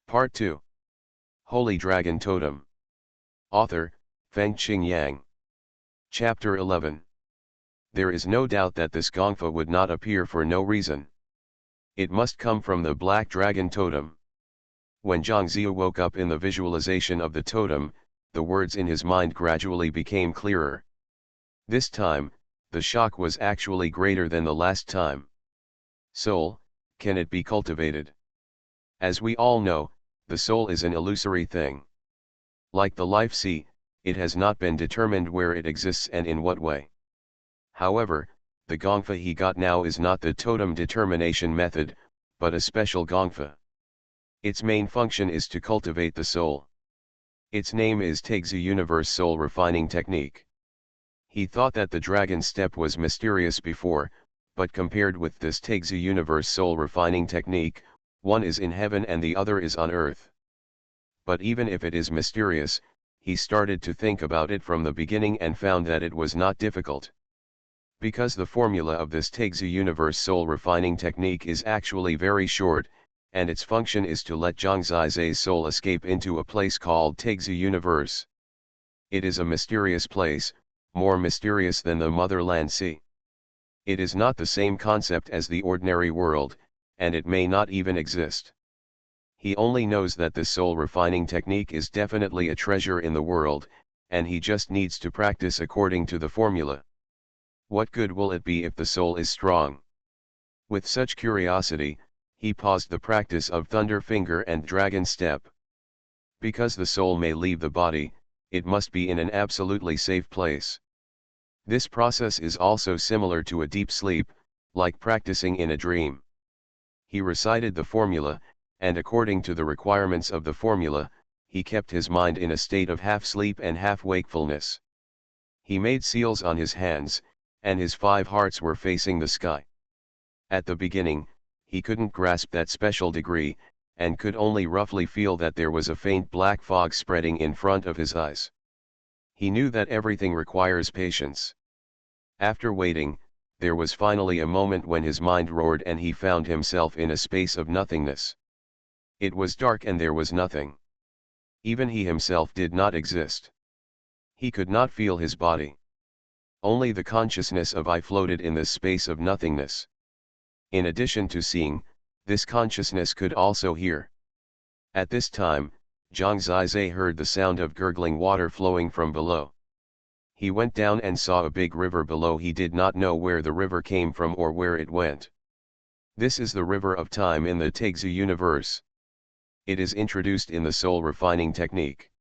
Part 2. Holy Dragon Totem. Author, Fengqing Yang. Chapter 11. There is no doubt that this Gongfa would not appear for no reason. It must come from the Black Dragon Totem. When Zhang Ziyu woke up in the visualization of the totem, the words in his mind gradually became clearer. This time, the shock was actually greater than the last time. Soul, can it be cultivated? As we all know, the soul is an illusory thing. Like the life sea, it has not been determined where it exists and in what way. However, the Gongfa he got now is not the totem determination method, but a special Gongfa. Its main function is to cultivate the soul. Its name is Tegzi Universe Soul Refining Technique. He thought that the dragon step was mysterious before, but compared with this Tegzi Universe Soul Refining Technique, one is in heaven and the other is on earth. But even if it is mysterious, he started to think about it from the beginning and found that it was not difficult. Because the formula of this Tegzi Universe Soul Refining Technique is actually very short, and its function is to let Zhang Zizai's soul escape into a place called Tegzi Universe. It is a mysterious place, more mysterious than the motherland sea. It is not the same concept as the ordinary world, and it may not even exist. He only knows that this soul refining technique is definitely a treasure in the world, and he just needs to practice according to the formula. What good will it be if the soul is strong? With such curiosity, he paused the practice of Thunder Finger and Dragon Step. Because the soul may leave the body, it must be in an absolutely safe place. This process is also similar to a deep sleep, like practicing in a dream. He recited the formula, and according to the requirements of the formula, he kept his mind in a state of half sleep and half wakefulness. He made seals on his hands, and his 5 hearts were facing the sky. At the beginning, he couldn't grasp that special degree, and could only roughly feel that there was a faint black fog spreading in front of his eyes. He knew that everything requires patience. After waiting, there was finally a moment when his mind roared and he found himself in a space of nothingness. It was dark and there was nothing. Even he himself did not exist. He could not feel his body. Only the consciousness of I floated in this space of nothingness. In addition to seeing, this consciousness could also hear. At this time, Zhang Zizai heard the sound of gurgling water flowing from below. He went down and saw a big river below. He did not know where the river came from or where it went. This is the river of time in the Tegzi universe. It is introduced in the soul refining technique.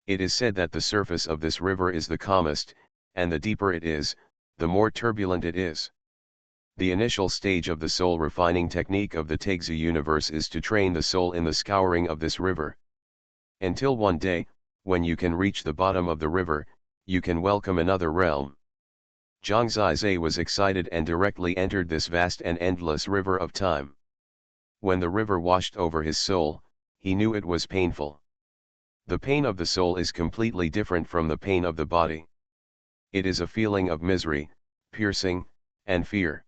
It is said that the surface of this river is the calmest, and the deeper it is, the more turbulent it is. The initial stage of the soul refining technique of the Tegzi universe is to train the soul in the scouring of this river. Until one day, when you can reach the bottom of the river, you can welcome another realm. Zhang Zizai was excited and directly entered this vast and endless river of time. When the river washed over his soul, he knew it was painful. The pain of the soul is completely different from the pain of the body. It is a feeling of misery, piercing, and fear.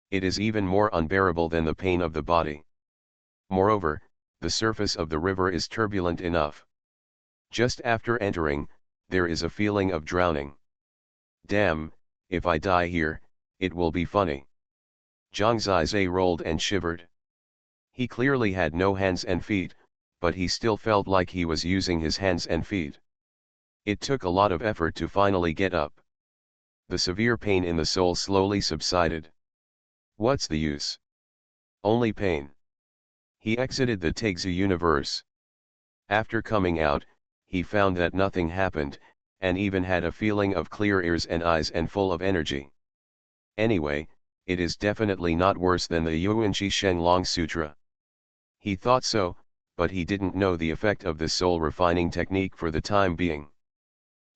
It is even more unbearable than the pain of the body. Moreover, the surface of the river is turbulent enough. Just after entering, there is a feeling of drowning. Damn, if I die here, it will be funny. Zhang Zizai rolled and shivered. He clearly had no hands and feet, but he still felt like he was using his hands and feet. It took a lot of effort to finally get up. The severe pain in the soul slowly subsided. What's the use? Only pain. He exited the Tegzi universe. After coming out, he found that nothing happened, and even had a feeling of clear ears and eyes and full of energy. Anyway, it is definitely not worse than the Yuanqi Shenglong Sutra. He thought so, but he didn't know the effect of the soul refining technique for the time being.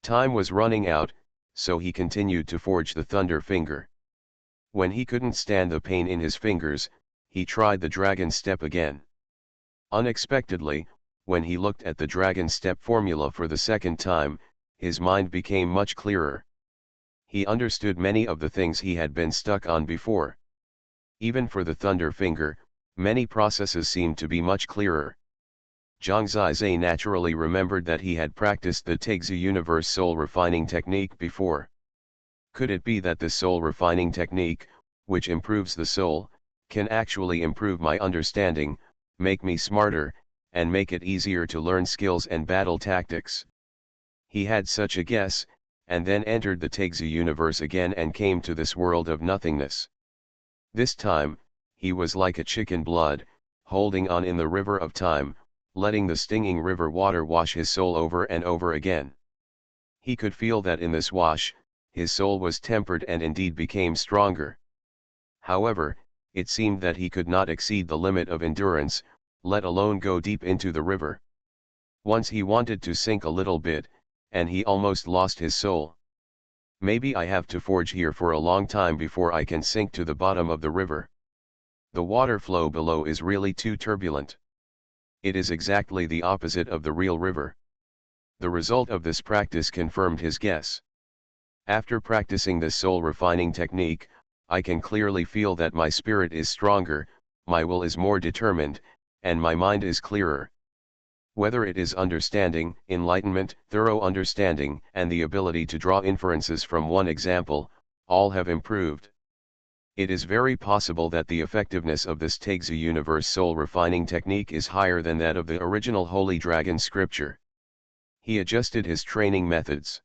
Time was running out, so he continued to forge the Thunder Finger. When he couldn't stand the pain in his fingers, he tried the Dragon Step again. Unexpectedly, when he looked at the Dragon Step formula for the second time, his mind became much clearer. He understood many of the things he had been stuck on before. Even for the Thunder Finger, many processes seemed to be much clearer. Zhang Zizai naturally remembered that he had practiced the Taixi universe soul refining technique before. Could it be that this soul refining technique, which improves the soul, can actually improve my understanding, make me smarter, and make it easier to learn skills and battle tactics? He had such a guess, and then entered the Taixi universe again and came to this world of nothingness. This time, he was like a chicken blood, holding on in the river of time, letting the stinging river water wash his soul over and over again. He could feel that in this wash, his soul was tempered and indeed became stronger. However, it seemed that he could not exceed the limit of endurance, let alone go deep into the river. Once he wanted to sink a little bit, and he almost lost his soul. Maybe I have to forge here for a long time before I can sink to the bottom of the river. The water flow below is really too turbulent. It is exactly the opposite of the real river. The result of this practice confirmed his guess. After practicing this soul refining technique, I can clearly feel that my spirit is stronger, my will is more determined, and my mind is clearer. Whether it is understanding, enlightenment, thorough understanding, and the ability to draw inferences from one example, all have improved. It is very possible that the effectiveness of this Taixi universe soul refining technique is higher than that of the original Holy Dragon scripture. He adjusted his training methods.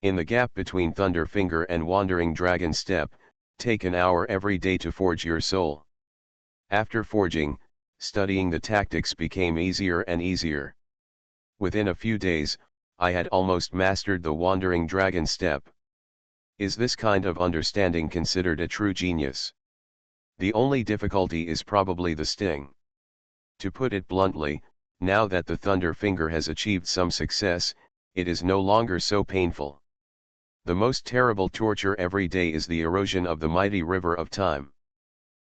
In the gap between Thunder Finger and Wandering Dragon Step, take an hour every day to forge your soul. After forging, studying the tactics became easier and easier. Within a few days, I had almost mastered the Wandering Dragon Step. Is this kind of understanding considered a true genius? The only difficulty is probably the sting. To put it bluntly, now that the Thunder Finger has achieved some success, it is no longer so painful. The most terrible torture every day is the erosion of the mighty river of time.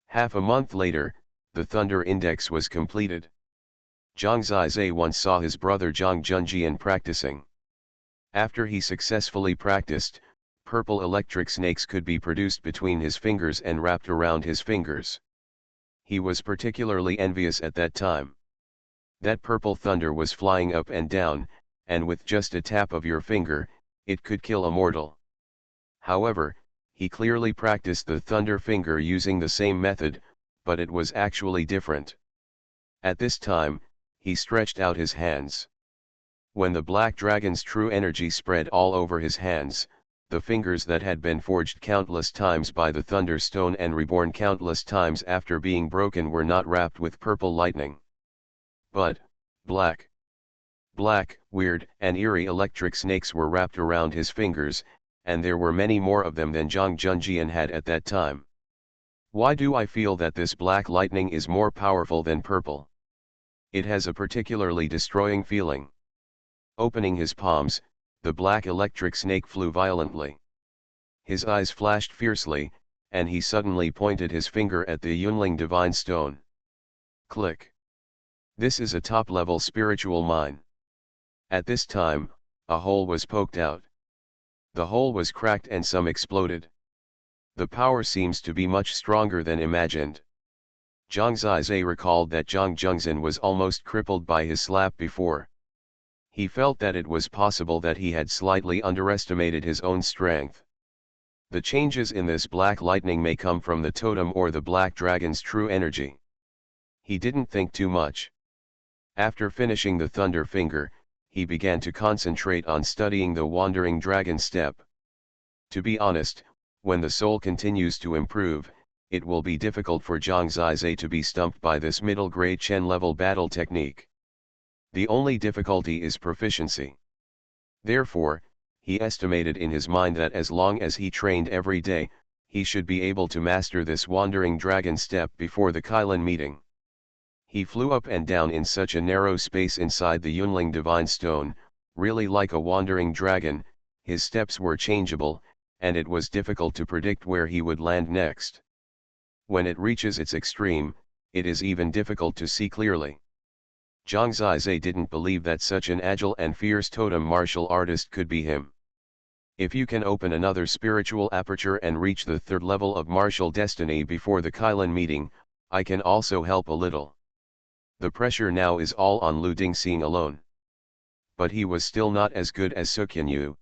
Half a month later, the Thunder Index was completed. Zhang Zizai once saw his brother Zhang Junjian practicing. After he successfully practiced, purple electric snakes could be produced between his fingers and wrapped around his fingers. He was particularly envious at that time. That purple thunder was flying up and down, and with just a tap of your finger, it could kill a mortal. However, he clearly practiced the Thunder Finger using the same method, but it was actually different. At this time, he stretched out his hands. When the Black Dragon's true energy spread all over his hands, the fingers that had been forged countless times by the Thunderstone and reborn countless times after being broken were not wrapped with purple lightning. But, black, weird, and eerie electric snakes were wrapped around his fingers, and there were many more of them than Zhang Junjian had at that time. Why do I feel that this black lightning is more powerful than purple? It has a particularly destroying feeling. Opening his palms, the black electric snake flew violently. His eyes flashed fiercely, and he suddenly pointed his finger at the Yunling Divine Stone. Click. This is a top-level spiritual mine. At this time, a hole was poked out. The hole was cracked and some exploded. The power seems to be much stronger than imagined. Zhang Zizai recalled that Zhang Jungzhen was almost crippled by his slap before. He felt that it was possible that he had slightly underestimated his own strength. The changes in this black lightning may come from the totem or the black dragon's true energy. He didn't think too much. After finishing the Thunder Finger, he began to concentrate on studying the Wandering Dragon Step. To be honest, when the soul continues to improve, it will be difficult for Zhang Zizai to be stumped by this middle-grade Chen-level battle technique. The only difficulty is proficiency. Therefore, he estimated in his mind that as long as he trained every day, he should be able to master this Wandering Dragon Step before the Kailan meeting. He flew up and down in such a narrow space inside the Yunling Divine Stone, really like a wandering dragon. His steps were changeable, and it was difficult to predict where he would land next. When it reaches its extreme, it is even difficult to see clearly. Zhang Zizai didn't believe that such an agile and fierce totem martial artist could be him. If you can open another spiritual aperture and reach the third level of martial destiny before the Kailan meeting, I can also help a little. The pressure now is all on Lu Dingxing alone. But he was still not as good as Xuanhuan.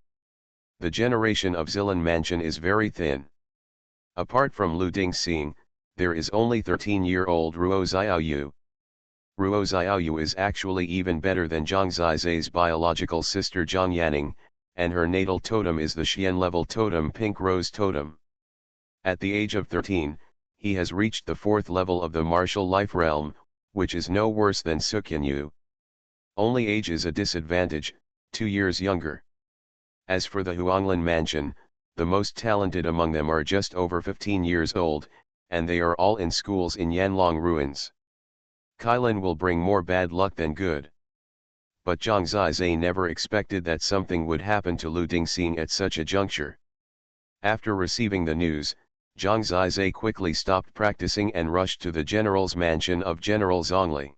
The generation of Zilan Mansion is very thin. Apart from Lu Dingxing, there is only 13-year-old Ruo Xiaoyu. Ruo Xiaoyu is actually even better than Zhang Zizai's biological sister Zhang Yanning, and her natal totem is the Xian level totem Pink Rose Totem. At the age of 13, he has reached the 4th level of the martial life realm, which is no worse than Xuanhuan. Only age is a disadvantage, 2 years younger. As for the Huanglan Mansion, the most talented among them are just over 15 years old, and they are all in schools in Yanlong ruins. Kailan will bring more bad luck than good. But Zhang Zizai never expected that something would happen to Lu Dingxing at such a juncture. After receiving the news, Zhang Zizai quickly stopped practicing and rushed to the general's mansion of General Zhongli.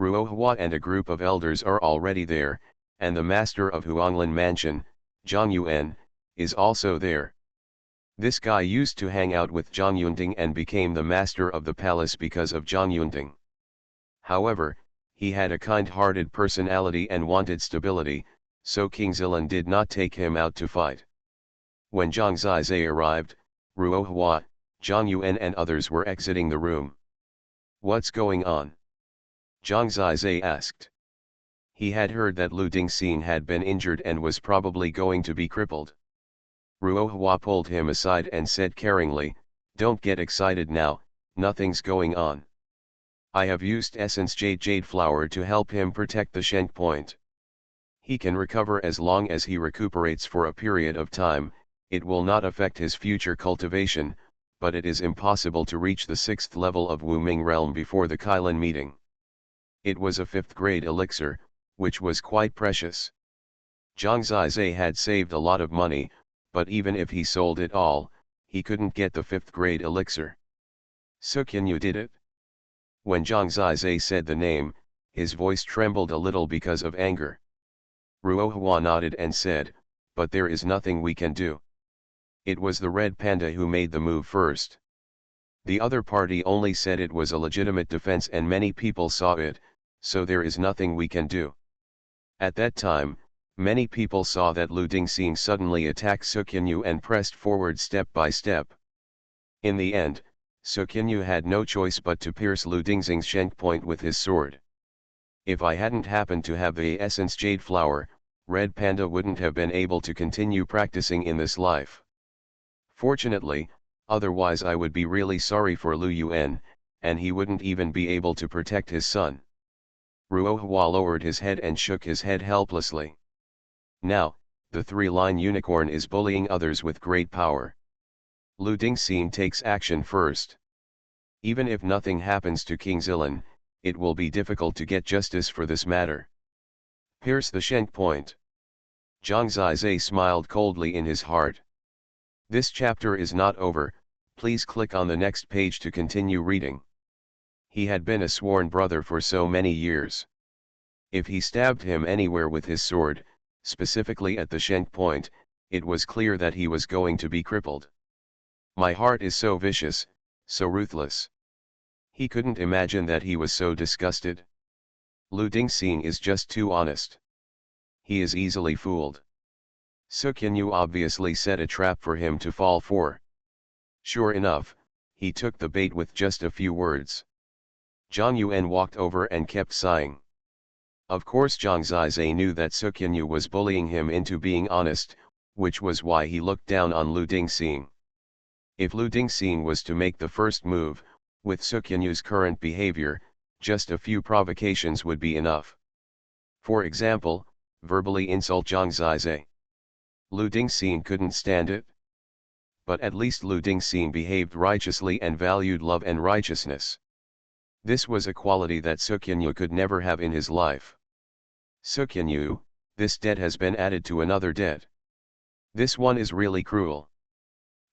Ruo Hua and a group of elders are already there, and the master of Huanglan Mansion, Zhang Yuan, is also there. This guy used to hang out with Zhang Yunding and became the master of the palace because of Zhang Yunding. However, he had a kind-hearted personality and wanted stability, so King Zilan did not take him out to fight. When Zhang Zizai arrived, Ruo Hua, Zhang Yuan and others were exiting the room. "What's going on?" Zhang Zizai asked. He had heard that Lu Dingxing had been injured and was probably going to be crippled. Ruo Hua pulled him aside and said caringly, "Don't get excited now, nothing's going on. I have used Essence Jade Flower to help him protect the Shenk point. He can recover as long as he recuperates for a period of time. It will not affect his future cultivation, but it is impossible to reach the 6th level of Wuming realm before the Kailan meeting." It was a 5th grade elixir, which was quite precious. Zhang Zizai had saved a lot of money, but even if he sold it all, he couldn't get the 5th grade elixir. "Xuanhuan did it?" When Zhang Zizai said the name, his voice trembled a little because of anger. Ruo Hua nodded and said, "But there is nothing we can do. It was the Red Panda who made the move first. The other party only said it was a legitimate defense and many people saw it, so there is nothing we can do." At that time, many people saw that Lu Dingxing suddenly attacked Xuanhuan and pressed forward step by step. In the end, Xuanhuan had no choice but to pierce Lu Dingxing's shank point with his sword. If I hadn't happened to have the Essence Jade Flower, Red Panda wouldn't have been able to continue practicing in this life. Fortunately, otherwise I would be really sorry for Lu Yuan, and he wouldn't even be able to protect his son. Ruo Hua lowered his head and shook his head helplessly. Now, the 3-line unicorn is bullying others with great power. Lu Dingxing takes action first. Even if nothing happens to King Zilan, it will be difficult to get justice for this matter. Pierce the shank point. Zhang Zizai smiled coldly in his heart. This chapter is not over, please click on the next page to continue reading. He had been a sworn brother for so many years. If he stabbed him anywhere with his sword, specifically at the shank point, it was clear that he was going to be crippled. My heart is so vicious, so ruthless. He couldn't imagine that he was so disgusted. Lu Dingxing is just too honest. He is easily fooled. Xuanhuan obviously set a trap for him to fall for. Sure enough, he took the bait with just a few words. Zhang Yuan walked over and kept sighing. Of course Zhang Zizai knew that Xuanhuan was bullying him into being honest, which was why he looked down on Lu Dingxing. If Lu Dingxing was to make the first move, with Xuanhuan's current behavior, just a few provocations would be enough. For example, verbally insult Zhang Zizai. Lu Dingxing couldn't stand it. But at least Lu Dingxing behaved righteously and valued love and righteousness. This was a quality that Xuanhuan could never have in his life. "Xuanhuan, this debt has been added to another debt. This one is really cruel."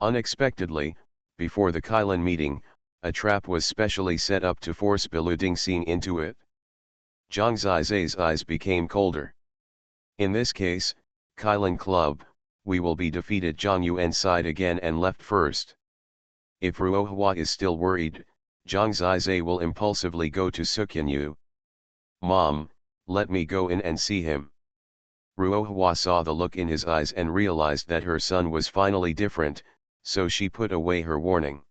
Unexpectedly, before the Kailan meeting, a trap was specially set up to force Lu Dingxing into it. Zhang Zizai's eyes became colder. "In this case, Kailan Club, we will be defeated." Zhang Yuan sighed again and left first. If Ruo Hua is still worried, Zhang Zizai will impulsively go to Xuanhuan. Mom, let me go in and see him. Ruohua saw the look in his eyes and realized that her son was finally different, so she put away her warning.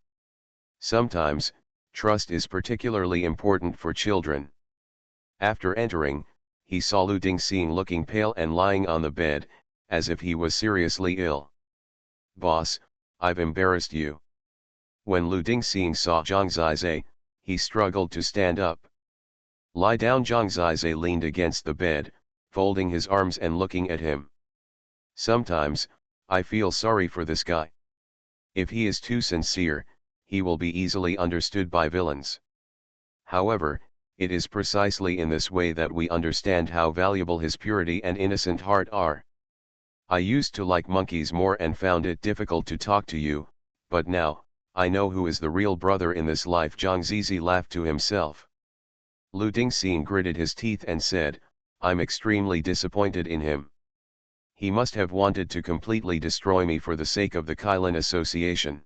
Sometimes, trust is particularly important for children. After entering, he saw Lu Dingxing looking pale and lying on the bed, as if he was seriously ill. Boss, I've embarrassed you. When Lu Dingxing saw Zhang Zizai, he struggled to stand up. Lie down. Zhang Zizai leaned against the bed, folding his arms and looking at him. Sometimes, I feel sorry for this guy. If he is too sincere, he will be easily understood by villains. However, it is precisely in this way that we understand how valuable his purity and innocent heart are. I used to like monkeys more and found it difficult to talk to you, but now, I know who is the real brother in this life. Zhang Zizi laughed to himself. Lu Dingxing gritted his teeth and said, I'm extremely disappointed in him. He must have wanted to completely destroy me for the sake of the Kylin Association.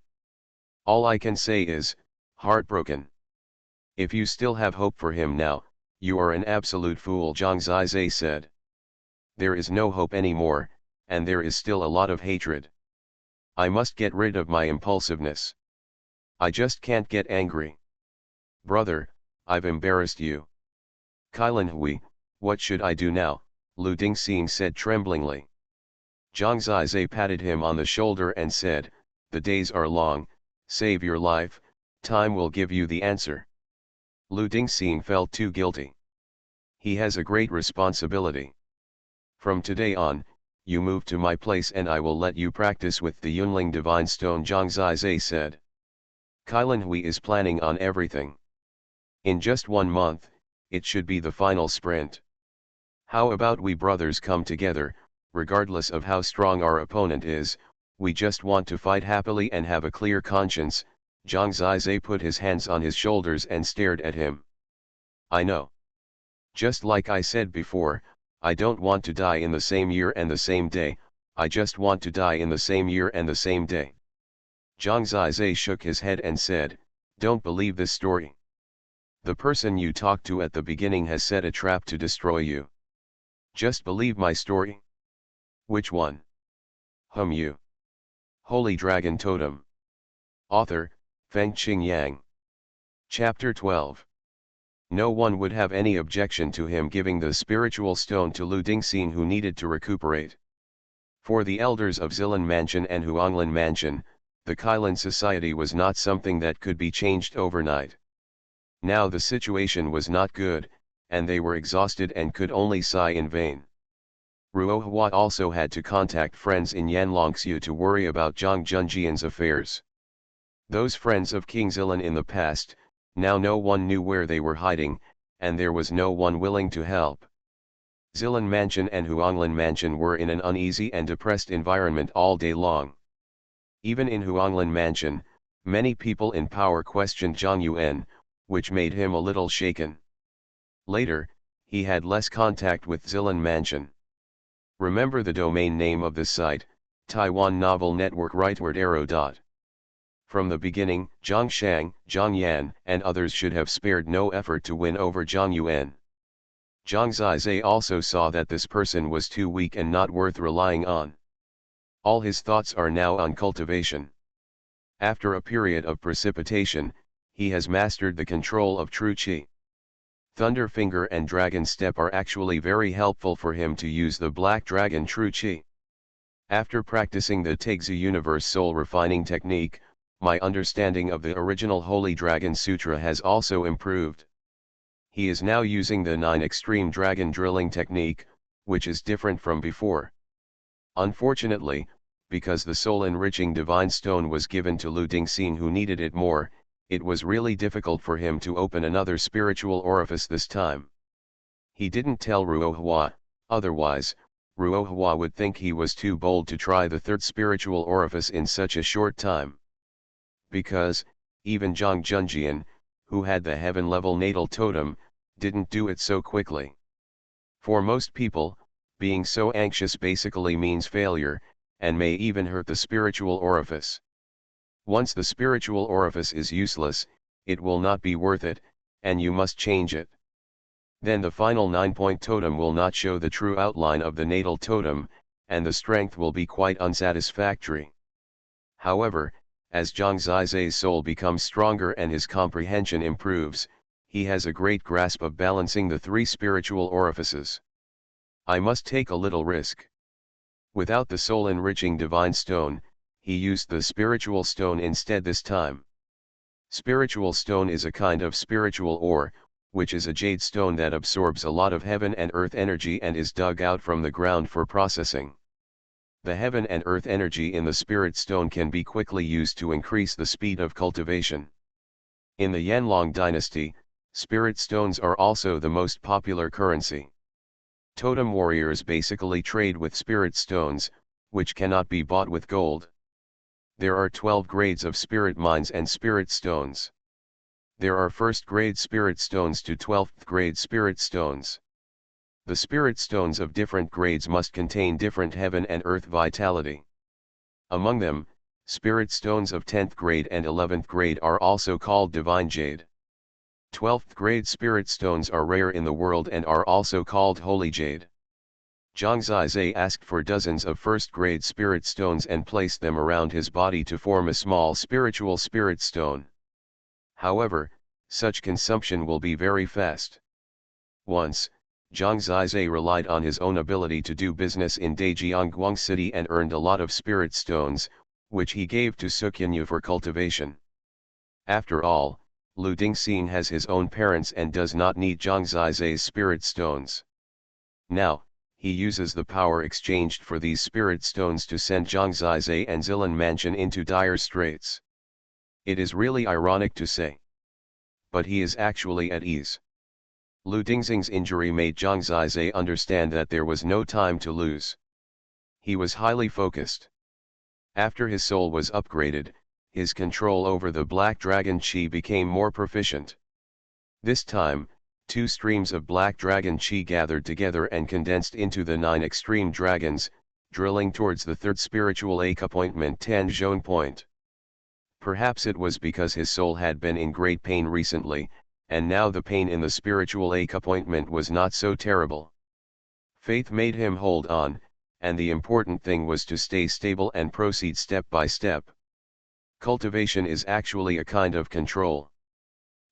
All I can say is, heartbroken. If you still have hope for him now, you are an absolute fool, Zhang Zizai said. There is no hope anymore, and there is still a lot of hatred. I must get rid of my impulsiveness. I just can't get angry. Brother, I've embarrassed you. Kylin Hui, what should I do now? Lu Dingxing said tremblingly. Zhang Zizai patted him on the shoulder and said, the days are long, save your life, time will give you the answer. Lu Dingxing felt too guilty. He has a great responsibility. From today on, you move to my place and I will let you practice with the Yunling Divine Stone, Zhang Zizai said. Kylin Hui is planning on everything. In just 1 month, it should be the final sprint. How about we brothers come together, regardless of how strong our opponent is, we just want to fight happily and have a clear conscience. Zhang Zizai put his hands on his shoulders and stared at him. I know. Just like I said before, I don't want to die in the same year and the same day, I just want to die in the same year and the same day. Zhang Zizai shook his head and said, don't believe this story. The person you talked to at the beginning has set a trap to destroy you. Just believe my story. Which one? You. Holy Dragon Totem. Author, Fengqing Yang. Chapter 12. No one would have any objection to him giving the spiritual stone to Lu Dingxing, who needed to recuperate. For the elders of Zilan Mansion and Huanglin Mansion, the Kylin society was not something that could be changed overnight. Now the situation was not good, and they were exhausted and could only sigh in vain. Ruohua also had to contact friends in Yanlongxiu to worry about Zhang Junjian's affairs. Those friends of King Zilan in the past, now no one knew where they were hiding, and there was no one willing to help. Zilan Mansion and Huanglin Mansion were in an uneasy and depressed environment all day long. Even in Huanglin Mansion, many people in power questioned Zhang Yuan, which made him a little shaken. Later, he had less contact with Zilan Mansion. Remember the domain name of this site, Taiwan Novel Network rightward arrow. From the beginning, Zhang Shang, Zhang Yan, and others should have spared no effort to win over Zhang Yuan. Zhang Zizai also saw that this person was too weak and not worth relying on. All his thoughts are now on cultivation. After a period of precipitation, he has mastered the control of true qi. Thunder Finger and Dragon Step are actually very helpful for him to use the Black Dragon True Qi. After practicing the Taixi Universe Soul Refining Technique, my understanding of the original Holy Dragon Sutra has also improved. He is now using the 9 Extreme Dragon Drilling Technique, which is different from before. Unfortunately, because the soul-enriching Divine Stone was given to Lu Dingxing, who needed it more, it was really difficult for him to open another spiritual orifice this time. He didn't tell Ruohua, otherwise, Ruohua would think he was too bold to try the third spiritual orifice in such a short time. Because, even Zhang Junjian, who had the heaven-level natal totem, didn't do it so quickly. For most people, being so anxious basically means failure, and may even hurt the spiritual orifice. Once the spiritual orifice is useless, it will not be worth it, and you must change it. Then the final 9-point totem will not show the true outline of the natal totem, and the strength will be quite unsatisfactory. However, as Zhang Zizai's soul becomes stronger and his comprehension improves, he has a great grasp of balancing the 3 spiritual orifices. I must take a little risk. Without the soul-enriching divine stone, he used the spiritual stone instead this time. Spiritual stone is a kind of spiritual ore, which is a jade stone that absorbs a lot of heaven and earth energy and is dug out from the ground for processing. The heaven and earth energy in the spirit stone can be quickly used to increase the speed of cultivation. In the Yanlong dynasty, spirit stones are also the most popular currency. Totem warriors basically trade with spirit stones, which cannot be bought with gold. There are 12 grades of spirit mines and spirit stones. There are 1st grade spirit stones to 12th grade spirit stones. The spirit stones of different grades must contain different heaven and earth vitality. Among them, spirit stones of 10th grade and 11th grade are also called divine jade. 12th grade spirit stones are rare in the world and are also called holy jade. Zhang Zizai asked for dozens of 1st grade spirit stones and placed them around his body to form a small spiritual spirit stone. However, such consumption will be very fast. Once, Zhang Zizai relied on his own ability to do business in Dajiangguang City and earned a lot of spirit stones, which he gave to Xuanhuan for cultivation. After all, Lu Dingxing has his own parents and does not need Zhang Zizai's spirit stones. Now, he uses the power exchanged for these spirit stones to send Zhang Zizai and Zilan Mansion into dire straits. It is really ironic to say. But he is actually at ease. Lu Dingxing's injury made Zhang Zizai understand that there was no time to lose. He was highly focused. After his soul was upgraded, his control over the Black Dragon Qi became more proficient. This time, 2 streams of Black Dragon Qi gathered together and condensed into the 9 extreme dragons, drilling towards the 3rd spiritual appointment Tanzhong point. Perhaps it was because his soul had been in great pain recently, and now the pain in the spiritual appointment was not so terrible. Faith made him hold on, and the important thing was to stay stable and proceed step by step. Cultivation is actually a kind of control.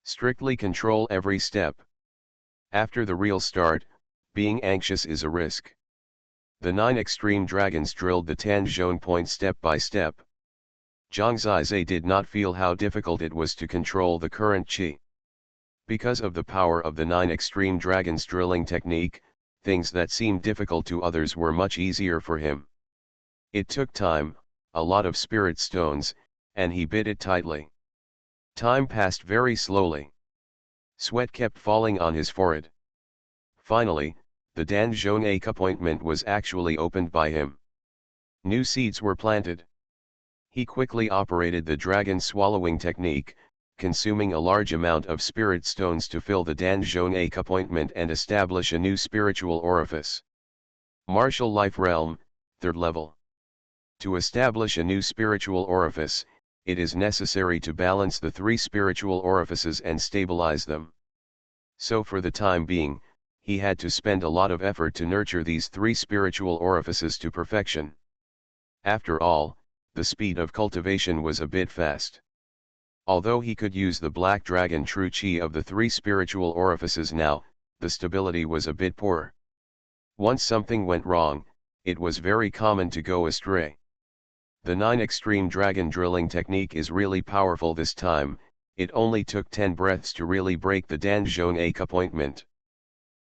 Strictly control every step. After the real start, being anxious is a risk. The 9 extreme dragons drilled the Tanzhong point step by step. Zhang Zizai did not feel how difficult it was to control the current qi. Because of the power of the 9 extreme dragons drilling technique, things that seemed difficult to others were much easier for him. It took time, a lot of spirit stones, and he bit it tightly. Time passed very slowly. Sweat kept falling on his forehead. Finally, the Danzhong appointment was actually opened by him. New seeds were planted. He quickly operated the dragon swallowing technique, consuming a large amount of spirit stones to fill the Danzhong appointment and establish a new spiritual orifice. Martial Life Realm, 3rd level. To establish a new spiritual orifice, it is necessary to balance the 3 spiritual orifices and stabilize them. So for the time being, he had to spend a lot of effort to nurture these 3 spiritual orifices to perfection. After all, the speed of cultivation was a bit fast. Although he could use the Black Dragon True Qi of the 3 spiritual orifices now, the stability was a bit poor. Once something went wrong, it was very common to go astray. The 9 extreme dragon drilling technique is really powerful this time. It only took 10 breaths to really break the Danzhong appointment.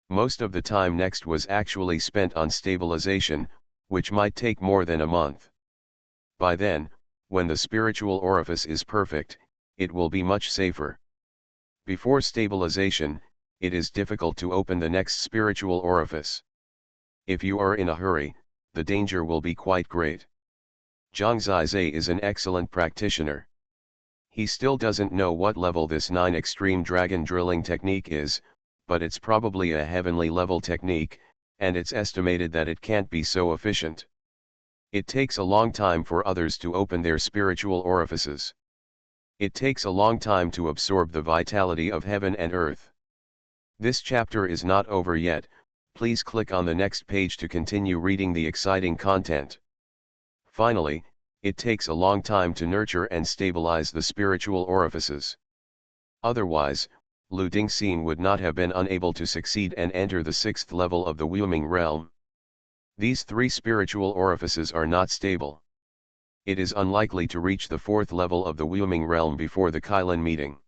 Most of the time next was actually spent on stabilization, which might take more than a month. By then, when the spiritual orifice is perfect, it will be much safer. Before stabilization, it is difficult to open the next spiritual orifice. If you are in a hurry, the danger will be quite great. Zhang Zizai is an excellent practitioner. He still doesn't know what level this 9 extreme dragon drilling technique is, but it's probably a heavenly level technique, and it's estimated that it can't be so efficient. It takes a long time for others to open their spiritual orifices. It takes a long time to absorb the vitality of heaven and earth. This chapter is not over yet, please click on the next page to continue reading the exciting content. Finally, it takes a long time to nurture and stabilize the spiritual orifices. Otherwise, Lu Dingxing would not have been unable to succeed and enter the 6th level of the Wuoming realm. These 3 spiritual orifices are not stable. It is unlikely to reach the 4th level of the Wuoming realm before the Kailan meeting.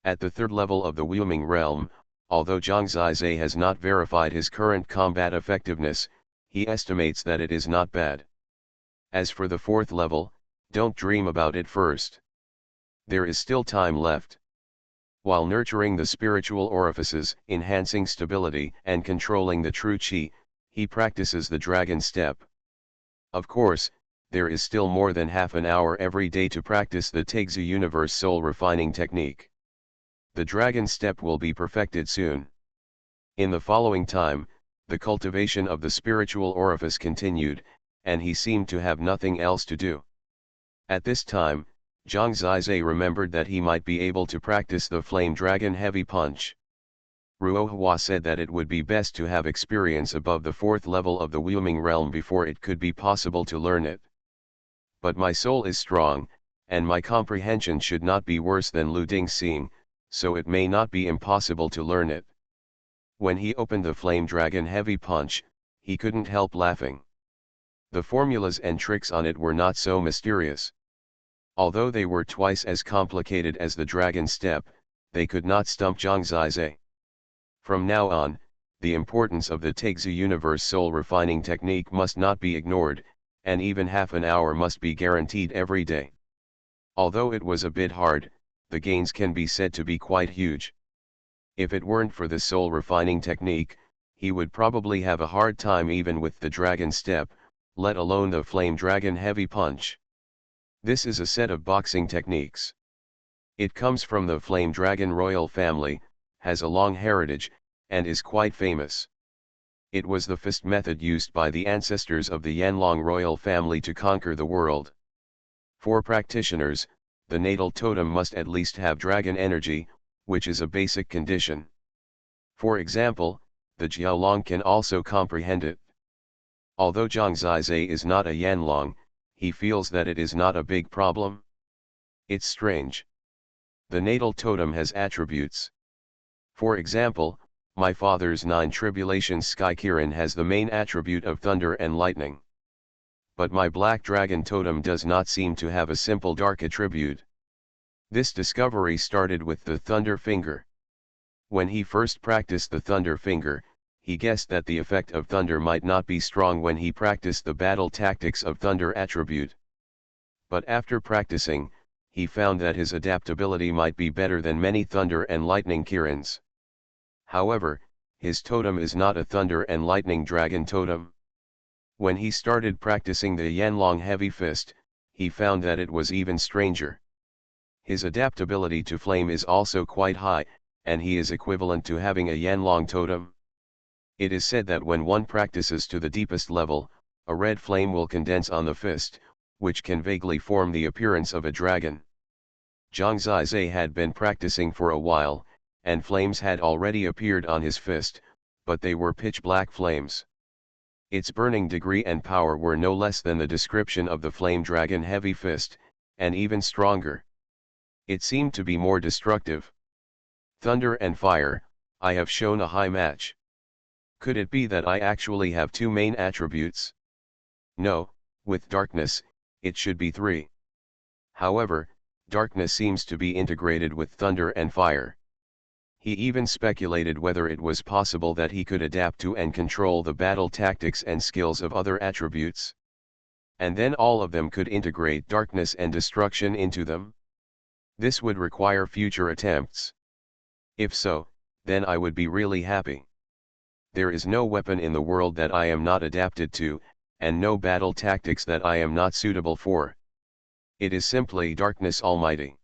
At the 3rd level of the Wuoming realm, although Zhang Zizhe has not verified his current combat effectiveness, he estimates that it is not bad. As for the 4th level, don't dream about it first. There is still time left. While nurturing the spiritual orifices, enhancing stability and controlling the true qi, he practices the dragon step. Of course, there is still more than half an hour every day to practice the Taixi Universe soul refining technique. The dragon step will be perfected soon. In the following time, the cultivation of the spiritual orifice continued, and he seemed to have nothing else to do. At this time, Zhang Zizhe remembered that he might be able to practice the flame dragon heavy punch. Ruohua said that it would be best to have experience above the 4th level of the Wuoming realm before it could be possible to learn it. But my soul is strong, and my comprehension should not be worse than Lu Dingxing, so it may not be impossible to learn it. When he opened the flame dragon heavy punch, he couldn't help laughing. The formulas and tricks on it were not so mysterious. Although they were twice as complicated as the dragon step, they could not stump Zhang Zizhe. From now on, the importance of the Taixi Universe soul refining technique must not be ignored, and even half an hour must be guaranteed every day. Although it was a bit hard, the gains can be said to be quite huge. If it weren't for the soul refining technique, he would probably have a hard time even with the dragon step, let alone the flame dragon heavy punch. This is a set of boxing techniques. It comes from the flame dragon royal family, has a long heritage, and is quite famous. It was the fist method used by the ancestors of the Yanlong royal family to conquer the world. For practitioners, the natal totem must at least have dragon energy, which is a basic condition. For example, the Jiaolong can also comprehend it. Although Zhang Zizhe is not a Yanlong, he feels that it is not a big problem. It's strange. The natal totem has attributes. For example, my father's 9 tribulations sky kirin has the main attribute of thunder and lightning. But my black dragon totem does not seem to have a simple dark attribute. This discovery started with the thunder finger. When he first practiced the thunder finger, he guessed that the effect of thunder might not be strong when he practiced the battle tactics of thunder attribute. But after practicing, he found that his adaptability might be better than many thunder and lightning kirins. However, his totem is not a thunder and lightning dragon totem. When he started practicing the Yanlong heavy fist, he found that it was even stranger. His adaptability to flame is also quite high, and he is equivalent to having a Yanlong totem. It is said that when one practices to the deepest level, a red flame will condense on the fist, which can vaguely form the appearance of a dragon. Zhang Zizhe had been practicing for a while, and flames had already appeared on his fist, but they were pitch black flames. Its burning degree and power were no less than the description of the flame dragon heavy fist, and even stronger. It seemed to be more destructive. Thunder and fire, I have shown a high match. Could it be that I actually have 2 main attributes? No, with darkness, it should be 3. However, darkness seems to be integrated with thunder and fire. He even speculated whether it was possible that he could adapt to and control the battle tactics and skills of other attributes. And then all of them could integrate darkness and destruction into them. This would require future attempts. If so, then I would be really happy. There is no weapon in the world that I am not adapted to, and no battle tactics that I am not suitable for. It is simply darkness almighty.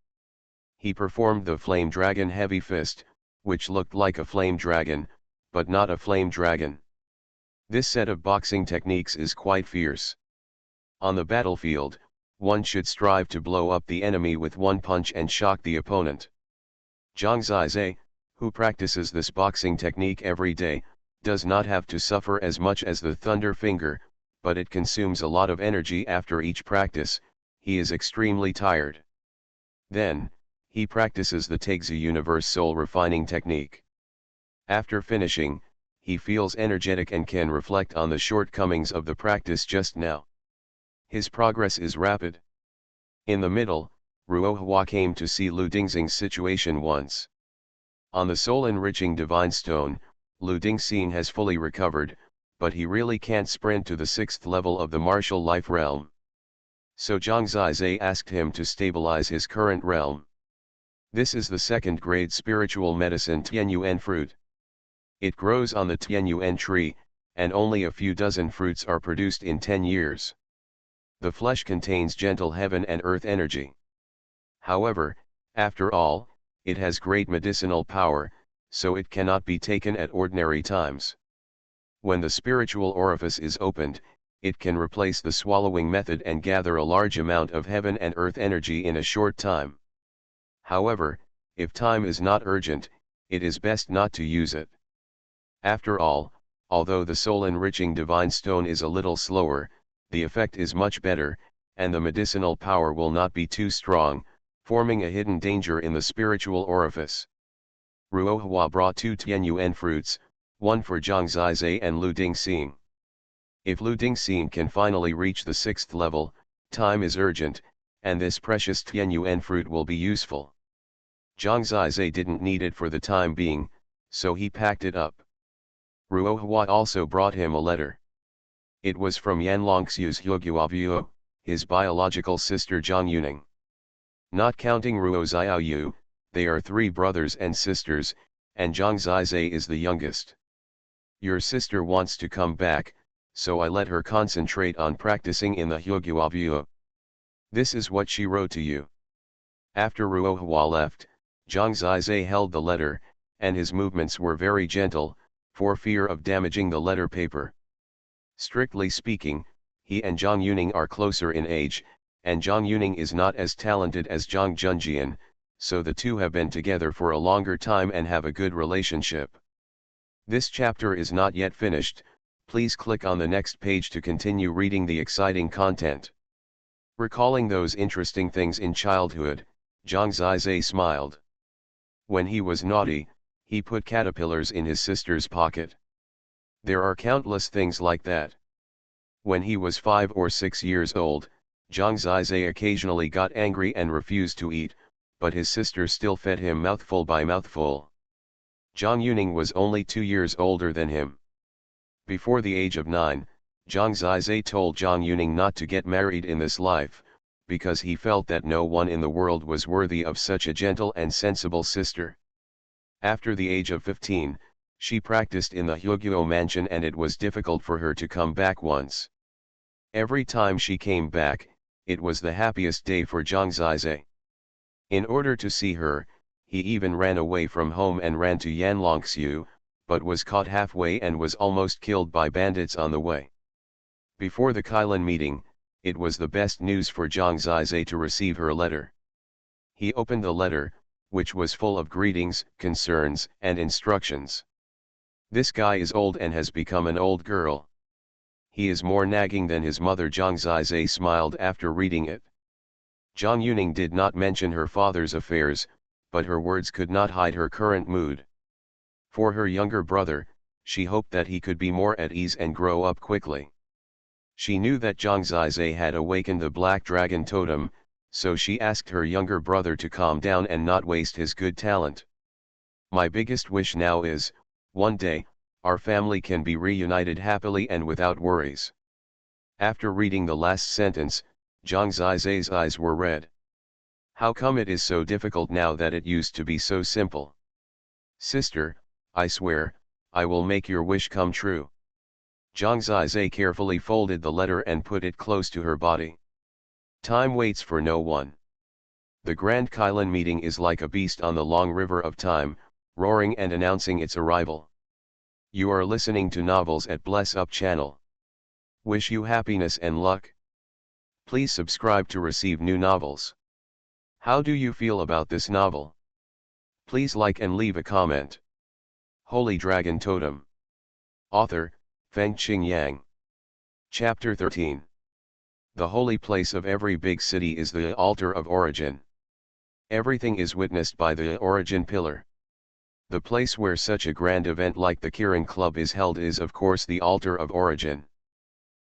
He performed the flame dragon heavy fist, which looked like a flame dragon, but not a flame dragon. This set of boxing techniques is quite fierce. On the battlefield, one should strive to blow up the enemy with one punch and shock the opponent. Zhang Zizai, who practices this boxing technique every day, does not have to suffer as much as the thunder finger, but it consumes a lot of energy after each practice. He is extremely tired. Then, he practices the Taixi Universe Soul Refining technique. After finishing, he feels energetic and can reflect on the shortcomings of the practice just now. His progress is rapid. In the middle, Ruohua came to see Lu Dingxing's situation once. On the soul-enriching divine stone, Lu Dingxing has fully recovered, but he really can't sprint to the 6th level of the martial life realm. So Zhang Zizai asked him to stabilize his current realm. This is the 2nd grade spiritual medicine Tianyuan fruit. It grows on the Tianyuan tree, and only a few dozen fruits are produced in 10 years. The flesh contains gentle heaven and earth energy. However, after all, it has great medicinal power, so it cannot be taken at ordinary times. When the spiritual orifice is opened, it can replace the swallowing method and gather a large amount of heaven and earth energy in a short time. However, if time is not urgent, it is best not to use it. After all, although the soul-enriching divine stone is a little slower, the effect is much better, and the medicinal power will not be too strong, forming a hidden danger in the spiritual orifice. Ruohua brought 2 Tianyuan fruits, one for Zhang Zizai and Lu Dingxing. If Lu Dingxing can finally reach the 6th level, time is urgent, and this precious Tianyuan fruit will be useful. Zhang Zizai didn't need it for the time being, so he packed it up. Ruohua also brought him a letter. It was from Yanlongxiu's Huoguovuo, his biological sister Zhang Yuning. Not counting Ruo Xiaoyu, they are 3 brothers and sisters, and Zhang Zizai is the youngest. Your sister wants to come back, so I let her concentrate on practicing in the Huoguovuo. This is what she wrote to you. After Ruohua left, Zhang Zizai held the letter, and his movements were very gentle, for fear of damaging the letter paper. Strictly speaking, he and Zhang Yuning are closer in age, and Zhang Yuning is not as talented as Zhang Junjian, so the two have been together for a longer time and have a good relationship. This chapter is not yet finished. Please click on the next page to continue reading the exciting content. Recalling those interesting things in childhood, Zhang Zizai smiled. When he was naughty, he put caterpillars in his sister's pocket. There are countless things like that. When he was 5 or 6 years old, Zhang Zizai occasionally got angry and refused to eat, but his sister still fed him mouthful by mouthful. Zhang Yuning was only 2 years older than him. Before the age of 9, Zhang Zizai told Zhang Yuning not to get married in this life, because he felt that no one in the world was worthy of such a gentle and sensible sister. After the age of 15, she practiced in the Huoguo mansion and it was difficult for her to come back once. Every time she came back, it was the happiest day for Zhang Zizai. In order to see her, he even ran away from home and ran to Yanlongxiu, but was caught halfway and was almost killed by bandits on the way. Before the Kailan meeting, it was the best news for Zhang Zizai to receive her letter. He opened the letter, which was full of greetings, concerns, and instructions. This guy is old and has become an old girl. He is more nagging than his mother. Zhang Zizai smiled after reading it. Zhang Yuning did not mention her father's affairs, but her words could not hide her current mood. For her younger brother, she hoped that he could be more at ease and grow up quickly. She knew that Zhang Zizai had awakened the black dragon totem, so she asked her younger brother to calm down and not waste his good talent. My biggest wish now is, one day, our family can be reunited happily and without worries. After reading the last sentence, Zhang Zizai's eyes were red. How come it is so difficult now that it used to be so simple? Sister, I swear, I will make your wish come true. Zhang Zizai carefully folded the letter and put it close to her body. Time waits for no one. The Grand Kailan meeting is like a beast on the long river of time, roaring and announcing its arrival. You are listening to novels at Bless Up channel. Wish you happiness and luck. Please subscribe to receive new novels. How do you feel about this novel? Please like and leave a comment. Holy Dragon Totem. Author, Fengqing Yang. Chapter 13. The holy place of every big city is the altar of origin. Everything is witnessed by the origin pillar. The place where such a grand event like the Kirin Club is held is of course the altar of origin.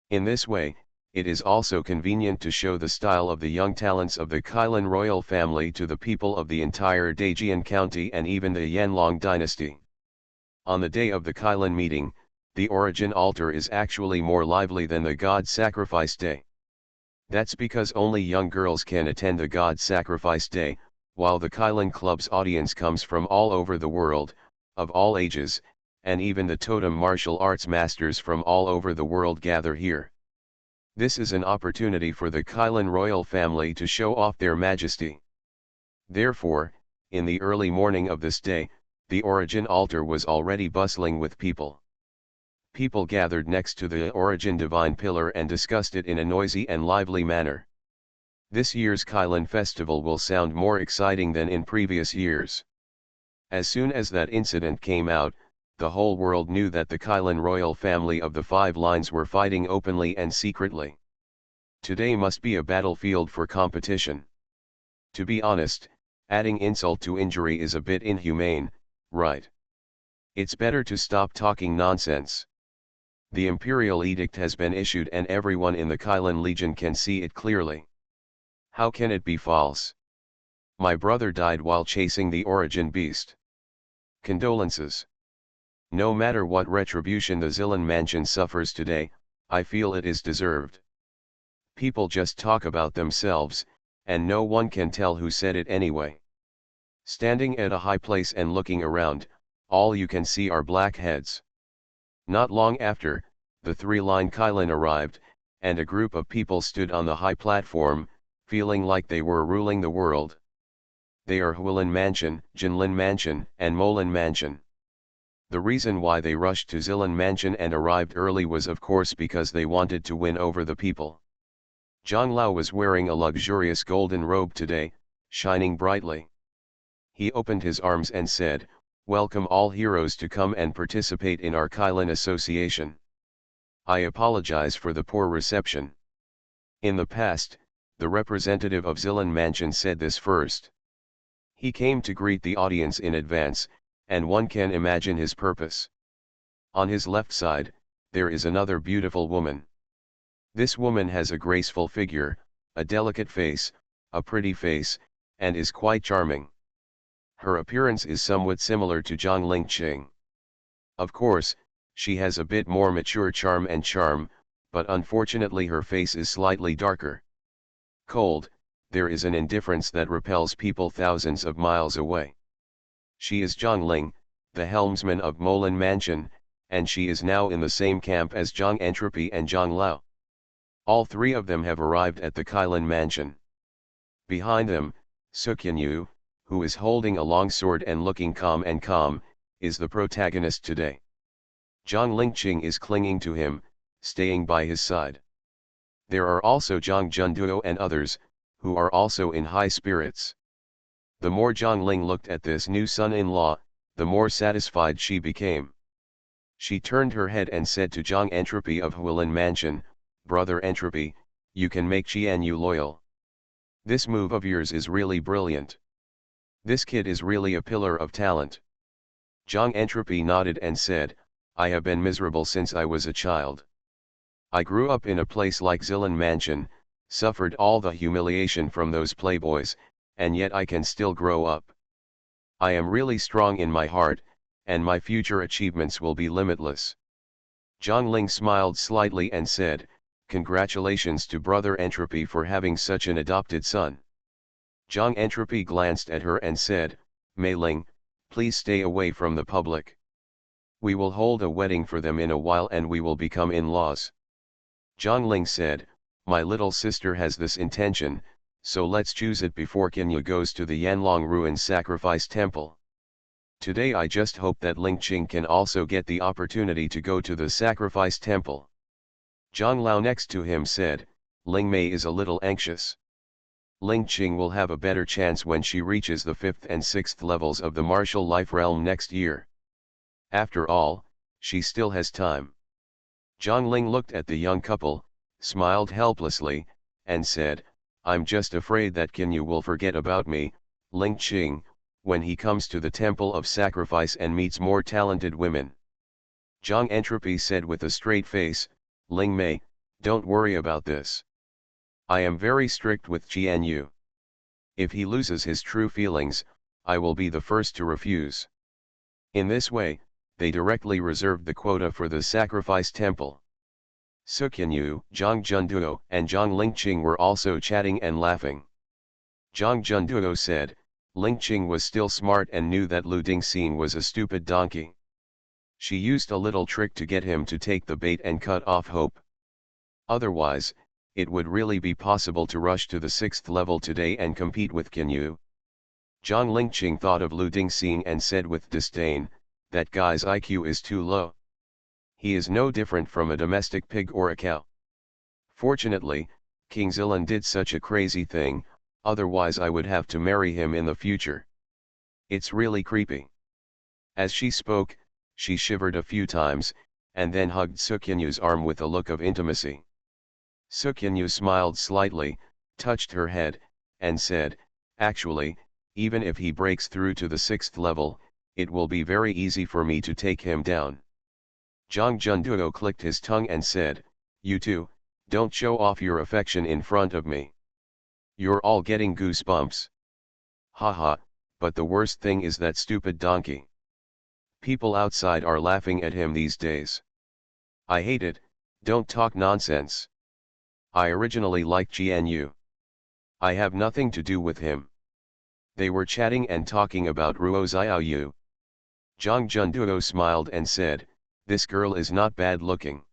In this way, it is also convenient to show the style of the young talents of the Kailan royal family to the people of the entire Daejian County and even the Yanlong dynasty. On the day of the Kailan meeting, the origin altar is actually more lively than the God Sacrifice Day. That's because only young girls can attend the God Sacrifice Day, while the Kailan Club's audience comes from all over the world, of all ages, and even the Totem martial arts masters from all over the world gather here. This is an opportunity for the Kailan royal family to show off their majesty. Therefore, in the early morning of this day, the origin altar was already bustling with people. People gathered next to the origin divine pillar and discussed it in a noisy and lively manner. This year's Kailan festival will sound more exciting than in previous years. As soon as that incident came out, the whole world knew that the Kailan royal family of the Five Lines were fighting openly and secretly. Today must be a battlefield for competition. To be honest, adding insult to injury is a bit inhumane, right? It's better to stop talking nonsense. The imperial edict has been issued and everyone in the Kailan Legion can see it clearly. How can it be false? My brother died while chasing the origin beast. Condolences. No matter what retribution the Zilan mansion suffers today, I feel it is deserved. People just talk about themselves, and no one can tell who said it anyway. Standing at a high place and looking around, all you can see are black heads. Not long after, the three-line Kailan arrived, and a group of people stood on the high platform, feeling like they were ruling the world. They are Huilin Mansion, Jinlin Mansion, and Molin Mansion. The reason why they rushed to Zilan Mansion and arrived early was of course because they wanted to win over the people. Zhang Lao was wearing a luxurious golden robe today, shining brightly. He opened his arms and said, "Welcome all heroes to come and participate in our Kailan association. I apologize for the poor reception." In the past, the representative of Zilan Mansion said this first. He came to greet the audience in advance, and one can imagine his purpose. On his left side, there is another beautiful woman. This woman has a graceful figure, a delicate face, a pretty face, and is quite charming. Her appearance is somewhat similar to Zhang Lingqing. Of course, she has a bit more mature charm, but unfortunately her face is slightly darker. Cold, there is an indifference that repels people thousands of miles away. She is Zhang Ling, the helmsman of Molin Mansion, and she is now in the same camp as Zhang Entropy and Zhang Lao. All three of them have arrived at the Kailan Mansion. Behind them, Xuanhuan, who is holding a long sword and looking calm, is the protagonist today. Zhang Lingqing is clinging to him, staying by his side. There are also Zhang Junduo and others, who are also in high spirits. The more Zhang Ling looked at this new son-in-law, the more satisfied she became. She turned her head and said to Zhang Entropy of Huilin Mansion, "Brother Entropy, you can make Xianyu loyal. This move of yours is really brilliant. This kid is really a pillar of talent." Zhang Entropy nodded and said, "I have been miserable since I was a child. I grew up in a place like Zilan Mansion, suffered all the humiliation from those playboys, and yet I can still grow up. I am really strong in my heart, and my future achievements will be limitless." Zhang Ling smiled slightly and said, "Congratulations to Brother Entropy for having such an adopted son." Zhang Entropy glanced at her and said, "Mei Ling, please stay away from the public. We will hold a wedding for them in a while and we will become in-laws." Zhang Ling said, "My little sister has this intention, so let's choose it before Kenya goes to the Yanlong Ruin Sacrifice Temple. Today I just hope that Lingqing can also get the opportunity to go to the Sacrifice Temple." Zhang Lao next to him said, Ling Mei is a little anxious. Ling Qing will have a better chance when she reaches the 5th and 6th levels of the martial life realm next year. After all, she still has time. Zhang Ling looked at the young couple, smiled helplessly, and said, I'm just afraid that Qinyu will forget about me, Ling Qing, when he comes to the Temple of Sacrifice and meets more talented women. Zhang Entropy said with a straight face, Ling Mei, don't worry about this. I am very strict with Qianyu. If he loses his true feelings, I will be the first to refuse. In this way, they directly reserved the quota for the sacrifice temple. Su Qianyu, Zhang Junduo, and Zhang Lingqing were also chatting and laughing. Zhang Junduo said, Lingqing was still smart and knew that Lu Dingxing was a stupid donkey. She used a little trick to get him to take the bait and cut off hope. Otherwise, it would really be possible to rush to the 6th level today and compete with Qinyu. Zhang Lingqing thought of Lu Dingxing and said with disdain, that guy's IQ is too low. He is no different from a domestic pig or a cow. Fortunately, King Zilan did such a crazy thing, otherwise I would have to marry him in the future. It's really creepy. As she spoke, she shivered a few times, and then hugged Su Qianyu's arm with a look of intimacy. Su Qianyu smiled slightly, touched her head, and said, actually, even if he breaks through to the 6th level, it will be very easy for me to take him down. Zhang Junduo clicked his tongue and said, you two, don't show off your affection in front of me. You're all getting goosebumps. Haha, but the worst thing is that stupid donkey. People outside are laughing at him these days. I hate it, don't talk nonsense. I originally liked Qianyu. I have nothing to do with him. They were chatting and talking about Ruo Xiaoyu. Zhang Junduo smiled and said, this girl is not bad looking.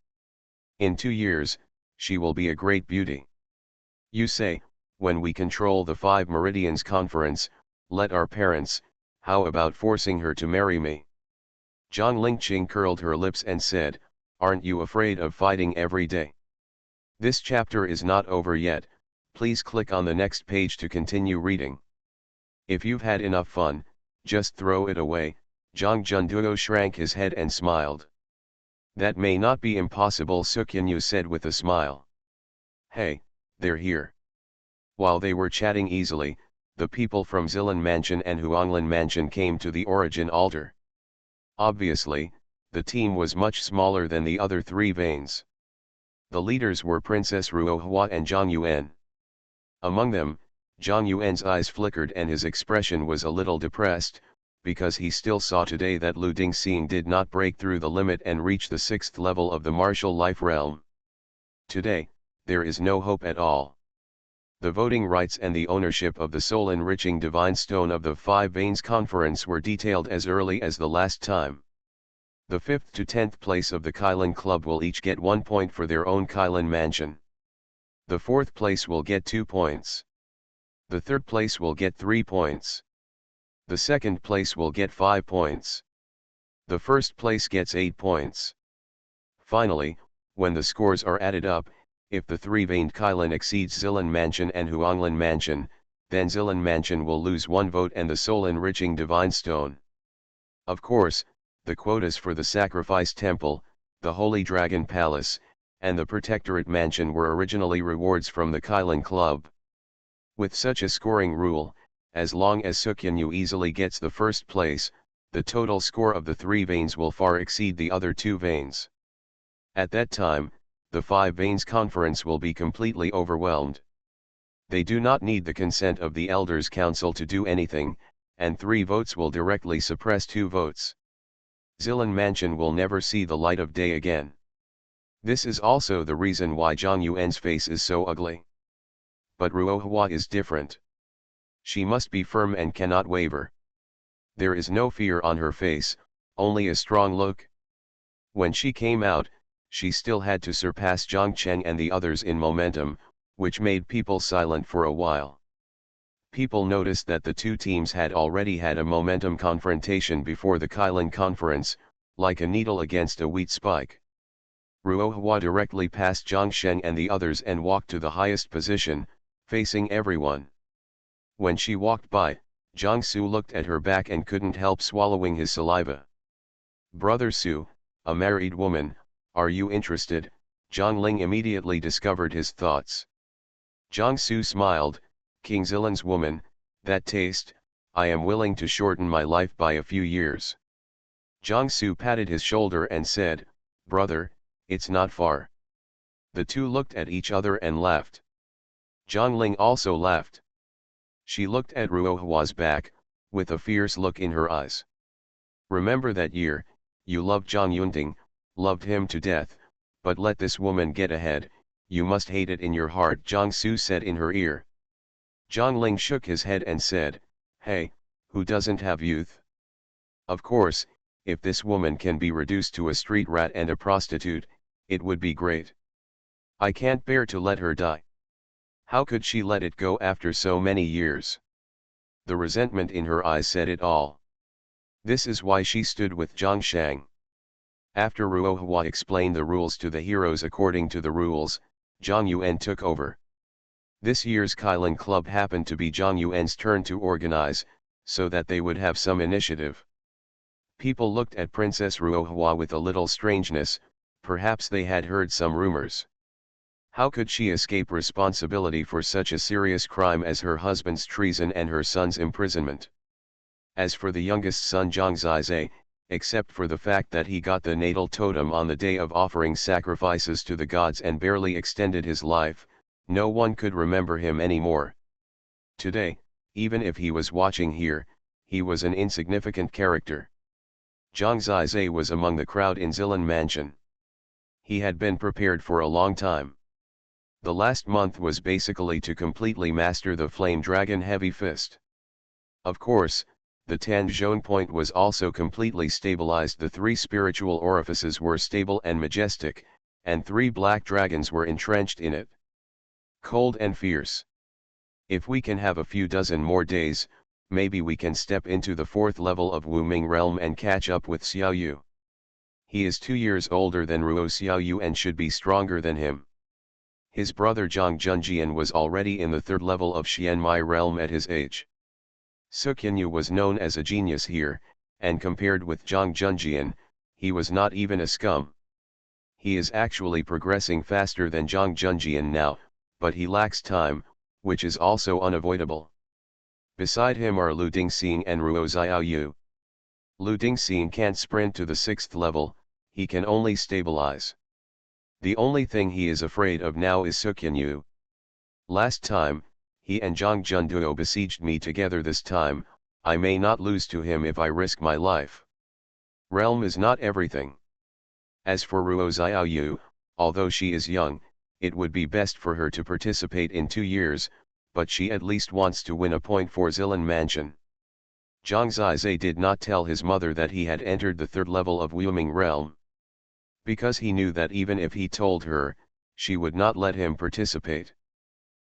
In 2 years, she will be a great beauty. You say, when we control the 5 Meridians Conference, let our parents, how about forcing her to marry me? Zhang Lingqing curled her lips and said, aren't you afraid of fighting every day? This chapter is not over yet, please click on the next page to continue reading. If you've had enough fun, just throw it away. Zhang Junduo shrank his head and smiled. That may not be impossible, Su Qianyu said with a smile. Hey, they're here. While they were chatting easily, the people from Zilan Mansion and Huanglan Mansion came to the origin altar. Obviously, the team was much smaller than the other 3 veins. The leaders were Princess Ruohua and Zhang Yuan. Among them, Zhang Yuan's eyes flickered and his expression was a little depressed, because he still saw today that Lu Dingxing did not break through the limit and reach the 6th level of the martial life realm. Today, there is no hope at all. The voting rights and the ownership of the soul-enriching divine stone of the 5 Veins Conference were detailed as early as the last time. The 5th to 10th place of the Kylin Club will each get 1 point for their own Kylin Mansion. The 4th place will get 2 points. The 3rd place will get 3 points. The 2nd place will get 5 points. The 1st place gets 8 points. Finally, when the scores are added up, if the 3-veined Kylin exceeds Zilan Mansion and Huanglan Mansion, then Zilan Mansion will lose 1 vote and the soul-enriching divine stone. Of course, the quotas for the Sacrifice Temple, the Holy Dragon Palace, and the Protectorate Mansion were originally rewards from the Kylin Club. With such a scoring rule, as long as Su Qianyu easily gets the 1st place, the total score of the 3 veins will far exceed the other 2 veins. At that time, the 5 Veins Conference will be completely overwhelmed. They do not need the consent of the Elders' Council to do anything, and 3 votes will directly suppress 2 votes. Zilan Mansion will never see the light of day again. This is also the reason why Zhang Yuan's face is so ugly. But Ruohua is different. She must be firm and cannot waver. There is no fear on her face, only a strong look. When she came out, she still had to surpass Zhang Cheng and the others in momentum, which made people silent for a while. People noticed that the 2 teams had already had a momentum confrontation before the Kylin Conference, like a needle against a wheat spike. Ruohua directly passed Zhang Sheng and the others and walked to the highest position, facing everyone. When she walked by, Jiang Su looked at her back and couldn't help swallowing his saliva. "Brother Su, a married woman, are you interested?" Zhang Ling immediately discovered his thoughts. Jiang Su smiled, "King Zilan's woman, that taste, I am willing to shorten my life by a few years." Jiang Su patted his shoulder and said, "Brother, it's not far." The two looked at each other and laughed. Zhang Ling also laughed. She looked at Ruohua's back, with a fierce look in her eyes. "Remember that year, you loved Zhang Yunting, loved him to death, but let this woman get ahead, you must hate it in your heart," Jiang Su said in her ear. Zhang Ling shook his head and said, "Hey, who doesn't have youth? Of course, if this woman can be reduced to a street rat and a prostitute, it would be great. I can't bear to let her die. How could she let it go after so many years?" The resentment in her eyes said it all. This is why she stood with Zhang Shang. After Ruohua explained the rules to the heroes according to the rules, Zhang Yuan took over. This year's Kailan Club happened to be Zhang Yuan's turn to organize, so that they would have some initiative. People looked at Princess Ruohua with a little strangeness, perhaps they had heard some rumors. How could she escape responsibility for such a serious crime as her husband's treason and her son's imprisonment? As for the youngest son Zhang Zizai, except for the fact that he got the natal totem on the day of offering sacrifices to the gods and barely extended his life, no one could remember him anymore. Today, even if he was watching here, he was an insignificant character. Zhang Zizai was among the crowd in Zilan Mansion. He had been prepared for a long time. The last month was basically to completely master the Flame Dragon Heavy Fist. Of course, the Tanzhong Point was also completely stabilized. The 3 spiritual orifices were stable and majestic, and 3 black dragons were entrenched in it. Cold and fierce. If we can have a few dozen more days, maybe we can step into the 4th level of Wuming Realm and catch up with Xiaoyu. He is 2 years older than Ruo Xiaoyu and should be stronger than him. His brother Zhang Junjian was already in the 3rd level of Xianmai Realm at his age. Suqinyu was known as a genius here, and compared with Zhang Junjian, he was not even a scum. He is actually progressing faster than Zhang Junjian now, but he lacks time, which is also unavoidable. Beside him are Lu Dingxing and Ruo Xiaoyu. Lu Dingxing can't sprint to the 6th level, he can only stabilize. The only thing he is afraid of now is Suqinyu. Last time, he and Zhang Junduo besieged me together. This time, I may not lose to him if I risk my life. Realm is not everything. As for Ruo Xiaoyu, although she is young, it would be best for her to participate in 2 years, but she at least wants to win a point for Zilan Mansion. Zhang Zizai did not tell his mother that he had entered the 3rd level of Wuming Realm. Because he knew that even if he told her, she would not let him participate.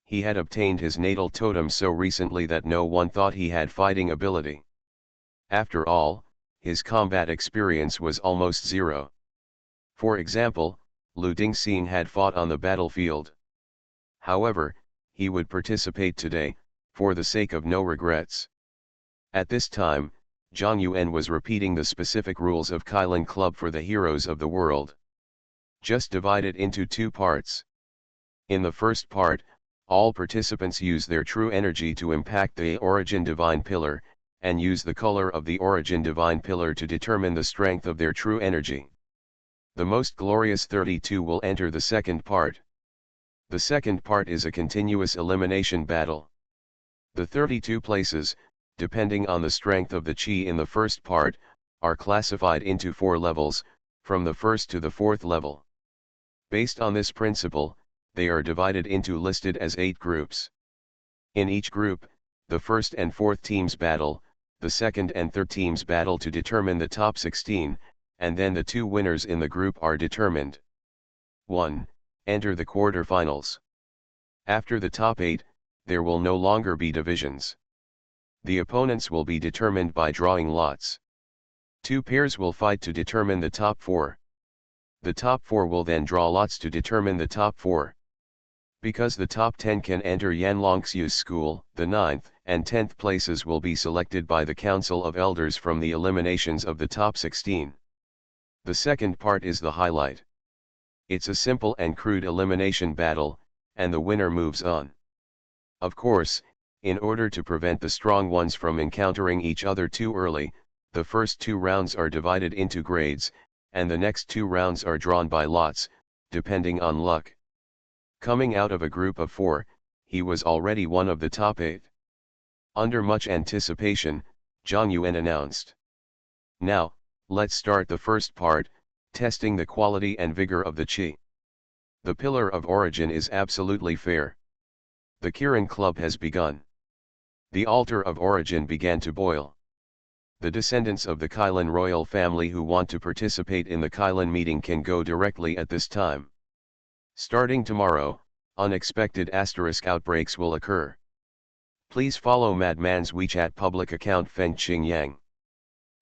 He had obtained his natal totem so recently that no one thought he had fighting ability. After all, his combat experience was almost 0. For example, Lu Dingxing had fought on the battlefield. However, he would participate today, for the sake of no regrets. At this time, Zhang Yuan was repeating the specific rules of Kailan Club for the heroes of the world. Just divide it into 2 parts. In the first part, all participants use their true energy to impact the Origin Divine Pillar, and use the color of the Origin Divine Pillar to determine the strength of their true energy. The most glorious 32 will enter the second part. The second part is a continuous elimination battle. The 32 places, depending on the strength of the chi in the first part, are classified into 4 levels, from the 1st to the 4th level. Based on this principle, they are divided into listed as 8 groups. In each group, the 1st and 4th teams battle, the 2nd and 3rd teams battle to determine the top 16, and then the 2 winners in the group are determined. 1. Enter the quarterfinals. After the top 8, there will no longer be divisions. The opponents will be determined by drawing lots. 2 pairs will fight to determine the top 4. The top 4 will then draw lots to determine the top 4. Because the top 10 can enter Yanlongxiu's school, the 9th and 10th places will be selected by the Council of Elders from the eliminations of the top 16. The second part is the highlight. It's a simple and crude elimination battle, and the winner moves on. Of course, in order to prevent the strong ones from encountering each other too early, the first 2 rounds are divided into grades, and the next 2 rounds are drawn by lots, depending on luck. Coming out of a group of 4, he was already one of the top 8. Under much anticipation, Xuanhuan announced. Now, let's start the first part, testing the quality and vigor of the qi. The Pillar of Origin is absolutely fair. The Kirin Club has begun. The Altar of Origin began to boil. The descendants of the Kylin royal family who want to participate in the Kylin meeting can go directly at this time. Starting tomorrow, unexpected asterisk outbreaks will occur. Please follow Madman's WeChat public account Feng Qingyang.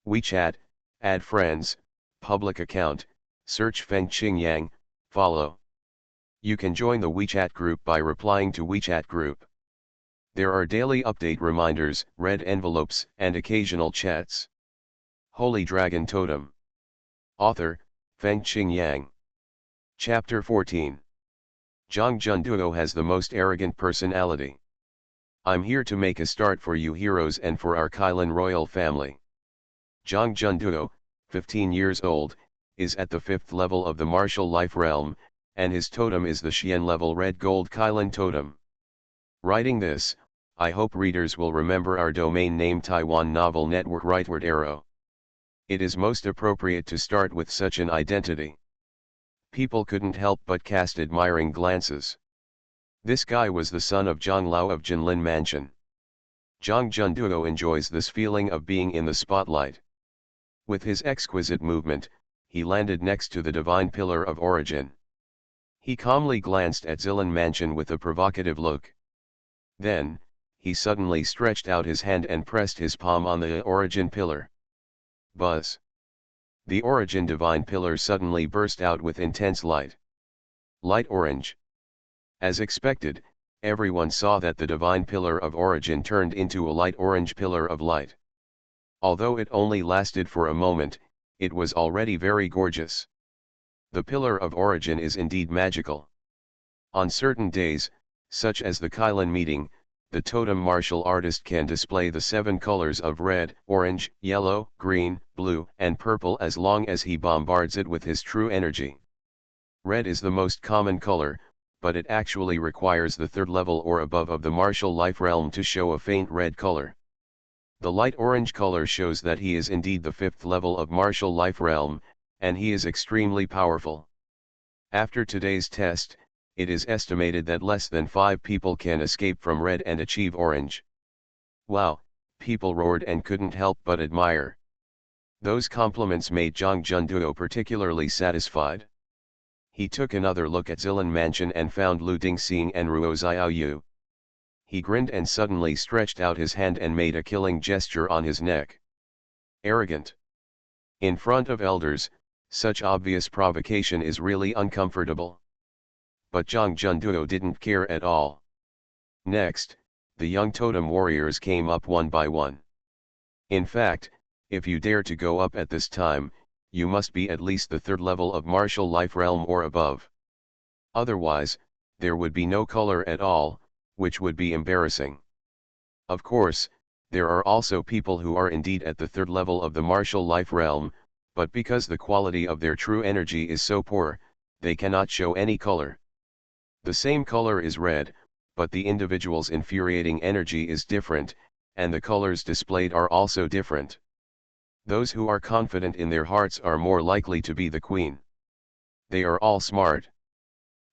WeChat, add friends, public account, search Feng Qingyang, follow. You can join the WeChat group by replying to WeChat group. There are daily update reminders, red envelopes, and occasional chats. Holy Dragon Totem. Author, Feng Qingyang. Chapter 14. Zhang Junduo has the most arrogant personality. I'm here to make a start for you heroes and for our Kylin royal family. Zhang Junduo, 15 years old, is at the 5th level of the martial life realm, and his totem is the Xian level red gold Kylin totem. Writing this, I hope readers will remember our domain name Taiwan Novel Network Rightward Arrow. It is most appropriate to start with such an identity. People couldn't help but cast admiring glances. This guy was the son of Zhang Lao of Jinlin Mansion. Zhang Junduo enjoys this feeling of being in the spotlight. With his exquisite movement, he landed next to the divine Pillar of Origin. He calmly glanced at Zilin Mansion with a provocative look. Then, he suddenly stretched out his hand and pressed his palm on the Origin Pillar. Buzz! The Origin Divine Pillar suddenly burst out with intense light. Light orange. As expected, everyone saw that the Divine Pillar of Origin turned into a light orange pillar of light. Although it only lasted for a moment, it was already very gorgeous. The Pillar of Origin is indeed magical. On certain days, such as the Kylin meeting, the totem martial artist can display the 7 colors of red, orange, yellow, green, blue, and purple as long as he bombards it with his true energy. Red is the most common color, but it actually requires the 3rd level or above of the martial life realm to show a faint red color. The light orange color shows that he is indeed the 5th level of martial life realm, and he is extremely powerful. After today's test, it is estimated that less than 5 people can escape from red and achieve orange. Wow, people roared and couldn't help but admire. Those compliments made Zhang Junduo particularly satisfied. He took another look at Zilin Mansion and found Lu Dingxing and Ruo Xiaoyu. He grinned and suddenly stretched out his hand and made a killing gesture on his neck. Arrogant. In front of elders, such obvious provocation is really uncomfortable. But Zhang Junduo didn't care at all. Next, the young totem warriors came up one by one. In fact, if you dare to go up at this time, you must be at least the 3rd level of martial life realm or above. Otherwise, there would be no color at all, which would be embarrassing. Of course, there are also people who are indeed at the 3rd level of the martial life realm, but because the quality of their true energy is so poor, they cannot show any color. The same color is red, but the individual's infuriating energy is different, and the colors displayed are also different. Those who are confident in their hearts are more likely to be the queen. They are all smart.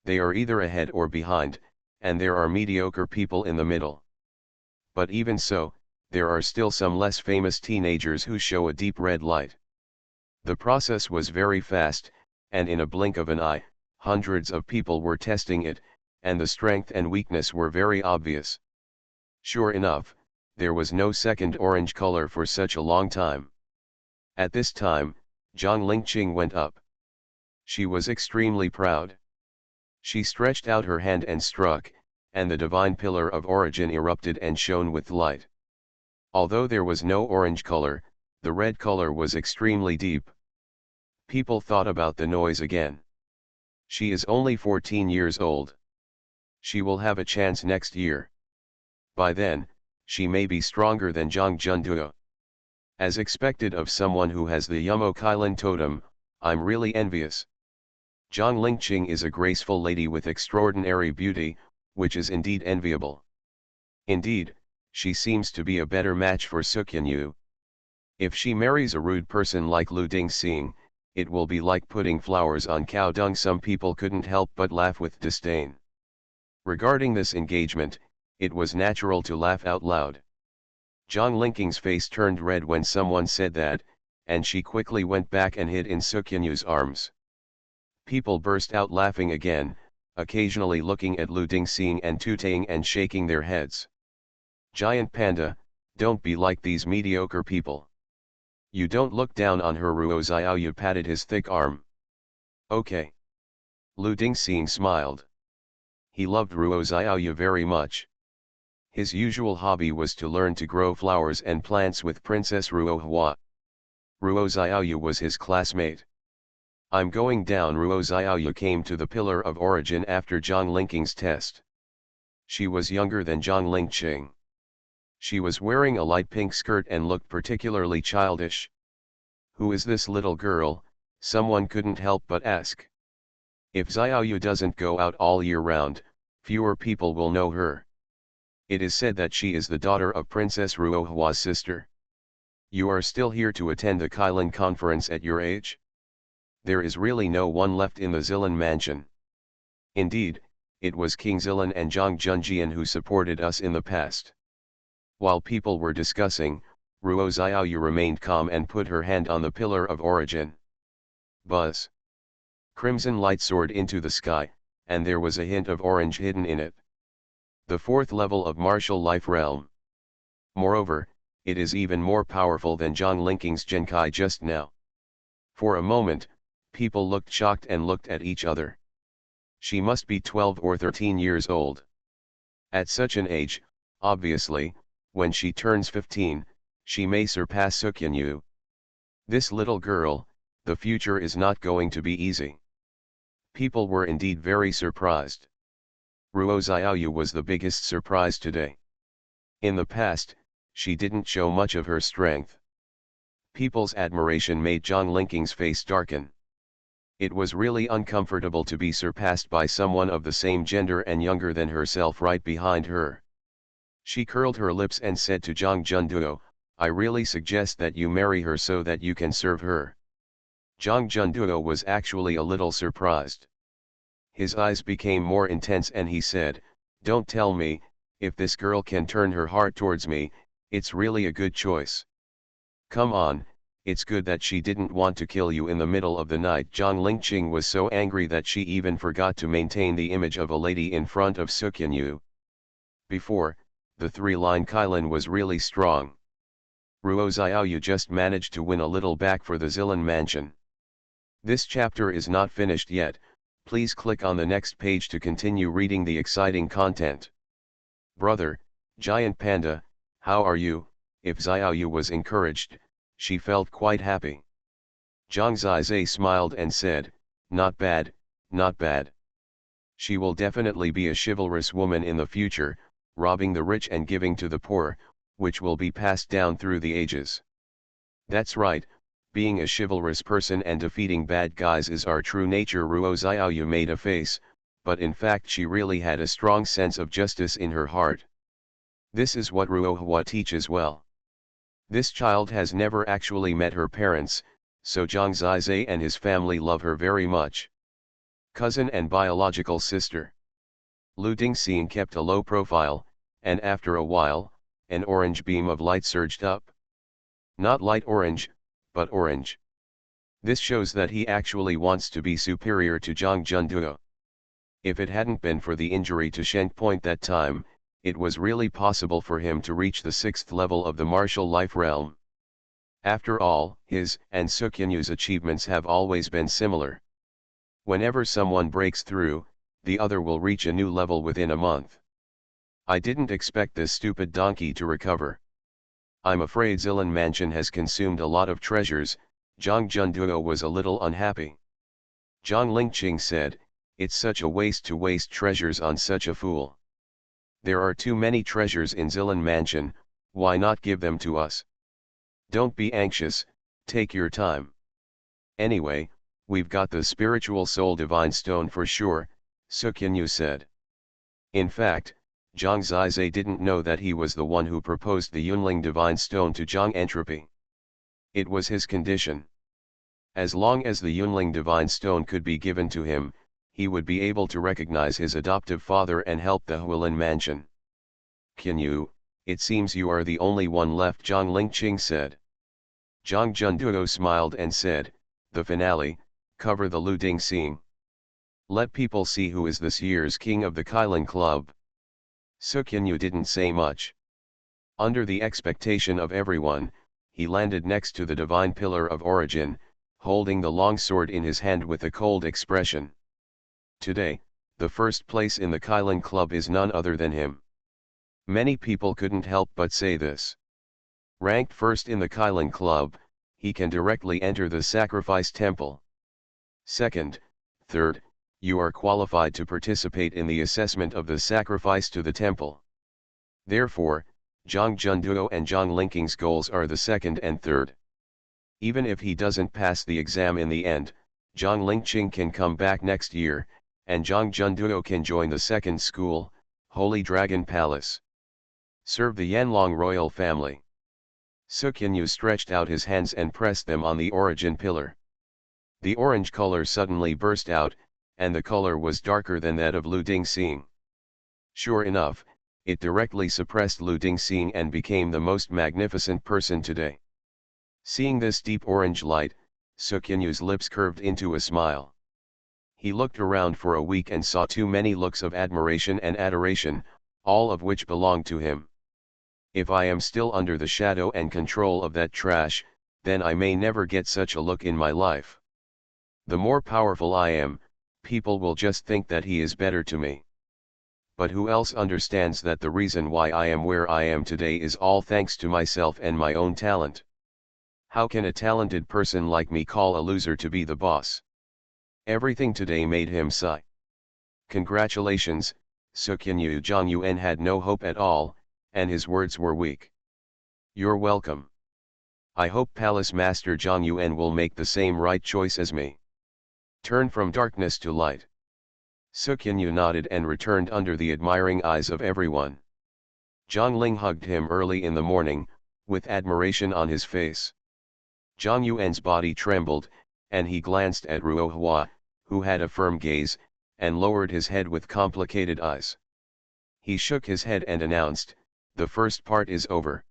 They are either ahead or behind, and there are mediocre people in the middle. But even so, there are still some less famous teenagers who show a deep red light. The process was very fast, and in a blink of an eye, hundreds of people were testing it, and the strength and weakness were very obvious. Sure enough, there was no second orange color for such a long time. At this time, Zhang Lingqing went up. She was extremely proud. She stretched out her hand and struck, and the divine pillar of origin erupted and shone with light. Although there was no orange color, the red color was extremely deep. People thought about the noise again. She is only 14 years old. She will have a chance next year. By then, she may be stronger than Zhang Junduo. As expected of someone who has the Yumo Kailan totem, I'm really envious. Zhang Lingqing is a graceful lady with extraordinary beauty, which is indeed enviable. Indeed, she seems to be a better match for Xuanhuan. If she marries a rude person like Lu Dingxing, it will be like putting flowers on cow dung. Some people couldn't help but laugh with disdain. Regarding this engagement, it was natural to laugh out loud. Zhang Lingqing's face turned red when someone said that, and she quickly went back and hid in Xuanhuan's arms. People burst out laughing again, occasionally looking at Lu Dingxing and Totem and shaking their heads. Giant Panda, don't be like these mediocre people. You don't look down on her. Ruo Xiaoyu patted his thick arm. Okay. Lu Dingxing smiled. He loved Ruo Xiaoyu very much. His usual hobby was to learn to grow flowers and plants with Princess Ruo Hua. Ruo Xiaoyu was his classmate. I'm going down. Ruo Xiaoyu came to the Pillar of Origin after Zhang Lingqing's test. She was younger than Zhang Lingqing. She was wearing a light pink skirt and looked particularly childish. Who is this little girl? Someone couldn't help but ask. If Xiaoyu doesn't go out all year round, fewer people will know her. It is said that she is the daughter of Princess Ruo Hua's sister. You are still here to attend the Kailan conference at your age? There is really no one left in the Zilan mansion. Indeed, it was King Zilan and Zhang Junjian who supported us in the past. While people were discussing, Ruo Xiaoyu remained calm and put her hand on the Pillar of Origin. Buzz. Crimson light soared into the sky, and there was a hint of orange hidden in it. The fourth level of martial life realm. Moreover, it is even more powerful than Zhang Lingqing's Genkai just now. For a moment, people looked shocked and looked at each other. She must be 12 or 13 years old. At such an age, obviously, when she turns 15, she may surpass Xuanhuan. This little girl, the future is not going to be easy. People were indeed very surprised. Ruo Xiaoyu was the biggest surprise today. In the past, she didn't show much of her strength. People's admiration made Zhang Lingqing's face darken. It was really uncomfortable to be surpassed by someone of the same gender and younger than herself right behind her. She curled her lips and said to Zhang Junduo, I really suggest that you marry her so that you can serve her. Zhang Junduo was actually a little surprised. His eyes became more intense and he said, don't tell me, if this girl can turn her heart towards me, it's really a good choice. Come on, it's good that she didn't want to kill you in the middle of the night. Zhang Lingqing was so angry that she even forgot to maintain the image of a lady in front of Xuanhuan. Before, the three-line Kailan was really strong. Ruo Xiaoyu just managed to win a little back for the Zilan mansion. This chapter is not finished yet. Please click on the next page to continue reading the exciting content. Brother, Giant Panda, how are you? If Xiaoyu was encouraged, she felt quite happy. Zhang Zizai smiled and said, not bad, not bad. She will definitely be a chivalrous woman in the future, robbing the rich and giving to the poor, which will be passed down through the ages. That's right. Being a chivalrous person and defeating bad guys is our true nature. Ruo Xiaoyu made a face, but in fact she really had a strong sense of justice in her heart. This is what Ruo Hua teaches well. This child has never actually met her parents, so Zhang Zizai and his family love her very much. Cousin and biological sister. Lu Dingxing kept a low profile, and after a while, an orange beam of light surged up. Not light orange, but orange. This shows that he actually wants to be superior to Zhang Junduo. If it hadn't been for the injury to Shenk Point that time, it was really possible for him to reach the 6th level of the martial life realm. After all, his and Xuanhuan's achievements have always been similar. Whenever someone breaks through, the other will reach a new level within a month. I didn't expect this stupid donkey to recover. I'm afraid Zilan Mansion has consumed a lot of treasures. Zhang Junduo was a little unhappy. Zhang Lingqing said, it's such a waste to waste treasures on such a fool. There are too many treasures in Zilan Mansion, why not give them to us? Don't be anxious, take your time. Anyway, we've got the spiritual soul divine stone for sure, Xuanhuan said. In fact, Zhang Zizai didn't know that he was the one who proposed the Yunling divine stone to Zhang Entropy. It was his condition. As long as the Yunling divine stone could be given to him, he would be able to recognize his adoptive father and help the Huilin mansion. Qianyu, it seems you are the only one left, Zhang Lingqing said. Zhang Junduo smiled and said, the finale, cover the Lu Ding Xing. Let people see who is this year's king of the Kylin Club. Xuanyu didn't say much. Under the expectation of everyone, he landed next to the divine pillar of origin, holding the long sword in his hand with a cold expression. Today, the first place in the Kylin Club is none other than him. Many people couldn't help but say this. Ranked first in the Kylin Club, he can directly enter the sacrifice temple. Second, third, you are qualified to participate in the assessment of the sacrifice to the temple. Therefore, Zhang Junduo and Zhang Lingqing's goals are the second and third. Even if he doesn't pass the exam in the end, Zhang Lingqing can come back next year, and Zhang Junduo can join the second school, Holy Dragon Palace. Serve the Yanlong royal family. Xuanyu stretched out his hands and pressed them on the origin pillar. The orange color suddenly burst out, and the color was darker than that of Lu Dingxing. Sure enough, it directly suppressed Lu Dingxing and became the most magnificent person today. Seeing this deep orange light, Xuanyu's lips curved into a smile. He looked around for a week and saw too many looks of admiration and adoration, all of which belonged to him. If I am still under the shadow and control of that trash, then I may never get such a look in my life. The more powerful I am, people will just think that he is better to me. But who else understands that the reason why I am where I am today is all thanks to myself and my own talent? How can a talented person like me call a loser to be the boss? Everything today made him sigh. Congratulations, Xuanyu. Zhang Yuan had no hope at all, and his words were weak. You're welcome. I hope Palace Master Zhang Yuan will make the same right choice as me. Turn from darkness to light. Xuanyu nodded and returned under the admiring eyes of everyone. Zhang Ling hugged him early in the morning, with admiration on his face. Zhang Yuan's body trembled, and he glanced at Ruo Hua, who had a firm gaze, and lowered his head with complicated eyes. He shook his head and announced, the first part is over.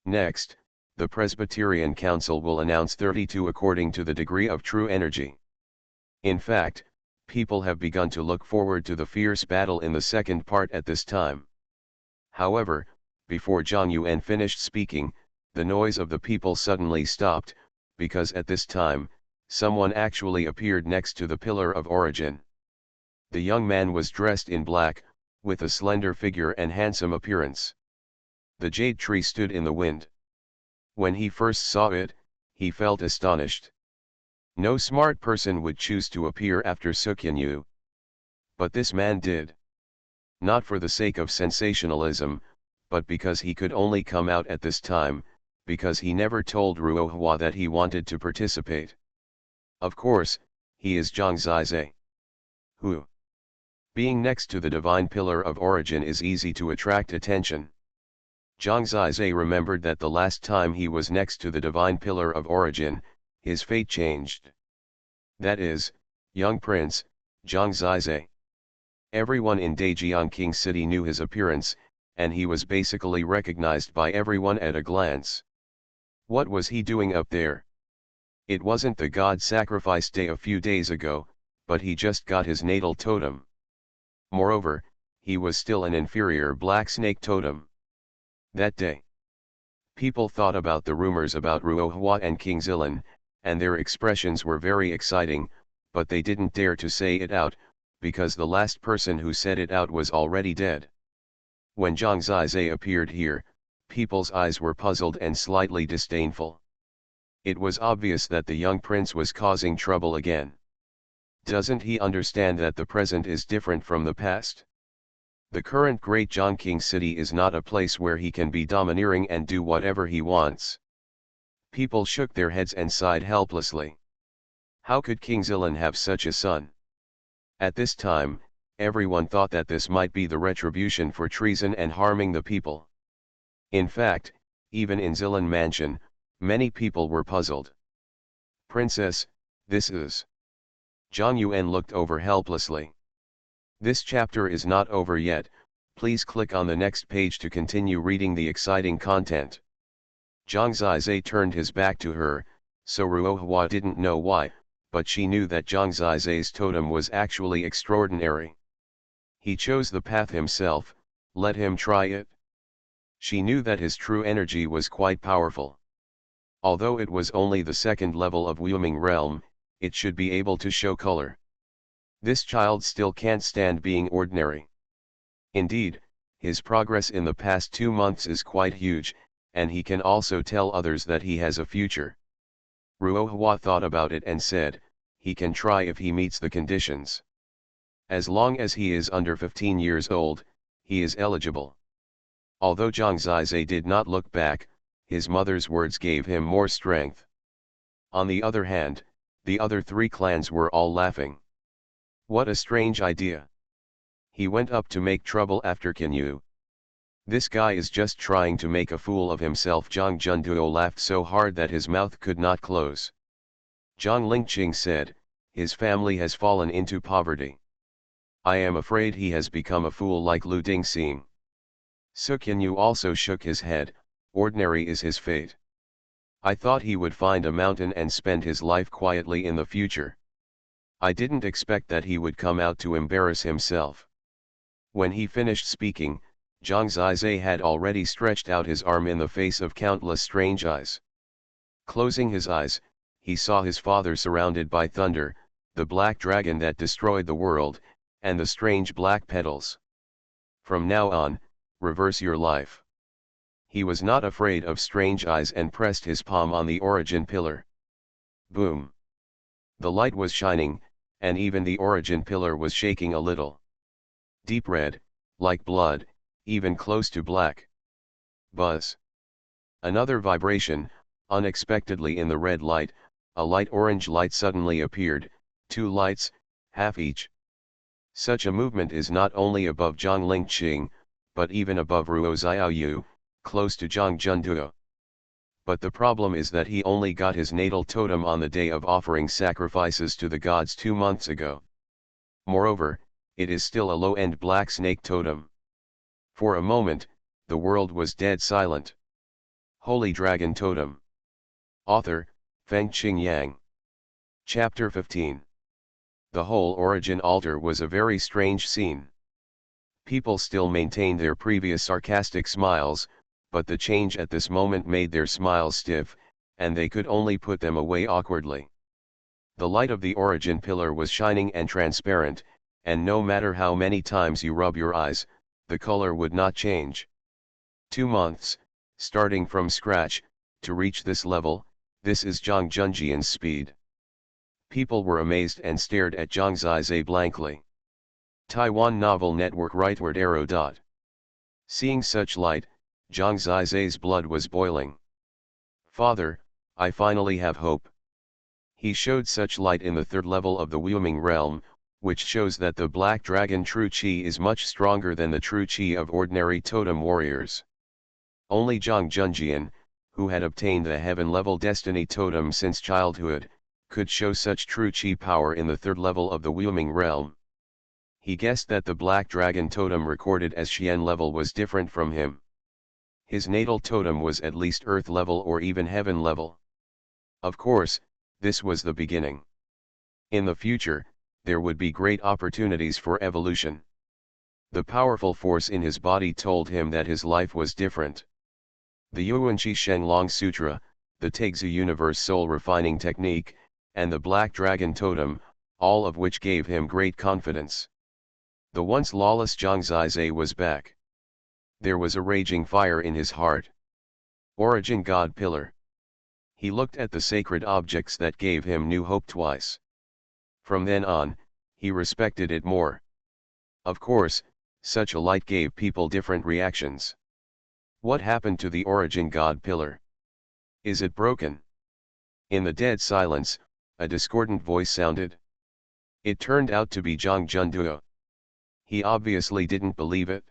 Next, the Presbyterian Council will announce 32 according to the degree of true energy. In fact, people have begun to look forward to the fierce battle in the second part at this time. However, before Zhang Yuan finished speaking, the noise of the people suddenly stopped, because at this time, someone actually appeared next to the pillar of origin. The young man was dressed in black, with a slender figure and handsome appearance. The jade tree stood in the wind. When he first saw it, he felt astonished. No smart person would choose to appear after Xuanyu. But this man did. Not for the sake of sensationalism, but because he could only come out at this time, because he never told Ruo Hua that he wanted to participate. Of course, he is Zhang Zizai. Who? Being next to the divine pillar of origin is easy to attract attention. Zhang Zizai remembered that the last time he was next to the divine pillar of origin, his fate changed. That is, young prince, Zhang Zizai. Everyone in Dajiangqing City knew his appearance, and he was basically recognized by everyone at a glance. What was he doing up there? It wasn't the god sacrifice day a few days ago, but he just got his natal totem. Moreover, he was still an inferior black snake totem. That day, people thought about the rumors about Ruo Hua and King Zilan, and their expressions were very exciting, but they didn't dare to say it out, because the last person who said it out was already dead. When Zhang Zizai appeared here, people's eyes were puzzled and slightly disdainful. It was obvious that the young prince was causing trouble again. Doesn't he understand that the present is different from the past? The current great Zhongqing city is not a place where he can be domineering and do whatever he wants. People shook their heads and sighed helplessly. How could King Zilan have such a son? At this time, everyone thought that this might be the retribution for treason and harming the people. In fact, even in Zilan Mansion, many people were puzzled. Princess, this is... Xuanhuan looked over helplessly. This chapter is not over yet, please click on the next page to continue reading the exciting content. Zhang Zizai turned his back to her, so Ruohua didn't know why, but she knew that Zhang Zizai's totem was actually extraordinary. He chose the path himself, let him try it. She knew that his true energy was quite powerful. Although it was only the second level of Wuming realm, it should be able to show color. This child still can't stand being ordinary. Indeed, his progress in the past 2 months is quite huge, and he can also tell others that he has a future. Ruohua thought about it and said, he can try if he meets the conditions. As long as he is under 15 years old, he is eligible. Although Zhang Zizai did not look back, his mother's words gave him more strength. On the other hand, the other 3 clans were all laughing. What a strange idea. He went up to make trouble after Qinyu. This guy is just trying to make a fool of himself. Zhang Junduo laughed so hard that his mouth could not close. Zhang Lingqing said, his family has fallen into poverty. I am afraid he has become a fool like Lu Dingxing. Su Qinyu also shook his head, ordinary is his fate. I thought he would find a mountain and spend his life quietly in the future. I didn't expect that he would come out to embarrass himself. When he finished speaking, Zhang Zizai had already stretched out his arm in the face of countless strange eyes. Closing his eyes, he saw his father surrounded by thunder, the black dragon that destroyed the world, and the strange black petals. From now on, reverse your life. He was not afraid of strange eyes and pressed his palm on the origin pillar. Boom! The light was shining, and even the origin pillar was shaking a little. Deep red, like blood, even close to black. Buzz! Another vibration, unexpectedly in the red light, a light orange light suddenly appeared, 2 lights, half each. Such a movement is not only above Zhang Lingqing, but even above Ruo Xiaoyu, close to Zhang Junduo. But the problem is that he only got his natal totem on the day of offering sacrifices to the gods 2 months ago. Moreover, it is still a low-end black snake totem. For a moment, the world was dead silent. Holy Dragon Totem. Author, Fengqing Yang. Chapter 15. The whole origin altar was a very strange scene. People still maintained their previous sarcastic smiles, but the change at this moment made their smiles stiff, and they could only put them away awkwardly. The light of the origin pillar was shining and transparent, and no matter how many times you rub your eyes, the color would not change. 2 months, starting from scratch, to reach this level, this is Zhang Junjian's speed. People were amazed and stared at Zhang Zizai blankly. Taiwan Novel Network rightward arrow. Seeing such light, Zhang Zizai's blood was boiling. Father, I finally have hope. He showed such light in the 3rd level of the Wuming realm, which shows that the black dragon true chi is much stronger than the true chi of ordinary totem warriors. Only Zhang Junjian, who had obtained the heaven-level destiny totem since childhood, could show such true chi power in the 3rd level of the Wuming realm. He guessed that the black dragon totem recorded as Xian level was different from him. His natal totem was at least earth level or even heaven level. Of course, this was the beginning. In the future, there would be great opportunities for evolution. The powerful force in his body told him that his life was different. The Yuanqi Shenglong Sutra, the Taixu Universe Soul Refining Technique, and the Black Dragon Totem, all of which gave him great confidence. The once lawless Zhang Zizai was back. There was a raging fire in his heart. Origin God Pillar. He looked at the sacred objects that gave him new hope twice. From then on, he respected it more. Of course, such a light gave people different reactions. What happened to the Origin God Pillar? Is it broken? In the dead silence, a discordant voice sounded. It turned out to be Zhang Junduo. He obviously didn't believe it.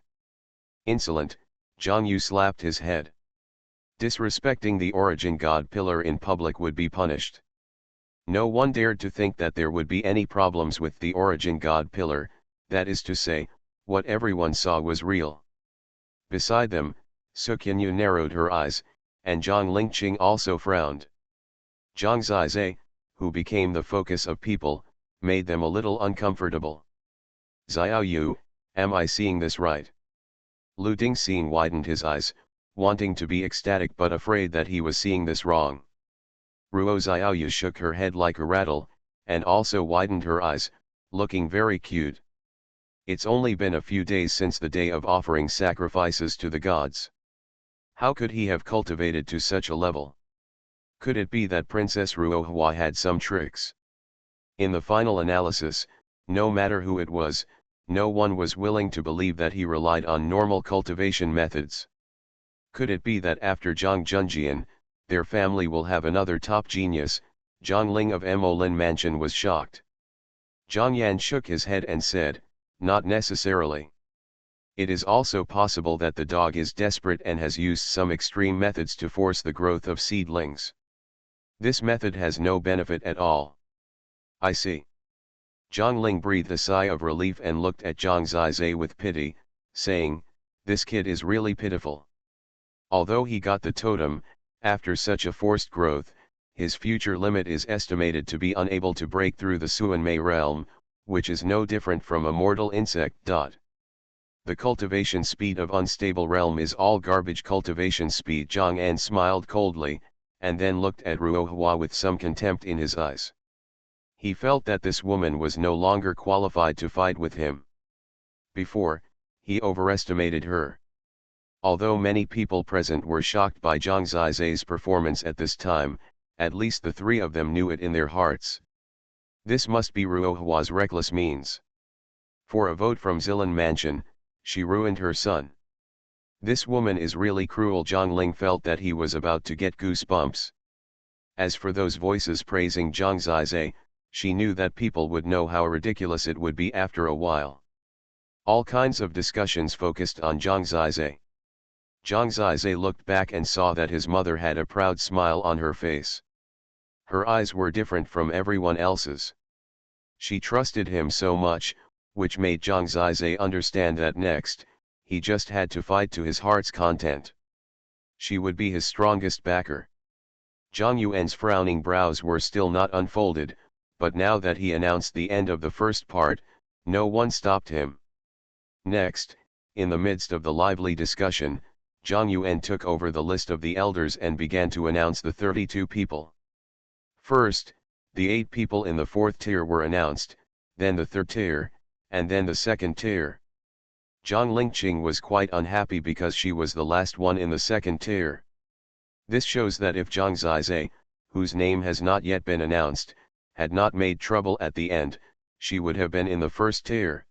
Insolent, Zhang Yu slapped his head. Disrespecting the Origin God Pillar in public would be punished. No one dared to think that there would be any problems with the Origin God Pillar, that is to say, what everyone saw was real. Beside them, Xuanhuan narrowed her eyes, and Zhang Lingqing also frowned. Zhang Zizai, who became the focus of people, made them a little uncomfortable. Xiaoyu, am I seeing this right? Lu Dingxing widened his eyes, wanting to be ecstatic but afraid that he was seeing this wrong. Ruo Xiaoyu shook her head like a rattle, and also widened her eyes, looking very cute. It's only been a few days since the day of offering sacrifices to the gods. How could he have cultivated to such a level? Could it be that Princess Ruohua had some tricks? In the final analysis, no matter who it was, no one was willing to believe that he relied on normal cultivation methods. Could it be that after Zhang Junjian, their family will have another top genius? Zhang Ling of Emolin Mansion was shocked. Zhang Yan shook his head and said, not necessarily. It is also possible that the dog is desperate and has used some extreme methods to force the growth of seedlings. This method has no benefit at all. I see. Zhang Ling breathed a sigh of relief and looked at Zhang Zizai with pity, saying, this kid is really pitiful. Although he got the totem, after such a forced growth, his future limit is estimated to be unable to break through the Xuanmei realm, which is no different from a mortal insect. The cultivation speed of unstable realm is all garbage cultivation speed. Zhang An smiled coldly, and then looked at Ruohua with some contempt in his eyes. He felt that this woman was no longer qualified to fight with him. Before, he overestimated her. Although many people present were shocked by Zhang Zizai's performance at this time, at least the three of them knew it in their hearts. This must be Ruohua's reckless means. For a vote from Zilan Mansion, she ruined her son. This woman is really cruel. Zhang Ling felt that he was about to get goosebumps. As for those voices praising Zhang Zizai, she knew that people would know how ridiculous it would be after a while. All kinds of discussions focused on Zhang Zizai. Zhang Zizai looked back and saw that his mother had a proud smile on her face. Her eyes were different from everyone else's. She trusted him so much, which made Zhang Zizai understand that next, he just had to fight to his heart's content. She would be his strongest backer. Zhang Yuan's frowning brows were still not unfolded, but now that he announced the end of the first part, no one stopped him. Next, in the midst of the lively discussion, Zhang Yuan took over the list of the elders and began to announce the 32 people. First, the 8 people in the 4th tier were announced, then the 3rd tier, and then the 2nd tier. Zhang Lingqing was quite unhappy because she was the last one in the 2nd tier. This shows that if Zhang Zizai, whose name has not yet been announced, had not made trouble at the end, she would have been in the 1st tier.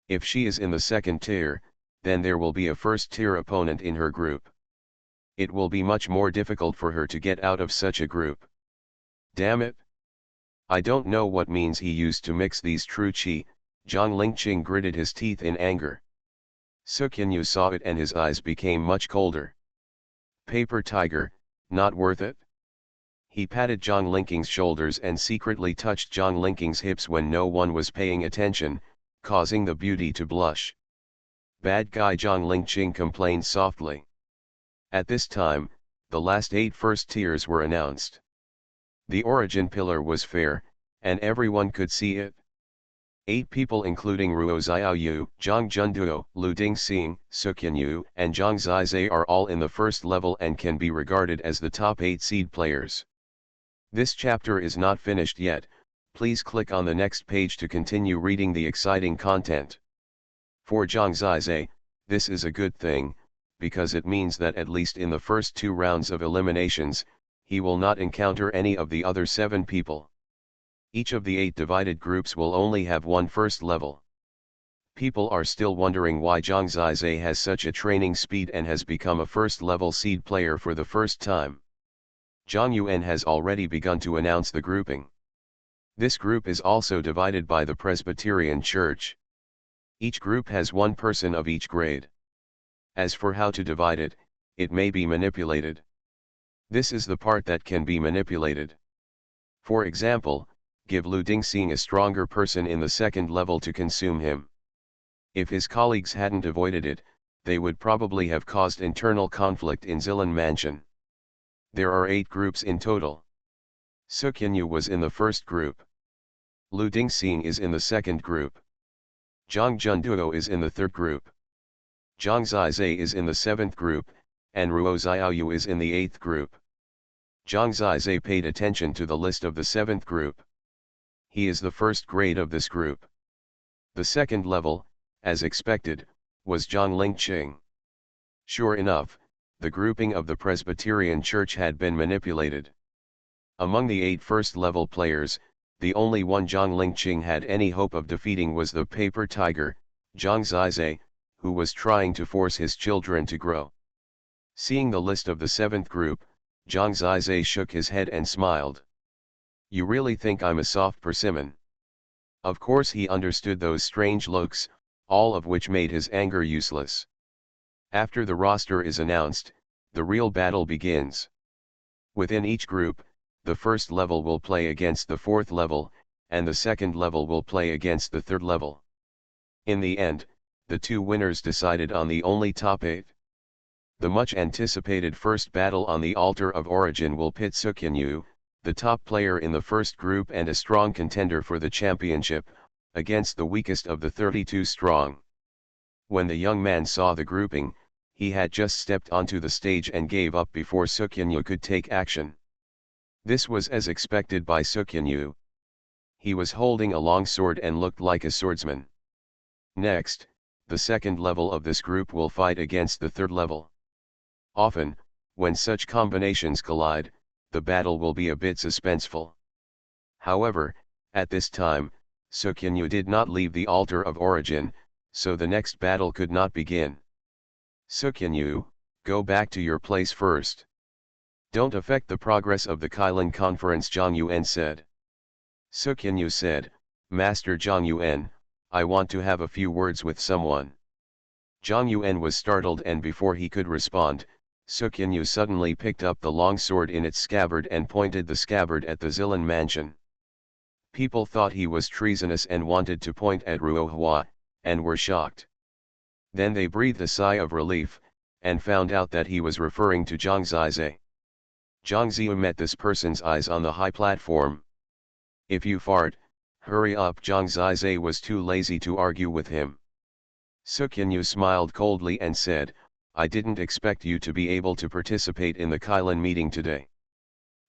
If she is in the 2nd tier, then there will be a 1st tier opponent in her group. It will be much more difficult for her to get out of such a group. Damn it! I don't know what means he used to mix these true qi. Zhang Lingqing gritted his teeth in anger. Xuanhuan saw it and his eyes became much colder. Paper tiger, not worth it? He patted Zhang Lingqing's shoulders and secretly touched Zhang Lingqing's hips when no one was paying attention, causing the beauty to blush. Bad guy. Zhang Lingqing complained softly. At this time, the last 8 first tiers were announced. The origin pillar was fair, and everyone could see it. 8 people including Ruo Xiaoyu, Zhang Junduo, Lu Dingxing, Xuanhuan, and Zhang Zizai are all in the first level and can be regarded as the top 8 seed players. This chapter is not finished yet, Please click on the next page to continue reading the exciting content. For Zhang Zizhe, this is a good thing, because it means that at least in the first 2 rounds of eliminations, he will not encounter any of the other 7 people. Each of the 8 divided groups will only have 1 first level. People are still wondering why Zhang Zizhe has such a training speed and has become a first level seed player for the first time. Xuanhuan has already begun to announce the grouping. This group is also divided by the Presbyterian Church. Each group has 1 person of each grade. As for how to divide it, it may be manipulated. This is the part that can be manipulated. For example, give Lu Dingxing a stronger person in the second level to consume him. If his colleagues hadn't avoided it, they would probably have caused internal conflict in Zilan Mansion. There are 8 groups in total. Xuanhuan was in the first group. Lu Dingxing is in the second group. Zhang Junduo is in the third group. Zhang Zizhe is in the 7th group, and Ruo Xiaoyu is in the 8th group. Zhang Zizhe paid attention to the list of the 7th group. He is the first grade of this group. The second level, as expected, was Zhang Lingqing. Sure enough, the grouping of the Presbyterian Church had been manipulated. Among the 8 first-level players, the only one Zhang Lingqing had any hope of defeating was the paper tiger, Zhang Zizhe, who was trying to force his children to grow. Seeing the list of the 7th group, Zhang Zizhe shook his head and smiled. "You really think I'm a soft persimmon?" Of course he understood those strange looks, all of which made his anger useless. After the roster is announced, the real battle begins. Within each group, the first level will play against the 4th level, and the second level will play against the 3rd level. In the end, the 2 winners decided on the only top 8. The much anticipated first battle on the altar of origin will pit Xuanhuan, the top player in the first group and a strong contender for the championship, against the weakest of the 32 strong. When the young man saw the grouping, he had just stepped onto the stage and gave up before Xuanhuan could take action. This was as expected by Xuanhuan. He was holding a long sword and looked like a swordsman. Next, the second level of this group will fight against the 3rd level. Often, when such combinations collide, the battle will be a bit suspenseful. However, at this time, Xuanhuan did not leave the altar of origin, so the next battle could not begin. "Xuanhuan, go back to your place first. Don't affect the progress of the Kailan conference," Xuanhuan said. Xuanhuan said, "Master Xuanhuan, I want to have a few words with someone." Xuanhuan was startled, and before he could respond, Xuanhuan suddenly picked up the long sword in its scabbard and pointed the scabbard at the Zilan Mansion. People thought he was treasonous and wanted to point at Ruo Hua, and were shocked. Then they breathed a sigh of relief, and found out that he was referring to Zhang Zizhe. Zhang Ziyu met this person's eyes on the high platform. "If you fart, hurry up." Zhang Zizhe was too lazy to argue with him. Xuanhuan smiled coldly and said, "I didn't expect you to be able to participate in the Kailan meeting today.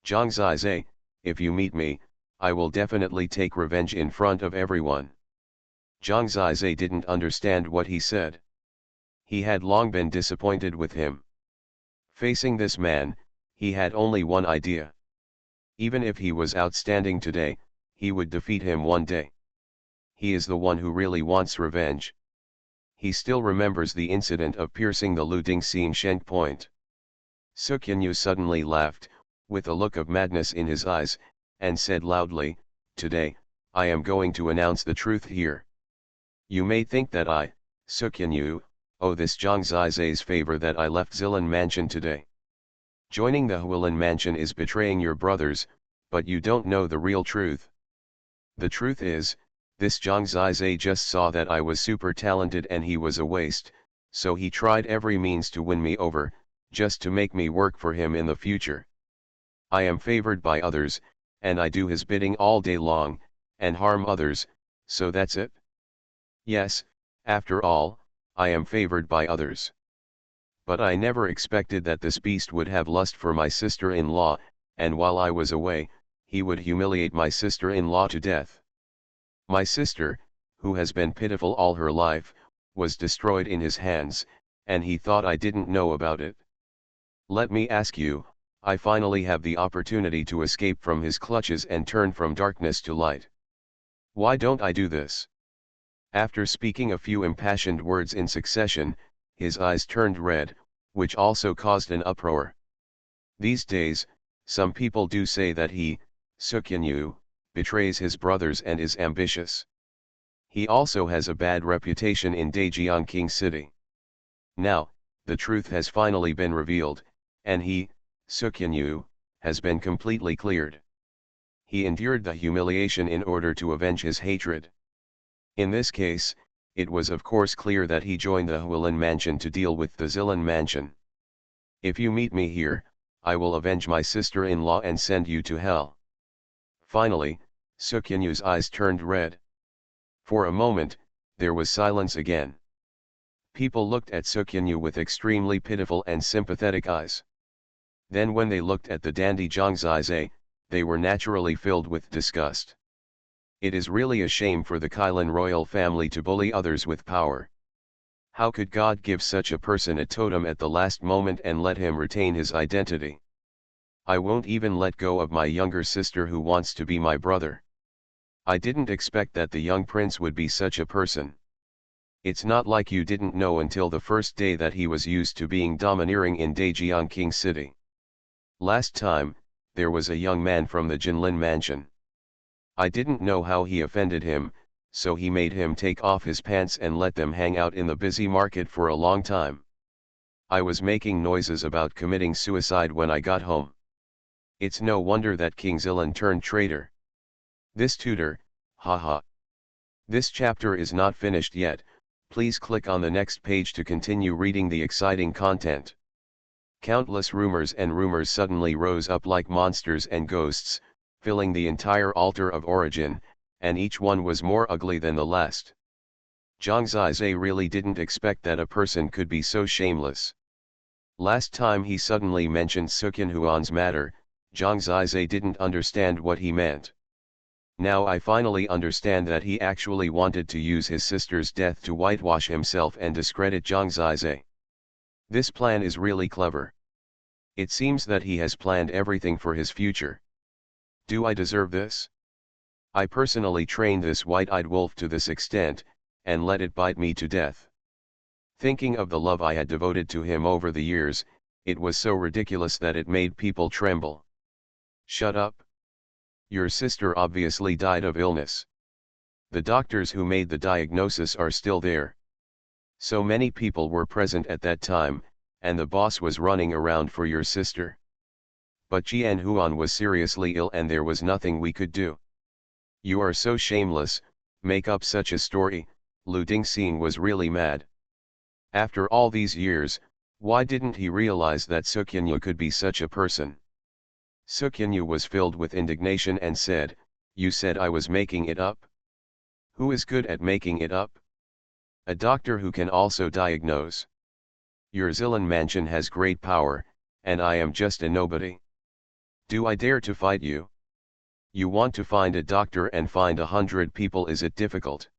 Zhang Zizhe, if you meet me, I will definitely take revenge in front of everyone." Zhang Zizhe didn't understand what he said. He had long been disappointed with him. Facing this man, he had only one idea. Even if he was outstanding today, he would defeat him one day. He is the one who really wants revenge. He still remembers the incident of piercing the Lu Dingxing shank point. Xuanhuan suddenly laughed, with a look of madness in his eyes, and said loudly, "Today, I am going to announce the truth here. You may think that I, Xuanhuan, owe this Zhang Zizhe's favor that I left Zilan Mansion today. Joining the Huilan Mansion is betraying your brothers, but you don't know the real truth. The truth is, this Zhang Zizhe just saw that I was super talented and he was a waste, so he tried every means to win me over, just to make me work for him in the future. I am favored by others, and I do his bidding all day long, and harm others, so that's it. Yes, after all, I am favored by others. But I never expected that this beast would have lust for my sister-in-law, and while I was away, he would humiliate my sister-in-law to death. My sister, who has been pitiful all her life, was destroyed in his hands, and he thought I didn't know about it. Let me ask you, I finally have the opportunity to escape from his clutches and turn from darkness to light. Why don't I do this? After speaking a few impassioned words in succession, his eyes turned red, which also caused an uproar. These days, some people do say that he, Xuanhuan, betrays his brothers and is ambitious. He also has a bad reputation in Dajiangqing City. Now, the truth has finally been revealed, and he, Xuanhuan, has been completely cleared. He endured the humiliation in order to avenge his hatred. In this case, it was of course clear that he joined the Hualin mansion to deal with the Zilan mansion. If you meet me here, I will avenge my sister-in-law and send you to hell. Finally, Xuanhuan's eyes turned red. For a moment, there was silence again. People looked at Xuanhuan with extremely pitiful and sympathetic eyes. Then when they looked at the dandy Zhang Zizai, they were naturally filled with disgust. It is really a shame for the Kailan royal family to bully others with power. How could God give such a person a totem at the last moment and let him retain his identity? I won't even let go of my younger sister who wants to be my brother. I didn't expect that the young prince would be such a person. It's not like you didn't know until the first day that he was used to being domineering in Dajiangqing City. Last time, there was a young man from the Jinlin mansion. I didn't know how he offended him, so he made him take off his pants and let them hang out in the busy market for a long time. I was making noises about committing suicide when I got home. It's no wonder that King Zilan turned traitor. This tutor, haha. This chapter is not finished yet, please click on the next page to continue reading the exciting content. Countless rumors and rumors suddenly rose up like monsters and ghosts, filling the entire altar of origin, and each one was more ugly than the last. Zhang Zizai really didn't expect that a person could be so shameless. Last time he suddenly mentioned Xuanhuan's matter, Zhang Zizai didn't understand what he meant. Now I finally understand that he actually wanted to use his sister's death to whitewash himself and discredit Zhang Zizai. This plan is really clever. It seems that he has planned everything for his future. Do I deserve this? I personally trained this white-eyed wolf to this extent, and let it bite me to death. Thinking of the love I had devoted to him over the years, it was so ridiculous that it made people tremble. Shut up. Your sister obviously died of illness. The doctors who made the diagnosis are still there. So many people were present at that time, and the boss was running around for your sister. But Xuanhuan was seriously ill and there was nothing we could do. You are so shameless, make up such a story. Lu Dingxing was really mad. After all these years, why didn't he realize that Xuanhuan could be such a person? Xuanhuan was filled with indignation and said, "You said I was making it up? Who is good at making it up? A doctor who can also diagnose. Your Zilan mansion has great power, and I am just a nobody. Do I dare to fight you? You want to find a doctor and find 100 people, is it difficult?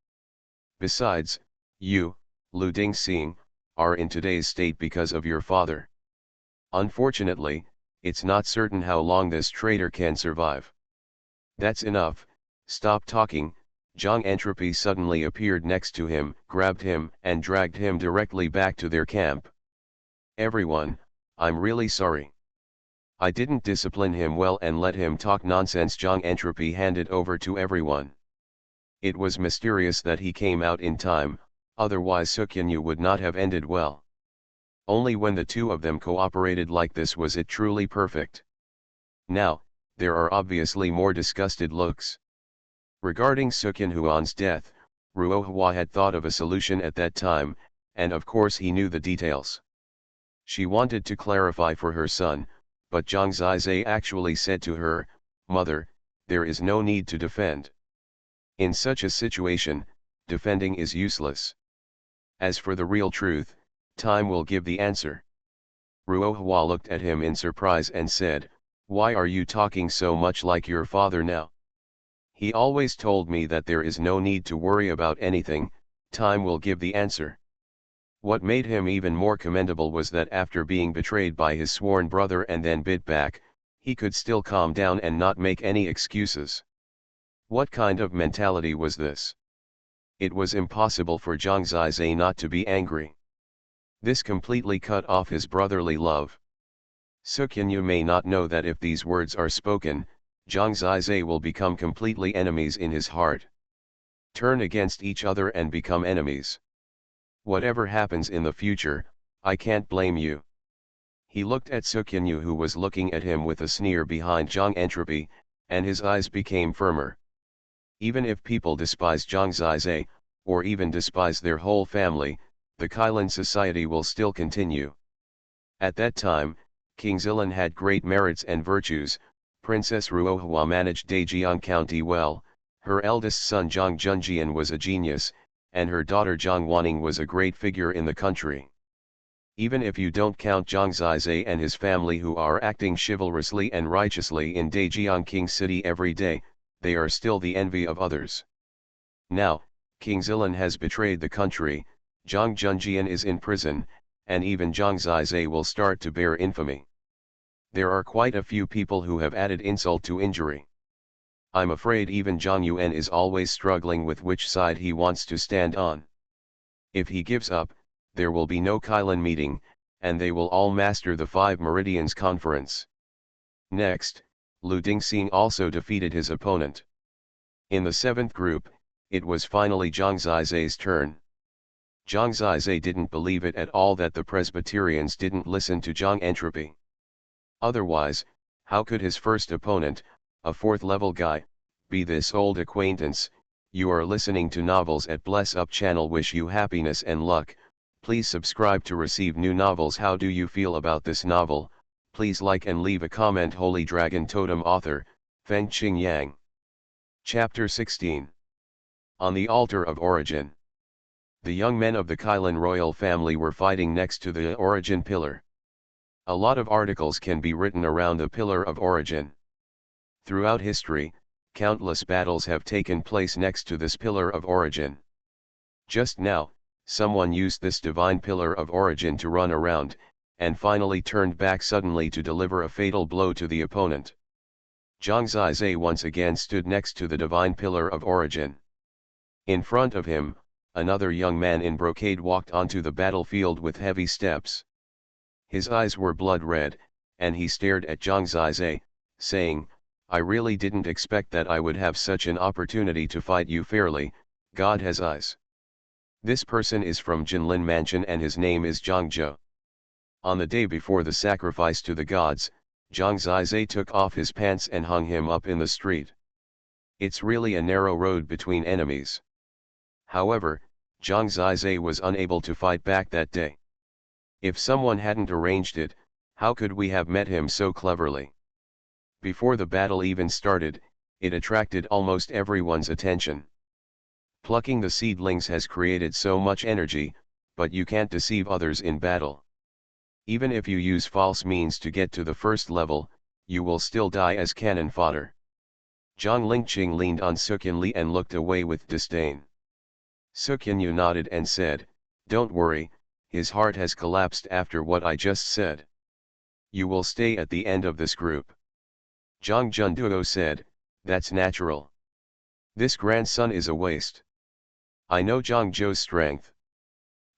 Besides, you, Lu Dingxing, are in today's state because of your father. Unfortunately, it's not certain how long this traitor can survive." That's enough, stop talking. Zhang Entropy suddenly appeared next to him, grabbed him and dragged him directly back to their camp. Everyone, I'm really sorry. I didn't discipline him well and let him talk nonsense. Zhang Entropy handed over to everyone. It was mysterious that he came out in time, otherwise Xuanhuan would not have ended well. Only when the two of them cooperated like this was it truly perfect. Now, there are obviously more disgusted looks. Regarding Xuanhuan's death, Ruohua had thought of a solution at that time, and of course he knew the details. She wanted to clarify for her son, but Zhang Zizai actually said to her, "Mother, there is no need to defend. In such a situation, defending is useless. As for the real truth, time will give the answer." Ruohua looked at him in surprise and said, Why are you talking so much like your father now? He always told me that there is no need to worry about anything, time will give the answer. What made him even more commendable was that after being betrayed by his sworn brother and then bit back, he could still calm down and not make any excuses. What kind of mentality was this? It was impossible for Zhang Zizai not to be angry. This completely cut off his brotherly love. Xuanhuan may not know that if these words are spoken, Zhang Zizai will become completely enemies in his heart. Turn against each other and become enemies. Whatever happens in the future, I can't blame you. He looked at Xuanhuan, who was looking at him with a sneer behind Zhang Entropy, and his eyes became firmer. Even if people despise Zhang Zizai, or even despise their whole family, the Kailan society will still continue. At that time, King Zilan had great merits and virtues. Princess Ruohua managed Daejiang County well, her eldest son Zhang Junjian was a genius, and her daughter Zhang Wanning was a great figure in the country. Even if you don't count Zhang Zizai and his family, who are acting chivalrously and righteously in Daejiang King City every day, they are still the envy of others. Now, King Zilan has betrayed the country, Zhang Junjian is in prison, and even Zhang Zizai will start to bear infamy. There are quite a few people who have added insult to injury. I'm afraid even Zhang Yuan is always struggling with which side he wants to stand on. If he gives up, there will be no Kailan meeting, and they will all master the 5 Meridians Conference. Next, Lu Dingxing also defeated his opponent. In the 7th group, it was finally Zhang Zizai's turn. Zhang Zizai didn't believe it at all that the Presbyterians didn't listen to Zhang Entropy. Otherwise, how could his first opponent, a 4th level guy, be this old acquaintance? You are listening to Novels at Bless Up channel. Wish you happiness and luck. Please subscribe to receive new novels. How do you feel about this novel? Please like and leave a comment. Holy Dragon Totem. Author, Fengqing Yang. Chapter 16. On the Altar of Origin. The young men of the Kailan royal family were fighting next to the Origin Pillar. A lot of articles can be written around the Pillar of Origin. Throughout history, countless battles have taken place next to this Pillar of Origin. Just now, someone used this divine Pillar of Origin to run around, and finally turned back suddenly to deliver a fatal blow to the opponent. Zhang Zizai once again stood next to the divine Pillar of Origin. In front of him, another young man in brocade walked onto the battlefield with heavy steps. His eyes were blood red, and he stared at Zhang Zizai, saying, "I really didn't expect that I would have such an opportunity to fight you fairly. God has eyes." This person is from Jinlin Mansion and his name is Zhang Zhou. On the day before the sacrifice to the gods, Zhang Zizai took off his pants and hung him up in the street. It's really a narrow road between enemies. However, Zhang Zizai was unable to fight back that day. If someone hadn't arranged it, how could we have met him so cleverly? Before the battle even started, it attracted almost everyone's attention. Plucking the seedlings has created so much energy, but you can't deceive others in battle. Even if you use false means to get to the first level, you will still die as cannon fodder. Zhang Lingqing leaned on Xuanhuan and looked away with disdain. Xuanhuan nodded and said, "Don't worry, his heart has collapsed after what I just said. You will stay at the end of this group." Zhang Junduo said, "That's natural. This grandson is a waste. I know Zhang Zhou's strength.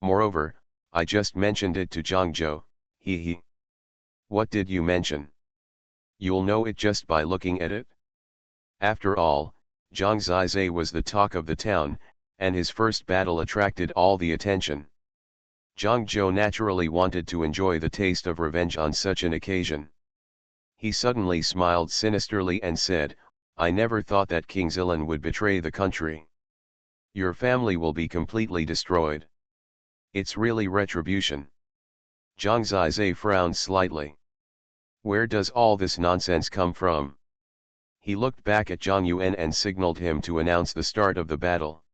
Moreover, I just mentioned it to Zhang Zhou, he. What did you mention? You'll know it just by looking at it." After all, Zhang Zizai was the talk of the town, and his first battle attracted all the attention. Zhang Zhou naturally wanted to enjoy the taste of revenge on such an occasion. He suddenly smiled sinisterly and said, "I never thought that King Zilan would betray the country. Your family will be completely destroyed. It's really retribution." Zhang Zizai frowned slightly. Where does all this nonsense come from? He looked back at Zhang Yuan and signaled him to announce the start of the battle.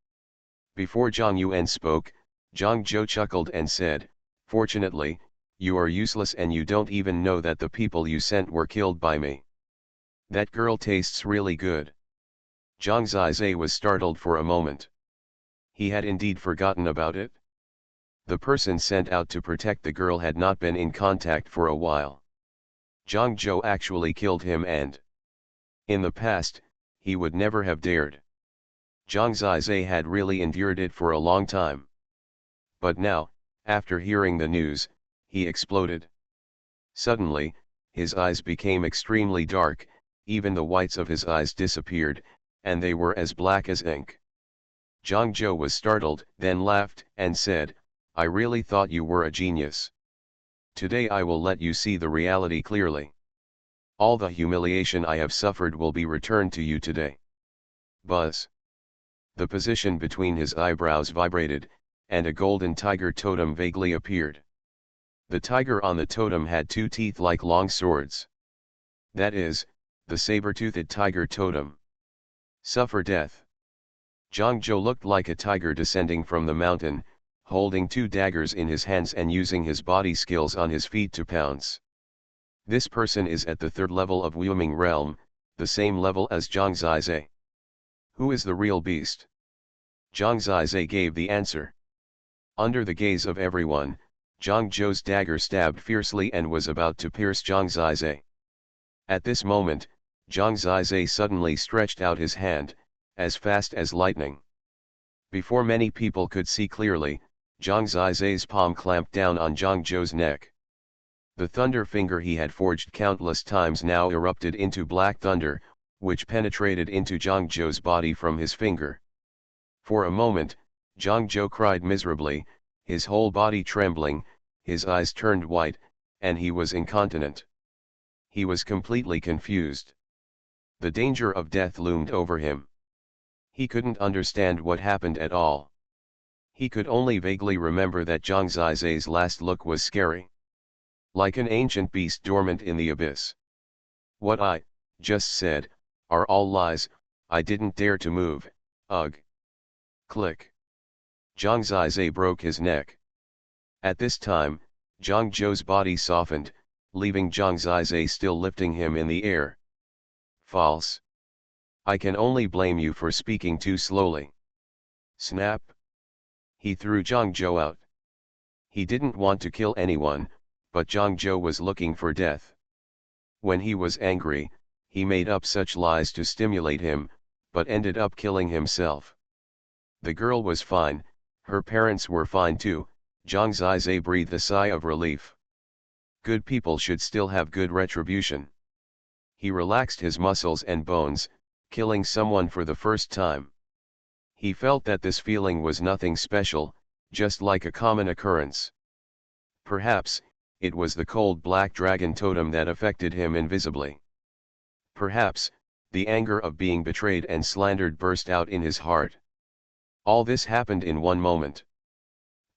Before Zhang Yuan spoke, Zhang Zhou chuckled and said, "Fortunately, you are useless and you don't even know that the people you sent were killed by me." That girl tastes really good. Zhang Zizai was startled for a moment. He had indeed forgotten about it. The person sent out to protect the girl had not been in contact for a while. Zhang Zhou actually killed him and, in the past, he would never have dared. Zhang Zizai had really endured it for a long time. But now, after hearing the news, he exploded. Suddenly, his eyes became extremely dark, even the whites of his eyes disappeared, and they were as black as ink. Zhang Zhou was startled, then laughed, and said, "I really thought you were a genius. Today I will let you see the reality clearly. All the humiliation I have suffered will be returned to you today." Buzz. The position between his eyebrows vibrated, and a golden tiger totem vaguely appeared. The tiger on the totem had two teeth like long swords. That is, the saber-toothed tiger totem. Suffer death. Zhang Zhou looked like a tiger descending from the mountain, holding two daggers in his hands and using his body skills on his feet to pounce. This person is at the third level of Wuming realm, the same level as Zhang Zizai. Who is the real beast? Zhang Zizai gave the answer. Under the gaze of everyone, Zhang Zhou's dagger stabbed fiercely and was about to pierce Zhang Zizai. At this moment, Zhang Zizai suddenly stretched out his hand, as fast as lightning. Before many people could see clearly, Zhang Zizai's palm clamped down on Zhang Zhou's neck. The thunder finger he had forged countless times now erupted into black thunder, which penetrated into Zhang Zhou's body from his finger. For a moment, Zhang Zhou cried miserably, his whole body trembling, his eyes turned white, and he was incontinent. He was completely confused. The danger of death loomed over him. He couldn't understand what happened at all. He could only vaguely remember that Zhang Zizai's last look was scary. Like an ancient beast dormant in the abyss. What I just said are all lies. I didn't dare to move. Ugh. Click. Zhang Zizai broke his neck. At this time, Zhang Zhou's body softened, leaving Zhang Zizai still lifting him in the air. False. I can only blame you for speaking too slowly. Snap. He threw Zhang Zhou out. He didn't want to kill anyone, but Zhang Zhou was looking for death. When he was angry, he made up such lies to stimulate him, but ended up killing himself. The girl was fine, her parents were fine too. Zhang Zizai breathed a sigh of relief. Good people should still have good retribution. He relaxed his muscles and bones, killing someone for the first time. He felt that this feeling was nothing special, just like a common occurrence. Perhaps, it was the cold black dragon totem that affected him invisibly. Perhaps, the anger of being betrayed and slandered burst out in his heart. All this happened in one moment.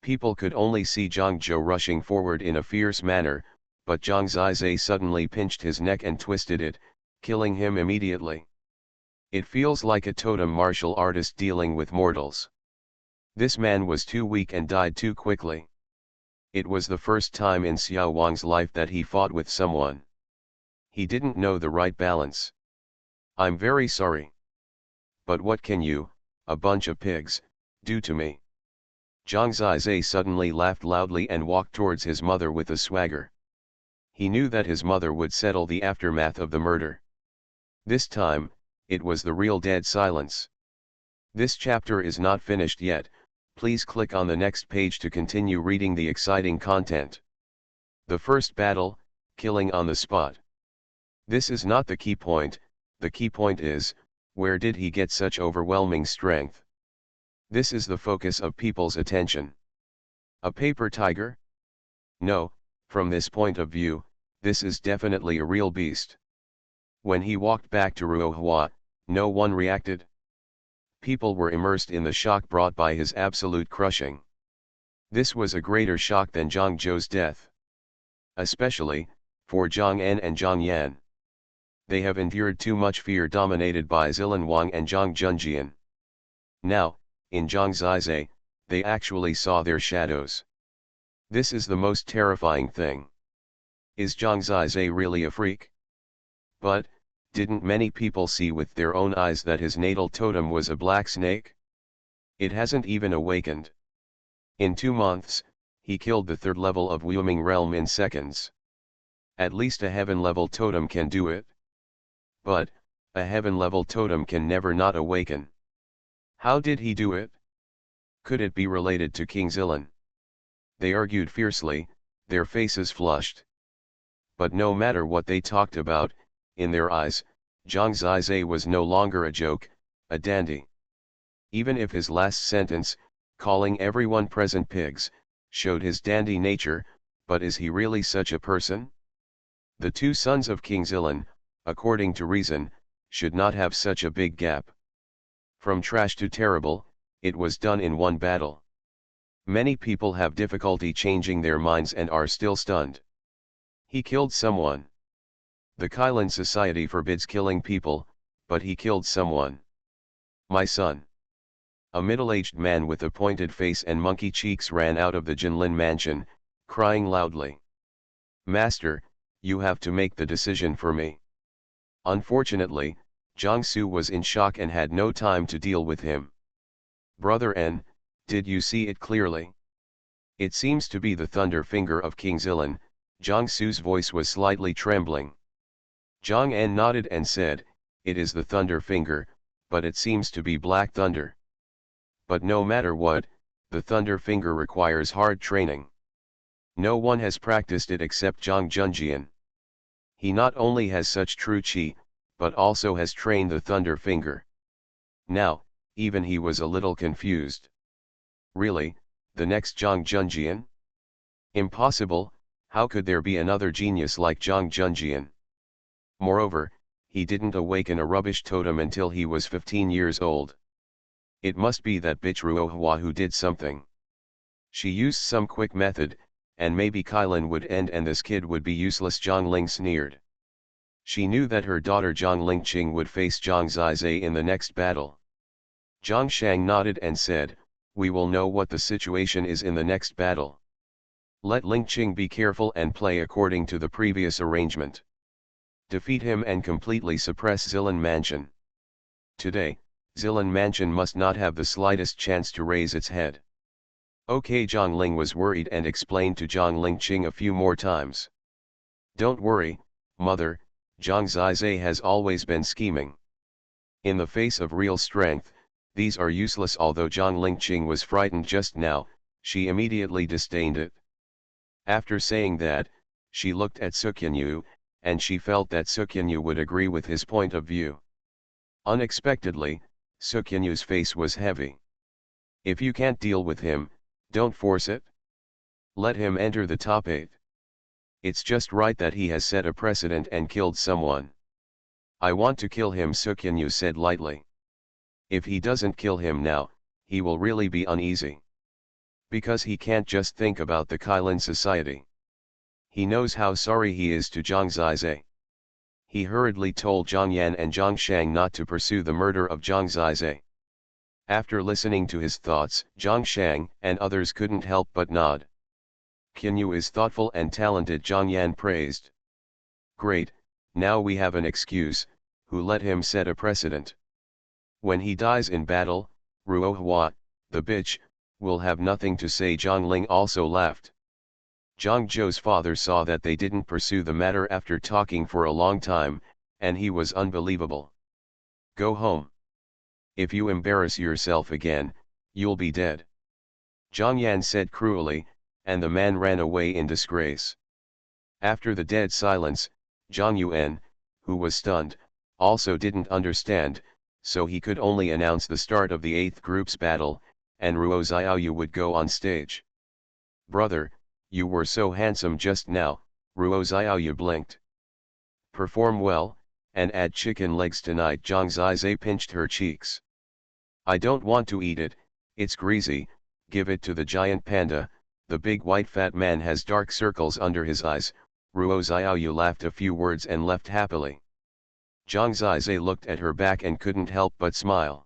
People could only see Zhang Zhou rushing forward in a fierce manner, but Zhang Zizai suddenly pinched his neck and twisted it, killing him immediately. It feels like a totem martial artist dealing with mortals. This man was too weak and died too quickly. It was the first time in Xuanhuan's life that he fought with someone. He didn't know the right balance. I'm very sorry. But what can you, a bunch of pigs, do to me? Zhang Zizai suddenly laughed loudly and walked towards his mother with a swagger. He knew that his mother would settle the aftermath of the murder. This time, it was the real dead silence. This chapter is not finished yet, please click on the next page to continue reading the exciting content. The first battle, killing on the spot. This is not the key point, the key point is, where did he get such overwhelming strength? This is the focus of people's attention. A paper tiger? No, from this point of view, this is definitely a real beast. When he walked back to Ruohua, no one reacted. People were immersed in the shock brought by his absolute crushing. This was a greater shock than Zhang Zhou's death. Especially, for Zhang En and Zhang Yan. They have endured too much fear dominated by Zilan Wang and Zhang Junjian. Now, in Zhang Zizai, they actually saw their shadows. This is the most terrifying thing. Is Zhang Zizai really a freak? But, Didn't many people see with their own eyes that his natal totem was a black snake? It hasn't even awakened. In 2 months, he killed the 3rd level of Wyoming realm in seconds. At least a heaven level totem can do it. But, a heaven level totem can never not awaken. How did he do it? Could it be related to King Zilan? They argued fiercely, their faces flushed. But no matter what they talked about, in their eyes, Zhang Zizai was no longer a joke, a dandy. Even if his last sentence, calling everyone present pigs, showed his dandy nature, but is he really such a person? The 2 sons of King Zilan, according to reason, should not have such a big gap. From trash to terrible, it was done in one battle. Many people have difficulty changing their minds and are still stunned. He killed someone. The Kylan society forbids killing people, but he killed someone. My son. A middle-aged man with a pointed face and monkey cheeks ran out of the Jinlin mansion, crying loudly. Master, you have to make the decision for me. Unfortunately, Jiangsu was in shock and had no time to deal with him. Brother N, did you see it clearly? It seems to be the thunder finger of King Zilan. Jiangsu's voice was slightly trembling. Zhang N nodded and said, it is the thunder finger, but it seems to be black thunder. But no matter what, the thunder finger requires hard training. No one has practiced it except Zhang Junjian. He not only has such true qi, but also has trained the thunder finger. Now, even he was a little confused. Really, the next Zhang Junjian? Impossible, how could there be another genius like Zhang Junjian? Moreover, he didn't awaken a rubbish totem until he was 15 years old. It must be that bitch Ruohua who did something. She used some quick method, and maybe Kylan would end and this kid would be useless. Zhang Ling sneered. She knew that her daughter Zhang Lingqing would face Zhang Zizai in the next battle. Zhang Shang nodded and said, we will know what the situation is in the next battle. Let Lingqing be careful and play according to the previous arrangement. Defeat him and completely suppress Zilan Mansion. Today, Zilan Mansion must not have the slightest chance to raise its head. Okay, Zhang Ling was worried and explained to Zhang Lingqing a few more times. Don't worry, mother, Zhang Zizai has always been scheming. In the face of real strength, these are useless. Although Zhang Lingqing was frightened just now, she immediately disdained it. After saying that, she looked at Xuanhuan, and she felt that Xuanhuan would agree with his point of view. Unexpectedly, Xuanhuan's face was heavy. If you can't deal with him, don't force it. Let him enter the top 8. It's just right that he has set a precedent and killed someone. I want to kill him, Xuanhuan said lightly. If he doesn't kill him now, he will really be uneasy. Because he can't just think about the Kylan society. He knows how sorry he is to Zhang Zizai. He hurriedly told Zhang Yan and Zhang Shang not to pursue the murder of Zhang Zizai. After listening to his thoughts, Zhang Shang and others couldn't help but nod. Qinyu is thoughtful and talented, Zhang Yan praised. Great, now we have an excuse, who let him set a precedent. When he dies in battle, Ruohua, the bitch, will have nothing to say. Zhang Ling also laughed. Zhang Zhou's father saw that they didn't pursue the matter after talking for a long time, and he was unbelievable. Go home. If you embarrass yourself again, you'll be dead. Zhang Yan said cruelly, and the man ran away in disgrace. After the dead silence, Zhang Yuan, who was stunned, also didn't understand, so he could only announce the start of the 8th group's battle, and Ruo Xiaoyu would go on stage. Brother, you were so handsome just now, Ruo Xiaoyu blinked. Perform well, and add chicken legs tonight. Zhang Zizai pinched her cheeks. I don't want to eat it, it's greasy, give it to the giant panda. The big white fat man has dark circles under his eyes. Ruo Xiaoyu laughed a few words and left happily. Zhang Zizai looked at her back and couldn't help but smile.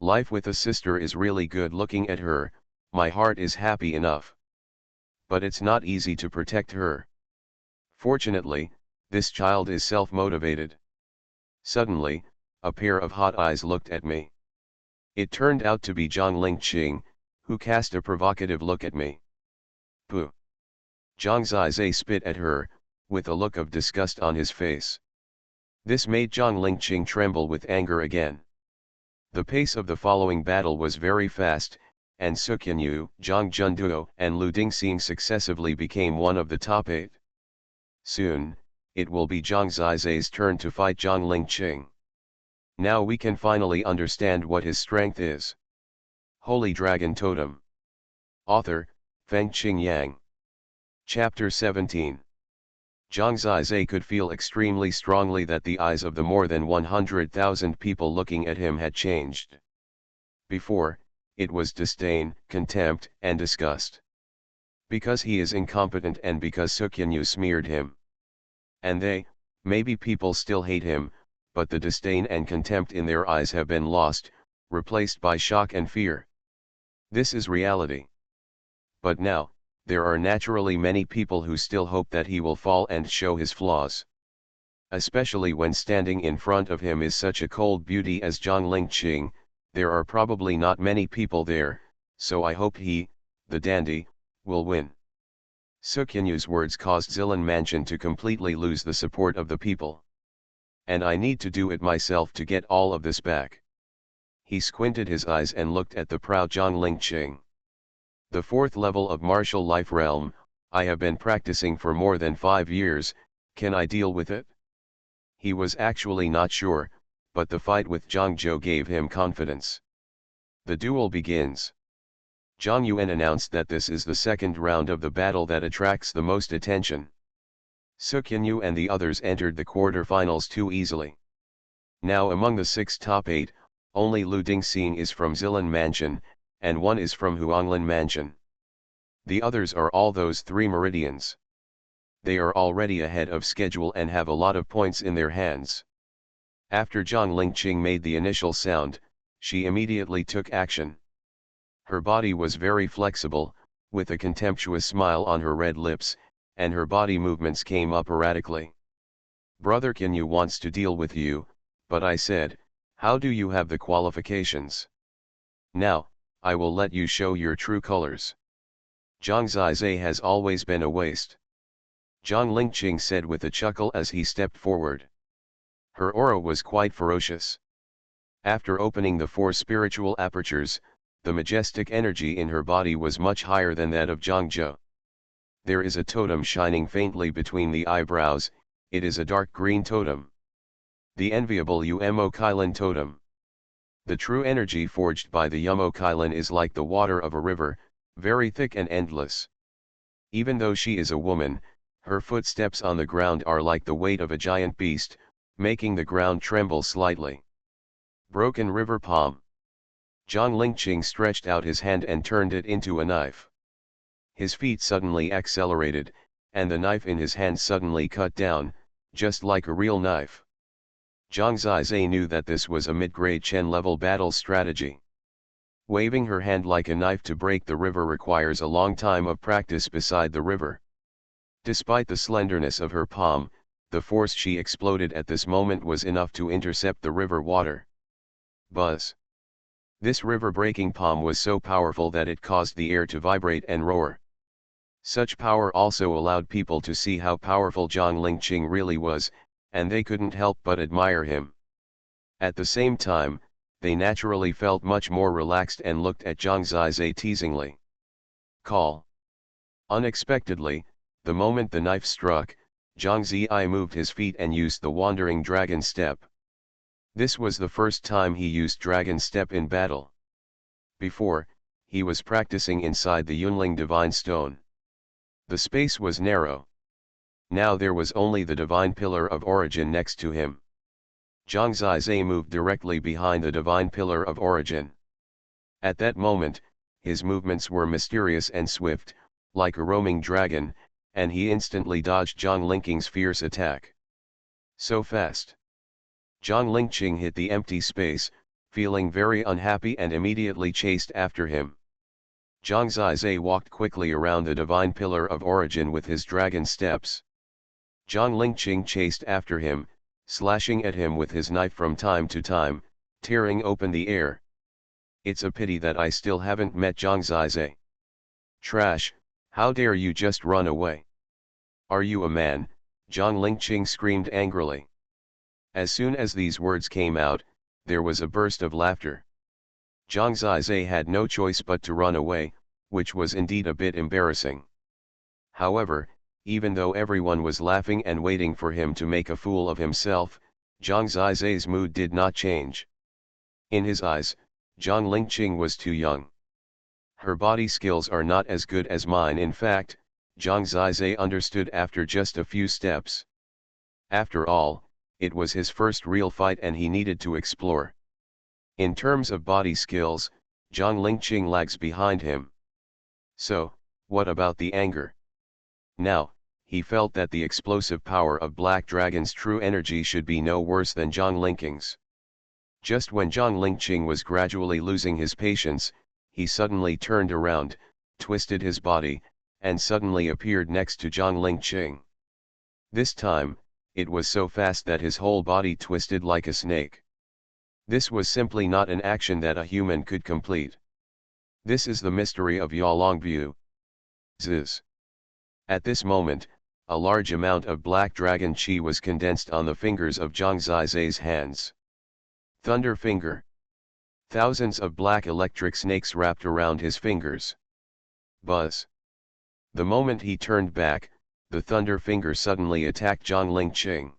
Life with a sister is really good. Looking at her, my heart is happy enough. But it's not easy to protect her. Fortunately, this child is self-motivated. Suddenly, a pair of hot eyes looked at me. It turned out to be Zhang Lingqing, who cast a provocative look at me. Pooh! Zhang Zizai spit at her, with a look of disgust on his face. This made Zhang Lingqing tremble with anger again. The pace of the following battle was very fast, and Xuanhuan, Zhang Junduo and Lu Dingxing successively became one of the top 8. Soon, it will be Zhang Zizai's turn to fight Zhang Lingqing. Now we can finally understand what his strength is. Holy Dragon Totem. Author, Fengqing Yang. Chapter 17. Zhang Zizai could feel extremely strongly that the eyes of the more than 100,000 people looking at him had changed. Before, it was disdain, contempt, and disgust. Because he is incompetent and because Xuanhuan smeared him. And maybe people still hate him, but the disdain and contempt in their eyes have been lost, replaced by shock and fear. This is reality. But now, there are naturally many people who still hope that he will fall and show his flaws. Especially when standing in front of him is such a cold beauty as Zhang Lingqing, there are probably not many people there, so I hope he, the dandy, will win. Xuanhuan's words caused Zilan Mansion to completely lose the support of the people. And I need to do it myself to get all of this back. He squinted his eyes and looked at the proud Zhang Lingqing. The 4th level of martial life realm, I have been practicing for more than 5 years, can I deal with it? He was actually not sure, but the fight with Zhang Zhou gave him confidence. The duel begins. Zhang Yuan announced that this is the 2nd round of the battle that attracts the most attention. Xuanhuan and the others entered the quarter-finals too easily. Now among the 6 top 8, only Lu Dingxing is from Zilan Mansion, and 1 is from Huanglan Mansion. The others are all those 3 meridians. They are already ahead of schedule and have a lot of points in their hands. After Zhang Lingqing made the initial sound, she immediately took action. Her body was very flexible, with a contemptuous smile on her red lips, and her body movements came up erratically. Brother Xuanhuan wants to deal with you, but I said, how do you have the qualifications? Now, I will let you show your true colors. Zhang Zizai has always been a waste. Zhang Lingqing said with a chuckle as he stepped forward. Her aura was quite ferocious. After opening the 4 spiritual apertures, the majestic energy in her body was much higher than that of Zhang Zhou. There is a totem shining faintly between the eyebrows, it is a dark green totem. The enviable Umo Kailan totem. The true energy forged by the Umo Kailan is like the water of a river, very thick and endless. Even though she is a woman, her footsteps on the ground are like the weight of a giant beast, making the ground tremble slightly. Broken river palm. Zhang Lingqing stretched out his hand and turned it into a knife. His feet suddenly accelerated, and the knife in his hand suddenly cut down, just like a real knife. Zhang Zizai knew that this was a mid-grade Chen-level battle strategy. Waving her hand like a knife to break the river requires a long time of practice beside the river. Despite the slenderness of her palm, the force she exploded at this moment was enough to intercept the river water. Buzz. This river-breaking palm was so powerful that it caused the air to vibrate and roar. Such power also allowed people to see how powerful Zhang Lingqing really was, and they couldn't help but admire him. At the same time, they naturally felt much more relaxed and looked at Zhang Zizai teasingly. Call. Unexpectedly, the moment the knife struck, Zhang Zizai moved his feet and used the Wandering Dragon Step. This was the first time he used Dragon Step in battle. Before, he was practicing inside the Yunling Divine Stone. The space was narrow. Now there was only the Divine Pillar of Origin next to him. Zhang Zizai moved directly behind the Divine Pillar of Origin. At that moment, his movements were mysterious and swift, like a roaming dragon, and he instantly dodged Zhang Lingqing's fierce attack. So fast. Zhang Lingqing hit the empty space, feeling very unhappy and immediately chased after him. Zhang Zizai walked quickly around the Divine Pillar of Origin with his dragon steps. Zhang Lingqing chased after him, slashing at him with his knife from time to time, tearing open the air. It's a pity that I still haven't met Zhang Zizai. Trash, how dare you just run away? Are you a man? Zhang Lingqing screamed angrily. As soon as these words came out, there was a burst of laughter. Zhang Zizai had no choice but to run away, which was indeed a bit embarrassing. However, even though everyone was laughing and waiting for him to make a fool of himself, Zhang Zizai's mood did not change. In his eyes, Zhang Lingqing was too young. Her body skills are not as good as mine. In fact, Zhang Zizai understood after just a few steps. After all, it was his first real fight and he needed to explore. In terms of body skills, Zhang Lingqing lags behind him. So, what about the anger? Now, he felt that the explosive power of Black Dragon's true energy should be no worse than Zhang Lingqing's. Just when Zhang Lingqing was gradually losing his patience, he suddenly turned around, twisted his body, and suddenly appeared next to Zhang Lingqing. This time, it was so fast that his whole body twisted like a snake. This was simply not an action that a human could complete. This is the mystery of Yalongbu. Zzz. At this moment, a large amount of Black Dragon Chi was condensed on the fingers of Zhang Zizai's hands. Thunder Finger. Thousands of black electric snakes wrapped around his fingers. Buzz. The moment he turned back, the Thunder Finger suddenly attacked Zhang Lingqing.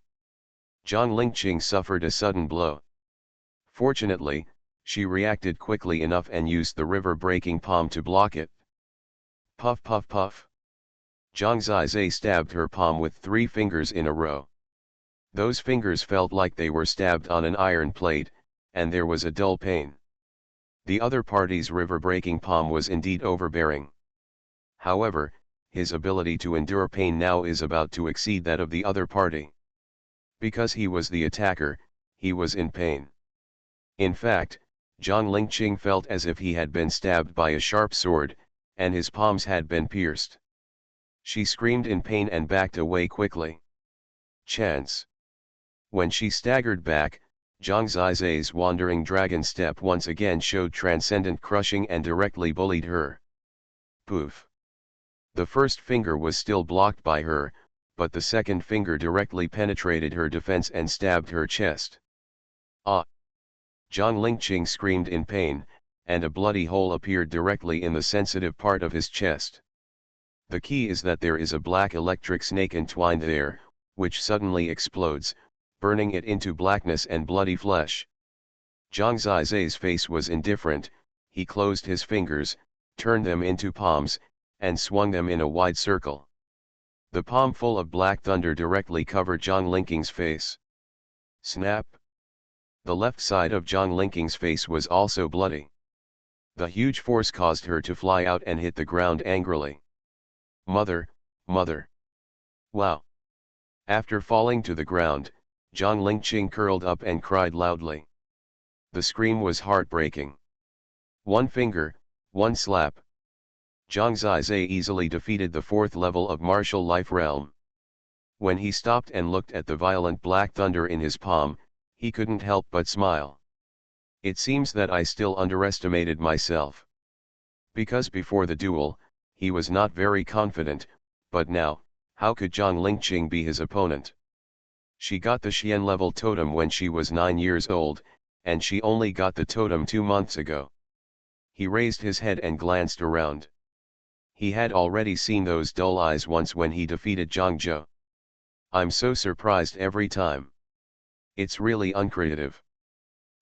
Zhang Lingqing suffered a sudden blow. Fortunately, she reacted quickly enough and used the river-breaking palm to block it. Puff puff puff. Zhang Zizai stabbed her palm with 3 fingers in a row. Those fingers felt like they were stabbed on an iron plate, and there was a dull pain. The other party's river-breaking palm was indeed overbearing. However, his ability to endure pain now is about to exceed that of the other party. Because he was the attacker, he was in pain. In fact, Zhang Lingqing felt as if he had been stabbed by a sharp sword, and his palms had been pierced. She screamed in pain and backed away quickly. Chance. When she staggered back, Zhang Zizai's wandering dragon step once again showed transcendent crushing and directly bullied her. Poof. The first finger was still blocked by her, but the second finger directly penetrated her defense and stabbed her chest. Ah! Zhang Lingqing screamed in pain, and a bloody hole appeared directly in the sensitive part of his chest. The key is that there is a black electric snake entwined there, which suddenly explodes, burning it into blackness and bloody flesh. Zhang Zizai's face was indifferent. He closed his fingers, turned them into palms, and swung them in a wide circle. The palm full of black thunder directly covered Zhang Lingqing's face. Snap! The left side of Zhang Lingqing's face was also bloody. The huge force caused her to fly out and hit the ground angrily. Mother, mother! Wow! After falling to the ground, Zhang Lingqing curled up and cried loudly. The scream was heartbreaking. One finger, one slap. Zhang Zizai easily defeated the 4th level of martial life realm. When he stopped and looked at the violent black thunder in his palm, he couldn't help but smile. It seems that I still underestimated myself. Because before the duel, he was not very confident, but now, how could Zhang Lingqing be his opponent? She got the Xian level totem when she was 9 years old, and she only got the totem 2 months ago. He raised his head and glanced around. He had already seen those dull eyes once when he defeated Zhang Zhou. I'm so surprised every time. It's really uncreative.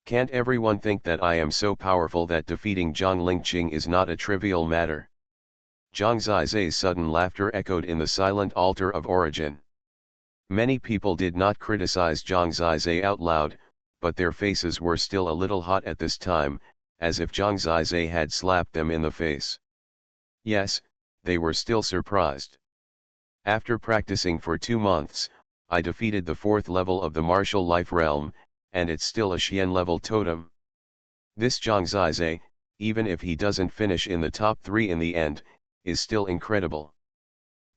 Can't everyone think that I am so powerful that defeating Zhang Lingqing is not a trivial matter? Zhang Zizai's sudden laughter echoed in the silent altar of origin. Many people did not criticize Zhang Zizai out loud, but their faces were still a little hot at this time, as if Zhang Zizai had slapped them in the face. Yes, they were still surprised. After practicing for 2 months, I defeated the 4th level of the martial life realm, and it's still a Xian level totem. This Zhang Zizai, even if he doesn't finish in the top 3 in the end, is still incredible.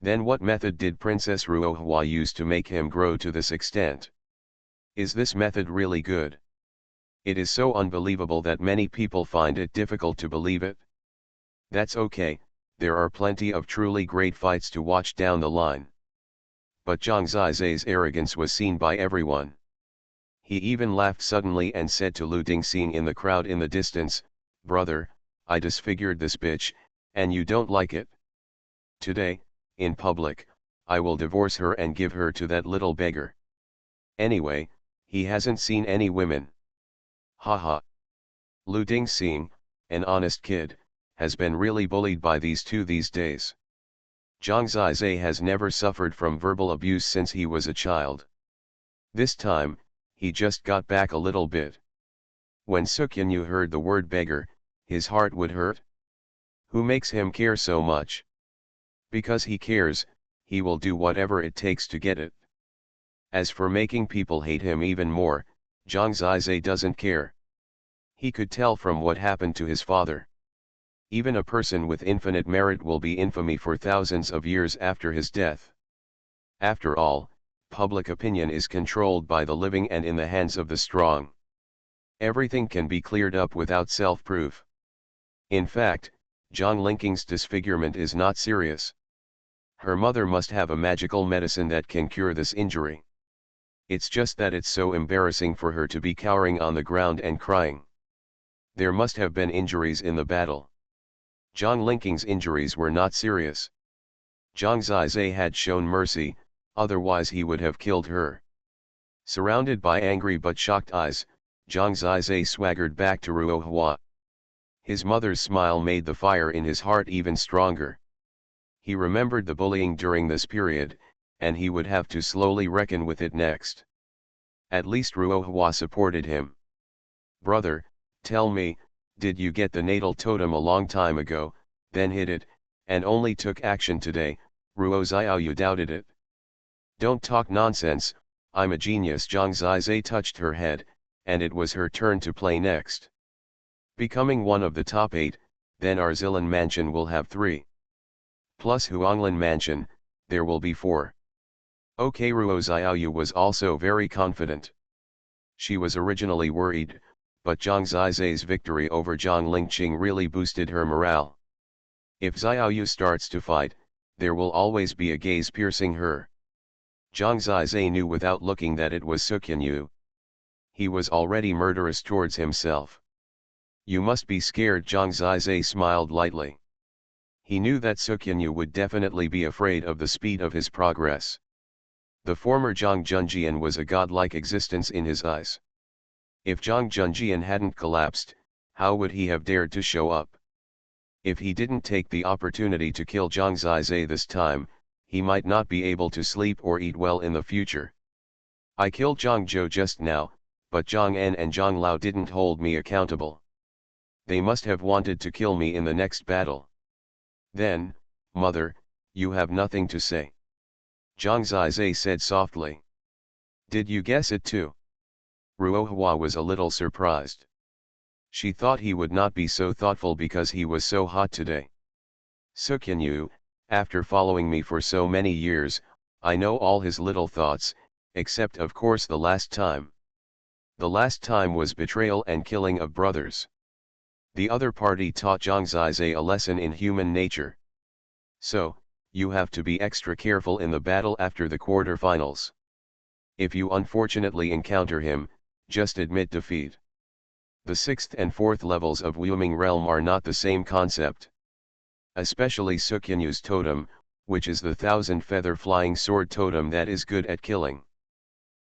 Then what method did Princess Ruohua use to make him grow to this extent? Is this method really good? It is so unbelievable that many people find it difficult to believe it. That's okay, there are plenty of truly great fights to watch down the line. But Zhang Zizai's arrogance was seen by everyone. He even laughed suddenly and said to Lu Dingxing in the crowd in the distance, "Brother, I disfigured this bitch, and you don't like it? Today, in public, I will divorce her and give her to that little beggar. Anyway, he hasn't seen any women. Haha." Lu Dingxing, an honest kid, has been really bullied by these two these days. Zhang Zizai has never suffered from verbal abuse since he was a child. This time, he just got back a little bit. When Xuanhuan heard the word beggar, his heart would hurt. Who makes him care so much? Because he cares, he will do whatever it takes to get it. As for making people hate him even more, Zhang Zizai doesn't care. He could tell from what happened to his father. Even a person with infinite merit will be infamy for thousands of years after his death. After all, public opinion is controlled by the living and in the hands of the strong. Everything can be cleared up without self-proof. In fact, Zhang Linqing's disfigurement is not serious. Her mother must have a magical medicine that can cure this injury. It's just that it's so embarrassing for her to be cowering on the ground and crying. There must have been injuries in the battle. Zhang Linqing's injuries were not serious. Zhang Zizai had shown mercy, otherwise he would have killed her. Surrounded by angry but shocked eyes, Zhang Zizai swaggered back to Ruohua. His mother's smile made the fire in his heart even stronger. He remembered the bullying during this period, and he would have to slowly reckon with it next. At least Ruohua supported him. "Brother, tell me, did you get the natal totem a long time ago, then hid it, and only took action today?" Ruo Xiaoyu doubted it. "Don't talk nonsense, I'm a genius." Zhang Zizai touched her head, and it was her turn to play next. Becoming one of the top 8, then our Zilan mansion will have 3. Plus Huanglan mansion, there will be 4. Okay, Ruo Xiaoyu was also very confident. She was originally worried, but Zhang Zizai's victory over Zhang Lingqing really boosted her morale. If Xiaoyu starts to fight, there will always be a gaze piercing her. Zhang Zizai knew without looking that it was Xuanhuan. He was already murderous towards himself. "You must be scared." Zhang Zizai smiled lightly. He knew that Xuanhuan would definitely be afraid of the speed of his progress. The former Zhang Junjian was a godlike existence in his eyes. If Zhang Junjian hadn't collapsed, how would he have dared to show up? If he didn't take the opportunity to kill Zhang Zizai this time, he might not be able to sleep or eat well in the future. "I killed Zhang Zhou just now, but Zhang En and Zhang Lao didn't hold me accountable. They must have wanted to kill me in the next battle." "Then, mother, you have nothing to say?" Zhang Zizai said softly. "Did you guess it too?" Ruohua was a little surprised. She thought he would not be so thoughtful because he was so hot today. "Xuanhuan, after following me for so many years, I know all his little thoughts, except of course the last time. The last time was betrayal and killing of brothers. The other party taught Zhang Zizai a lesson in human nature. So, you have to be extra careful in the battle after the quarterfinals. If you unfortunately encounter him, just admit defeat. The 6th and 4th levels of Wuoming Realm are not the same concept. Especially Xuanhuan's totem, which is the 1,000-feather flying sword totem that is good at killing.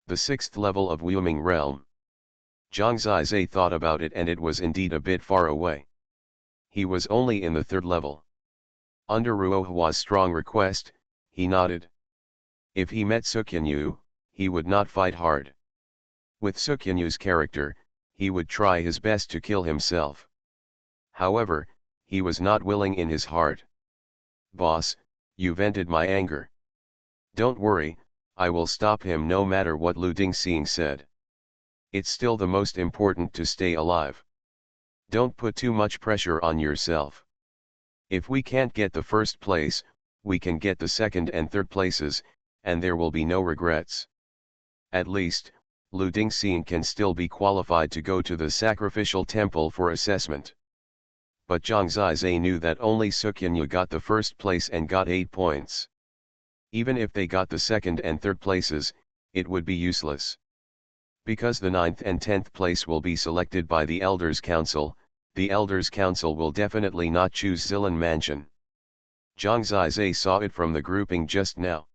The 6th level of Wuoming Realm. Zhang Zizai thought about it and it was indeed a bit far away. He was only in the 3rd level. Under Ruohua's strong request, he nodded. If he met Xuanhuan, he would not fight hard. With Xuanhuan's character, he would try his best to kill himself. However, he was not willing in his heart. "Boss, you vented my anger. Don't worry, I will stop him no matter what," Lu Dingxing said. "It's still the most important to stay alive. Don't put too much pressure on yourself. If we can't get the 1st place, we can get the 2nd and 3rd places, and there will be no regrets. At least, Lu Dingxian can still be qualified to go to the sacrificial temple for assessment. But Zhang Zizai knew that only Xuanhuan got the first place and got 8 points. Even if they got the second and third places, it would be useless. Because the 9th and 10th place will be selected by the Elders' Council, the Elders' Council will definitely not choose Zilan Mansion. Zhang Zizai saw it from the grouping just now.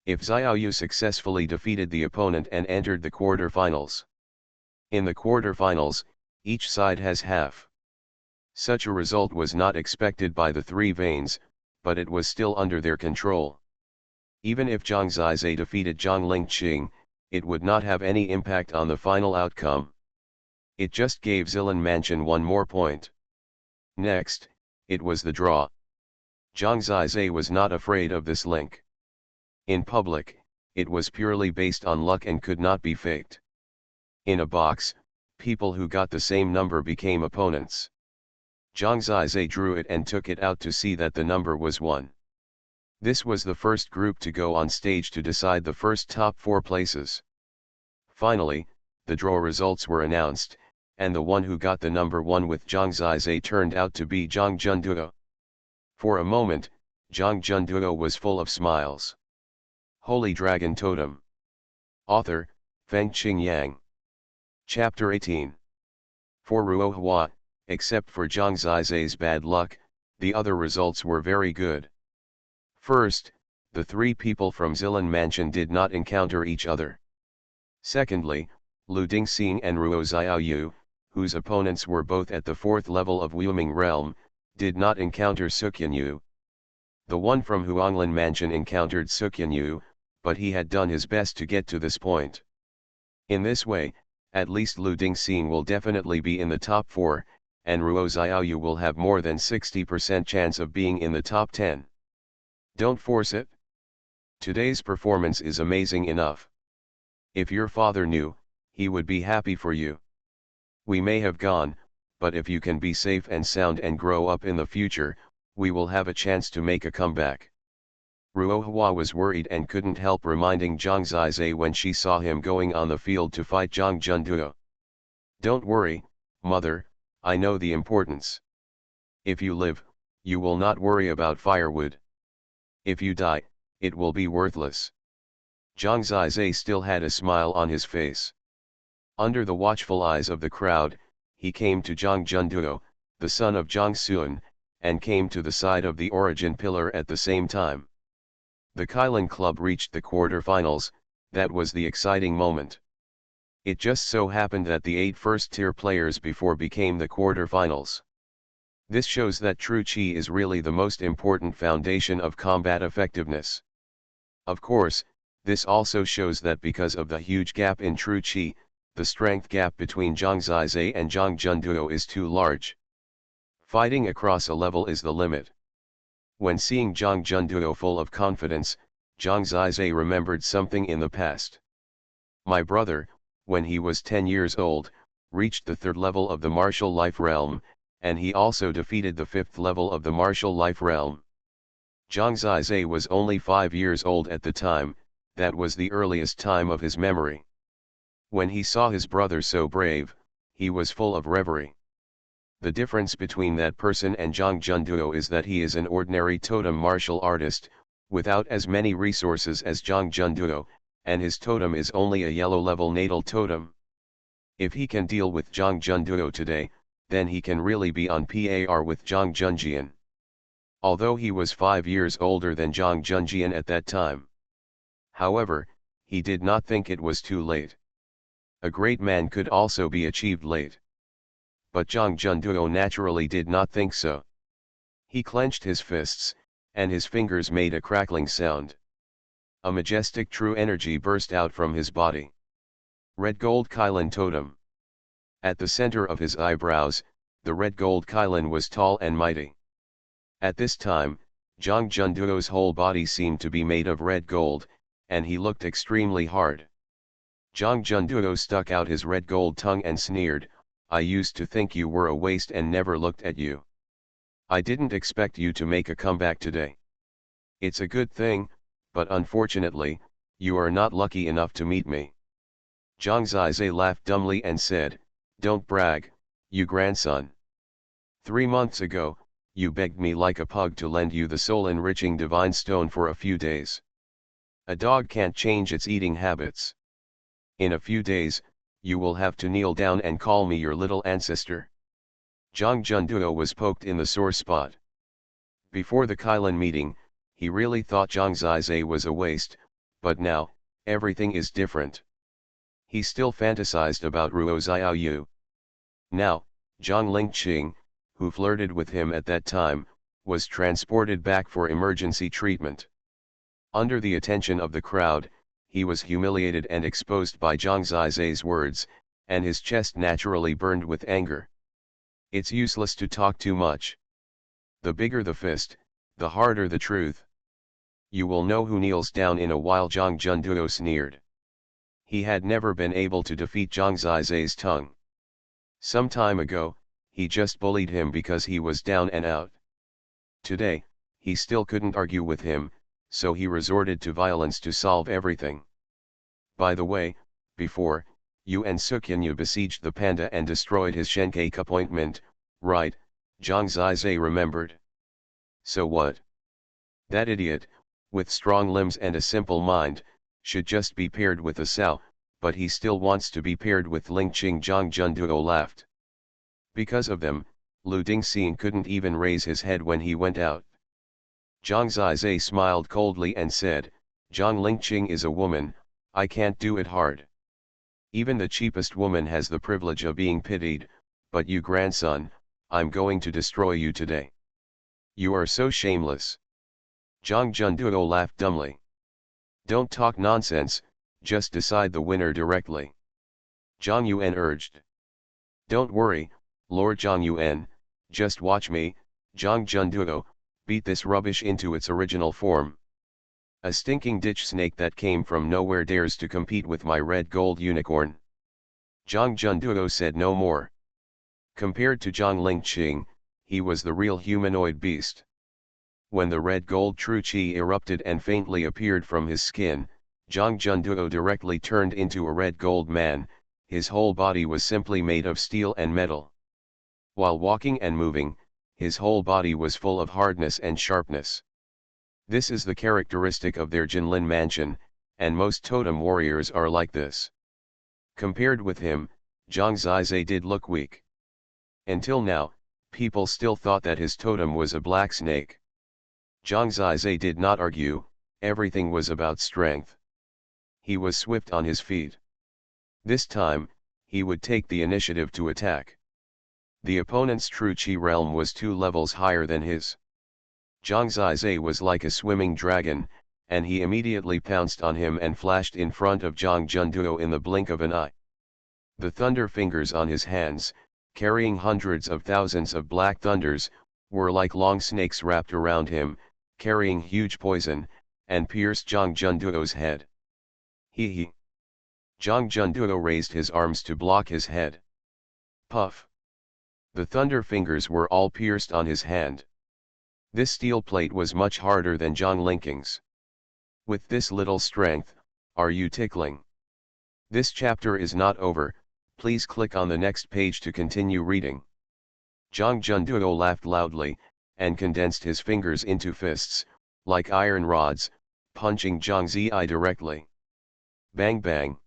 If Xiaoyu successfully defeated the opponent and entered the quarter-finals. In the quarter-finals, each side has half. Such a result was not expected by the three veins, but it was still under their control. Even if Zhang Zizai defeated Zhang Lingqing, it would not have any impact on the final outcome. It just gave Zilan Mansion one more point. Next, it was the draw. Zhang Zizai was not afraid of this link. In public, it was purely based on luck and could not be faked. In a box, people who got the same number became opponents. Zhang Zizai drew it and took it out to see that the number was 1. This was the first group to go on stage to decide the first top 4 places. Finally, the draw results were announced, and the one who got the number 1 with Zhang Zizai turned out to be Zhang Junduo. For a moment, Zhang Junduo was full of smiles. Holy Dragon Totem. Author, Fengqing Yang. Chapter 18. For Ruohua, except for Zhang Zizai's bad luck, the other results were very good. First, the 3 people from Zilan Mansion did not encounter each other. Secondly, Lu Dingxian and Ruo Xiaoyu, whose opponents were both at the 4th level of Wuming Realm, did not encounter Xuanhuan. The one from Huanglan Mansion encountered Xuanhuan, but he had done his best to get to this point. In this way, at least Lu Dingxian will definitely be in the top 4, and Ruo Xiaoyu will have more than 60% chance of being in the top 10. Don't force it. Today's performance is amazing enough. If your father knew, he would be happy for you. We may have gone, but if you can be safe and sound and grow up in the future, we will have a chance to make a comeback. Ruohua was worried and couldn't help reminding Zhang Zizai when she saw him going on the field to fight Zhang Junduo. Don't worry, mother, I know the importance. If you live, you will not worry about firewood. If you die, it will be worthless. Zhang Zizai still had a smile on his face. Under the watchful eyes of the crowd, he came to Zhang Junduo, the son of Zhang Xuan, and came to the side of the origin pillar at the same time. The Kailan club reached the quarter-finals. That was the exciting moment. It just so happened that the 8 first-tier players before became the quarter-finals. This shows that true Qi is really the most important foundation of combat effectiveness. Of course, this also shows that because of the huge gap in true Qi, the strength gap between Zhang Zizai and Zhang Junduo is too large. Fighting across a level is the limit. When seeing Zhang Junduo full of confidence, Zhang Zizai remembered something in the past. My brother, when he was 10 years old, reached the 3rd level of the martial life realm, and he also defeated the 5th level of the martial life realm. Zhang Zizai was only 5 years old at the time. That was the earliest time of his memory. When he saw his brother so brave, he was full of reverie. The difference between that person and Zhang Junduo is that he is an ordinary totem martial artist, without as many resources as Zhang Junduo, and his totem is only a yellow-level natal totem. If he can deal with Zhang Junduo today, then he can really be on par with Zhang Junjian. Although he was 5 years older than Zhang Junjian at that time. However, he did not think it was too late. A great man could also be achieved late. But Zhang Junduo naturally did not think so. He clenched his fists, and his fingers made a crackling sound. A majestic true energy burst out from his body. Red gold Kailan totem. At the center of his eyebrows, the red gold Kailan was tall and mighty. At this time, Zhang Junduo's whole body seemed to be made of red gold, and he looked extremely hard. Zhang Junduo stuck out his red gold tongue and sneered, I used to think you were a waste and never looked at you. I didn't expect you to make a comeback today. It's a good thing, but unfortunately, you are not lucky enough to meet me. Zhang Zizai laughed dumbly and said, "Don't brag, you grandson. 3 months ago, you begged me like a pug to lend you the soul-enriching divine stone for a few days. A dog can't change its eating habits. In a few days, you will have to kneel down and call me your little ancestor." Zhang Junduo was poked in the sore spot. Before the Kailan meeting, he really thought Zhang Zizai was a waste, but now, everything is different. He still fantasized about Ruo Xiaoyu. Now, Zhang Lingqing, who flirted with him at that time, was transported back for emergency treatment. Under the attention of the crowd, he was humiliated and exposed by Zhang Zizai's words, and his chest naturally burned with anger. It's useless to talk too much. The bigger the fist, the harder the truth. You will know who kneels down in a while, Zhang Junduo sneered. He had never been able to defeat Zhang Zizai's tongue. Some time ago, he just bullied him because he was down and out. Today, he still couldn't argue with him, so he resorted to violence to solve everything. By the way, before, you and Xuanhuan besieged the panda and destroyed his Shenkake appointment, right? Zhang Zizai remembered. So what? That idiot, with strong limbs and a simple mind, should just be paired with a Sao, but he still wants to be paired with Lingqing. Zhang Junduo laughed. Because of them, Lu Dingxing couldn't even raise his head when he went out. Zhang Zizai smiled coldly and said, "Zhang Lingqing is a woman, I can't do it hard. Even the cheapest woman has the privilege of being pitied, but you grandson, I'm going to destroy you today. You are so shameless." Zhang Junduo laughed dumbly. "Don't talk nonsense, just decide the winner directly," Zhang Yuan urged. "Don't worry, Lord Zhang Yuan, just watch me, Zhang Junduo, beat this rubbish into its original form. A stinking ditch snake that came from nowhere dares to compete with my red gold unicorn." Zhang Junduo said no more. Compared to Zhang Lingqing, he was the real humanoid beast. When the red gold true qi erupted and faintly appeared from his skin, Zhang Junduo directly turned into a red gold man. His whole body was simply made of steel and metal. While walking and moving, his whole body was full of hardness and sharpness. This is the characteristic of their Jinlin mansion, and most totem warriors are like this. Compared with him, Zhang Zizai did look weak. Until now, people still thought that his totem was a black snake. Zhang Zizai did not argue, everything was about strength. He was swift on his feet. This time, he would take the initiative to attack. The opponent's true qi realm was 2 levels higher than his. Zhang Zizai was like a swimming dragon, and he immediately pounced on him and flashed in front of Zhang Junduo in the blink of an eye. The thunder fingers on his hands, carrying hundreds of thousands of black thunders, were like long snakes wrapped around him, carrying huge poison, and pierced Zhang Junduo's head. He. Zhang Junduo raised his arms to block his head. Puff. The thunder fingers were all pierced on his hand. This steel plate was much harder than Zhang Lingqing's. With this little strength, are you tickling? This chapter is not over, please click on the next page to continue reading. Zhang Junduo laughed loudly, and condensed his fingers into fists, like iron rods, punching Zhang Zizai directly. Bang bang.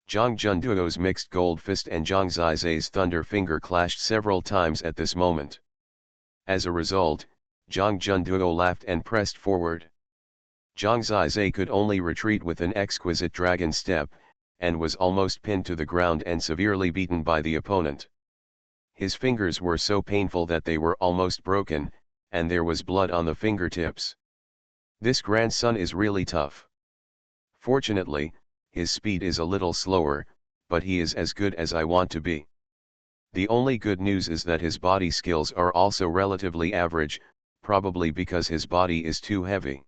Zhang Junduo's mixed gold fist and Zhang Zizai's thunder finger clashed several times at this moment. As a result, Zhang Junduo laughed and pressed forward. Zhang Zizai could only retreat with an exquisite dragon step, and was almost pinned to the ground and severely beaten by the opponent. His fingers were so painful that they were almost broken, and there was blood on the fingertips. This grandson is really tough. Fortunately, his speed is a little slower, but he is as good as I want to be. The only good news is that his body skills are also relatively average, probably because his body is too heavy.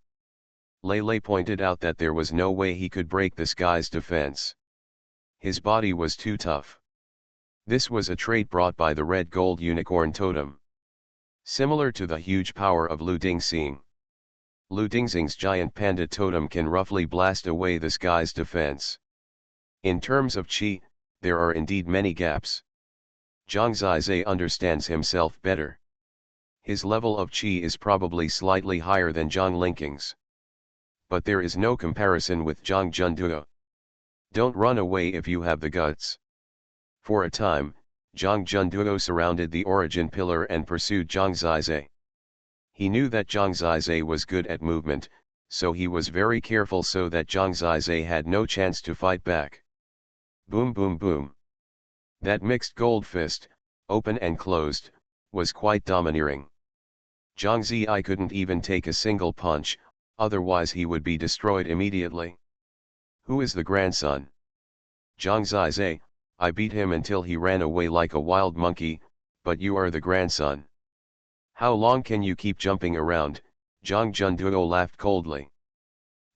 Lele pointed out that there was no way he could break this guy's defense. His body was too tough. This was a trait brought by the red gold unicorn totem. Similar to the huge power of Lu Dingxing. Lu Dingxing's giant panda totem can roughly blast away this guy's defense. In terms of qi, there are indeed many gaps. Zhang Zizai understands himself better. His level of qi is probably slightly higher than Zhang Linking's. But there is no comparison with Zhang Junduo. Don't run away if you have the guts. For a time, Zhang Junduo surrounded the origin pillar and pursued Zhang Zizai. He knew that Zhang Zizai was good at movement, so he was very careful so that Zhang Zizai had no chance to fight back. Boom boom boom. That mixed gold fist, open and closed, was quite domineering. Zhang Zizai couldn't even take a single punch, otherwise he would be destroyed immediately. Who is the grandson? Zhang Zizai, I beat him until he ran away like a wild monkey, but you are the grandson. How long can you keep jumping around? Zhang Junduo laughed coldly.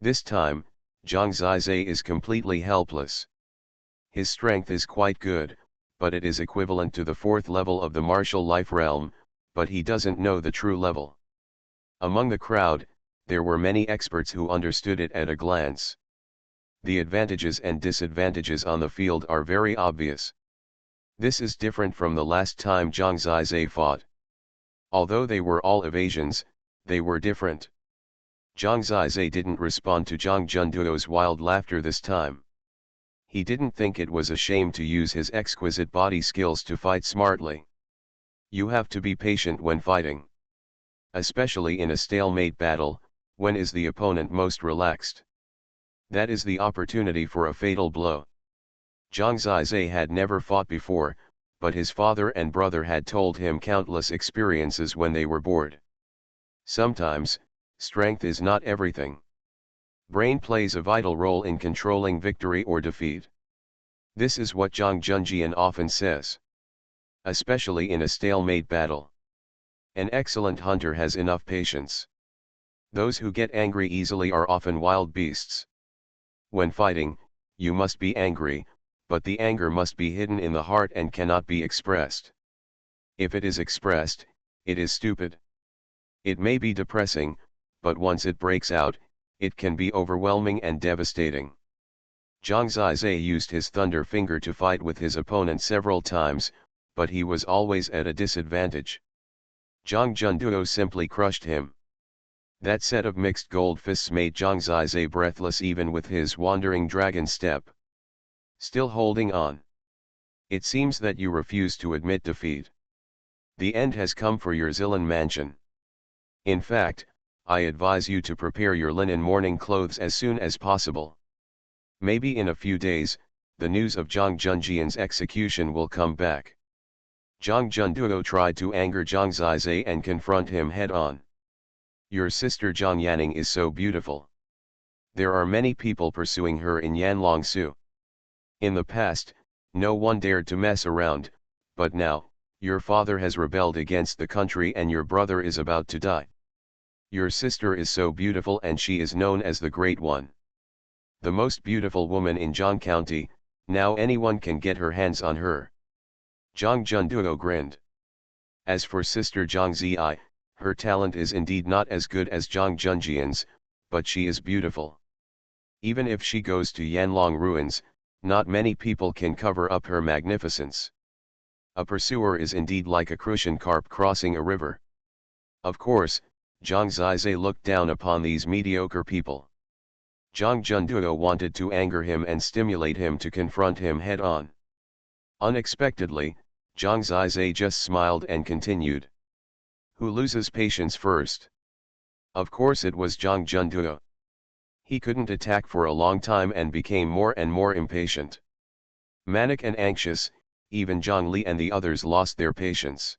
This time, Zhang Zizai is completely helpless. His strength is quite good, but it is equivalent to the 4th level of the martial life realm, but he doesn't know the true level. Among the crowd, there were many experts who understood it at a glance. The advantages and disadvantages on the field are very obvious. This is different from the last time Zhang Zizai fought. Although they were all evasions, they were different. Zhang Zizai didn't respond to Zhang Junduo's wild laughter this time. He didn't think it was a shame to use his exquisite body skills to fight smartly. You have to be patient when fighting. Especially in a stalemate battle, when is the opponent most relaxed? That is the opportunity for a fatal blow. Zhang Zizai had never fought before, but his father and brother had told him countless experiences when they were bored. Sometimes, strength is not everything. Brain plays a vital role in controlling victory or defeat. This is what Zhang Junjian often says. Especially in a stalemate battle. An excellent hunter has enough patience. Those who get angry easily are often wild beasts. When fighting, you must be angry, but the anger must be hidden in the heart and cannot be expressed. If it is expressed, it is stupid. It may be depressing, but once it breaks out, it can be overwhelming and devastating. Zhang Zizai used his thunder finger to fight with his opponent several times, but he was always at a disadvantage. Zhang Junduo simply crushed him. That set of mixed gold fists made Zhang Zizai breathless even with his wandering dragon step. Still holding on. It seems that you refuse to admit defeat. The end has come for your Zilan mansion. In fact, I advise you to prepare your linen mourning clothes as soon as possible. Maybe in a few days, the news of Zhang Junjian's execution will come back. Zhang Junduo tried to anger Zhang Zizai and confront him head-on. Your sister Zhang Yanning is so beautiful. There are many people pursuing her in Yanlongsu. In the past, no one dared to mess around, but now, your father has rebelled against the country and your brother is about to die. Your sister is so beautiful and she is known as the Great One. The most beautiful woman in Zhang County, now anyone can get her hands on her. Zhang Junduo grinned. As for sister Zhang Zizai, her talent is indeed not as good as Zhang Junjian's, but she is beautiful. Even if she goes to Yanlong ruins, not many people can cover up her magnificence. A pursuer is indeed like a crucian carp crossing a river. Of course, Zhang Zizai looked down upon these mediocre people. Zhang Junduo wanted to anger him and stimulate him to confront him head-on. Unexpectedly, Zhang Zizai just smiled and continued. Who loses patience first? Of course it was Zhang Junduo. He couldn't attack for a long time and became more and more impatient. Manic and anxious, even Zhang Li and the others lost their patience.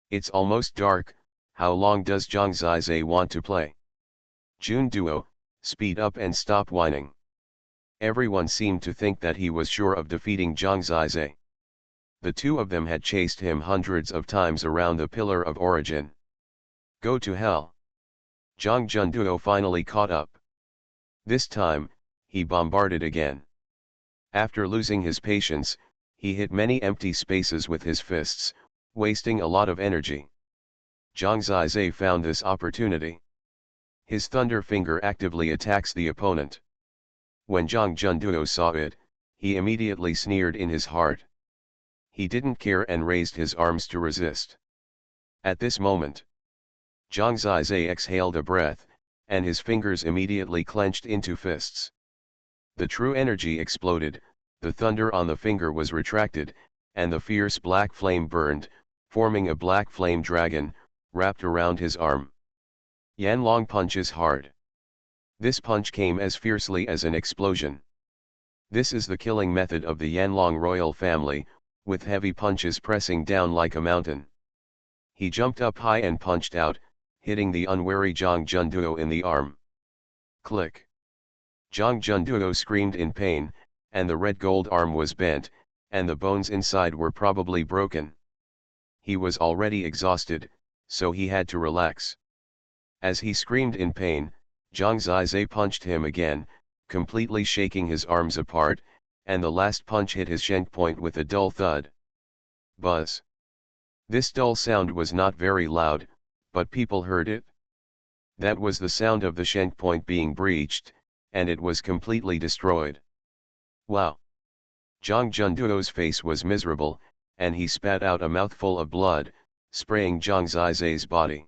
It's almost dark, how long does Zhang Zizai want to play? Jun Duo, speed up and stop whining. Everyone seemed to think that he was sure of defeating Zhang Zizai. The two of them had chased him hundreds of times around the Pillar of Origin. Go to hell. Zhang Junduo finally caught up. This time, he bombarded again. After losing his patience, he hit many empty spaces with his fists, wasting a lot of energy. Zhang Zizai found this opportunity. His thunder finger actively attacks the opponent. When Zhang Junduo saw it, he immediately sneered in his heart. He didn't care and raised his arms to resist. At this moment, Zhang Zizai exhaled a breath, and his fingers immediately clenched into fists. The true energy exploded, the thunder on the finger was retracted, and the fierce black flame burned, forming a black flame dragon, wrapped around his arm. Yanlong punches hard. This punch came as fiercely as an explosion. This is the killing method of the Yanlong royal family, with heavy punches pressing down like a mountain. He jumped up high and punched out, hitting the unwary Zhang Junduo in the arm. Click. Zhang Junduo screamed in pain, and the red gold arm was bent, and the bones inside were probably broken. He was already exhausted, so he had to relax. As he screamed in pain, Zhang Zizai punched him again, completely shaking his arms apart, and the last punch hit his shank point with a dull thud. Buzz. This dull sound was not very loud, but people heard it. That was the sound of the shank point being breached, and it was completely destroyed. Wow! Zhang Junduo's face was miserable, and he spat out a mouthful of blood, spraying Zhang Zizai's body.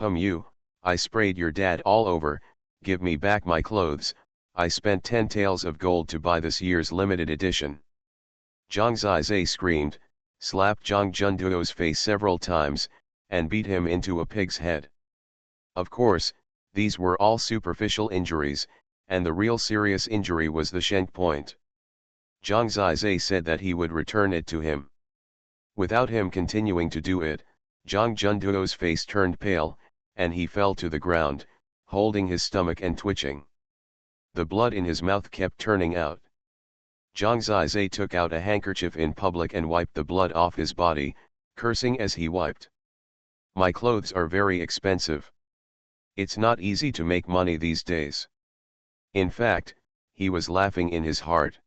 You, I sprayed your dad all over, give me back my clothes, I spent 10 taels of gold to buy this year's limited edition. Zhang Zizai screamed, slapped Zhang Junduo's face several times, and beat him into a pig's head. Of course, these were all superficial injuries, and the real serious injury was the shank point. Zhang Zizai said that he would return it to him. Without him continuing to do it, Zhang Junduo's face turned pale, and he fell to the ground, holding his stomach and twitching. The blood in his mouth kept turning out. Zhang Zizai took out a handkerchief in public and wiped the blood off his body, cursing as he wiped. My clothes are very expensive. It's not easy to make money these days. In fact, he was laughing in his heart.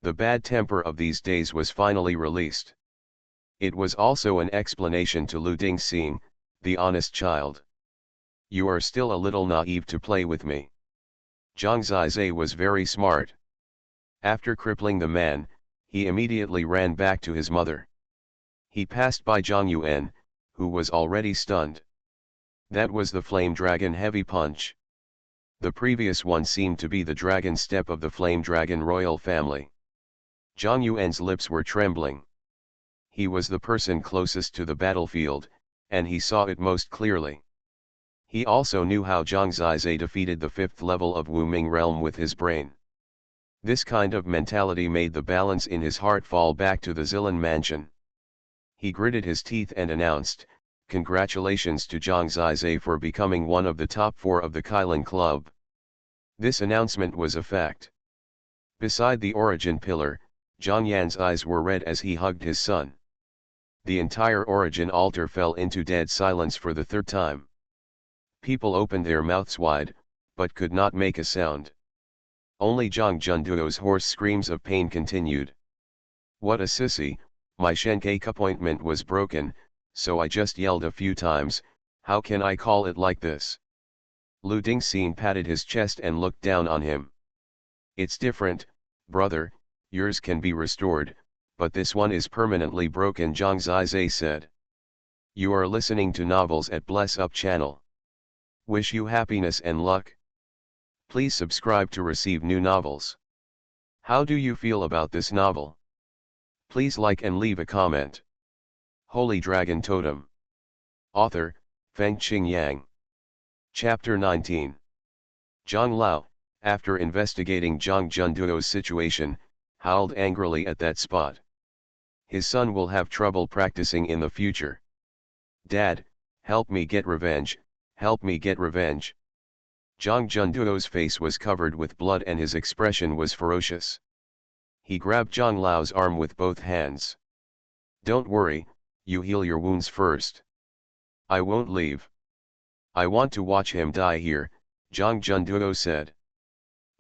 The bad temper of these days was finally released. It was also an explanation to Lu Dingxing, the honest child. You are still a little naive to play with me. Zhang Zizai was very smart. After crippling the man, he immediately ran back to his mother. He passed by Xuanhuan, who was already stunned. That was the flame dragon heavy punch. The previous one seemed to be the dragon step of the flame dragon royal family. Xuanhuan's lips were trembling. He was the person closest to the battlefield, and he saw it most clearly. He also knew how Zhang Zizai defeated the 5th level of Wu Ming realm with his brain. This kind of mentality made the balance in his heart fall back to the Zilan mansion. He gritted his teeth and announced, "Congratulations to Zhang Zizai for becoming one of the top 4 of the Kailan Club." This announcement was a fact. Beside the origin pillar, Zhang Yan's eyes were red as he hugged his son. The entire origin altar fell into dead silence for the 3rd time. People opened their mouths wide, but could not make a sound. Only Zhang Junduo's hoarse screams of pain continued. What a sissy, my Shenkei appointment was broken, so I just yelled a few times, how can I call it like this? Lu Dingxing patted his chest and looked down on him. It's different, brother, yours can be restored, but this one is permanently broken, Zhang Zizai said. You are listening to Novels at Bless Up channel. Wish you happiness and luck. Please subscribe to receive new novels. How do you feel about this novel? Please like and leave a comment. Holy Dragon Totem. Author, Fengqing Yang. Chapter 19. Zhang Lao, after investigating Zhang Junduo's situation, howled angrily at that spot. His son will have trouble practicing in the future. Dad, help me get revenge, help me get revenge. Zhang Junduo's face was covered with blood and his expression was ferocious. He grabbed Zhang Lao's arm with both hands. Don't worry, you heal your wounds first. I won't leave. I want to watch him die here, Zhang Junduo said.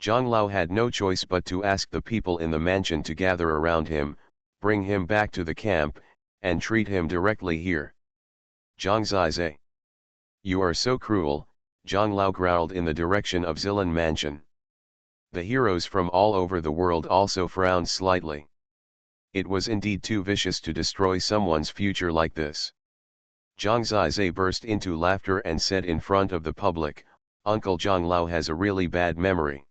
Zhang Lao had no choice but to ask the people in the mansion to gather around him, bring him back to the camp, and treat him directly here. Zhang Zizai. You are so cruel, Zhang Lao growled in the direction of Zilan mansion. The heroes from all over the world also frowned slightly. It was indeed too vicious to destroy someone's future like this. Zhang Zizai burst into laughter and said in front of the public, "Uncle Zhang Lao has a really bad memory.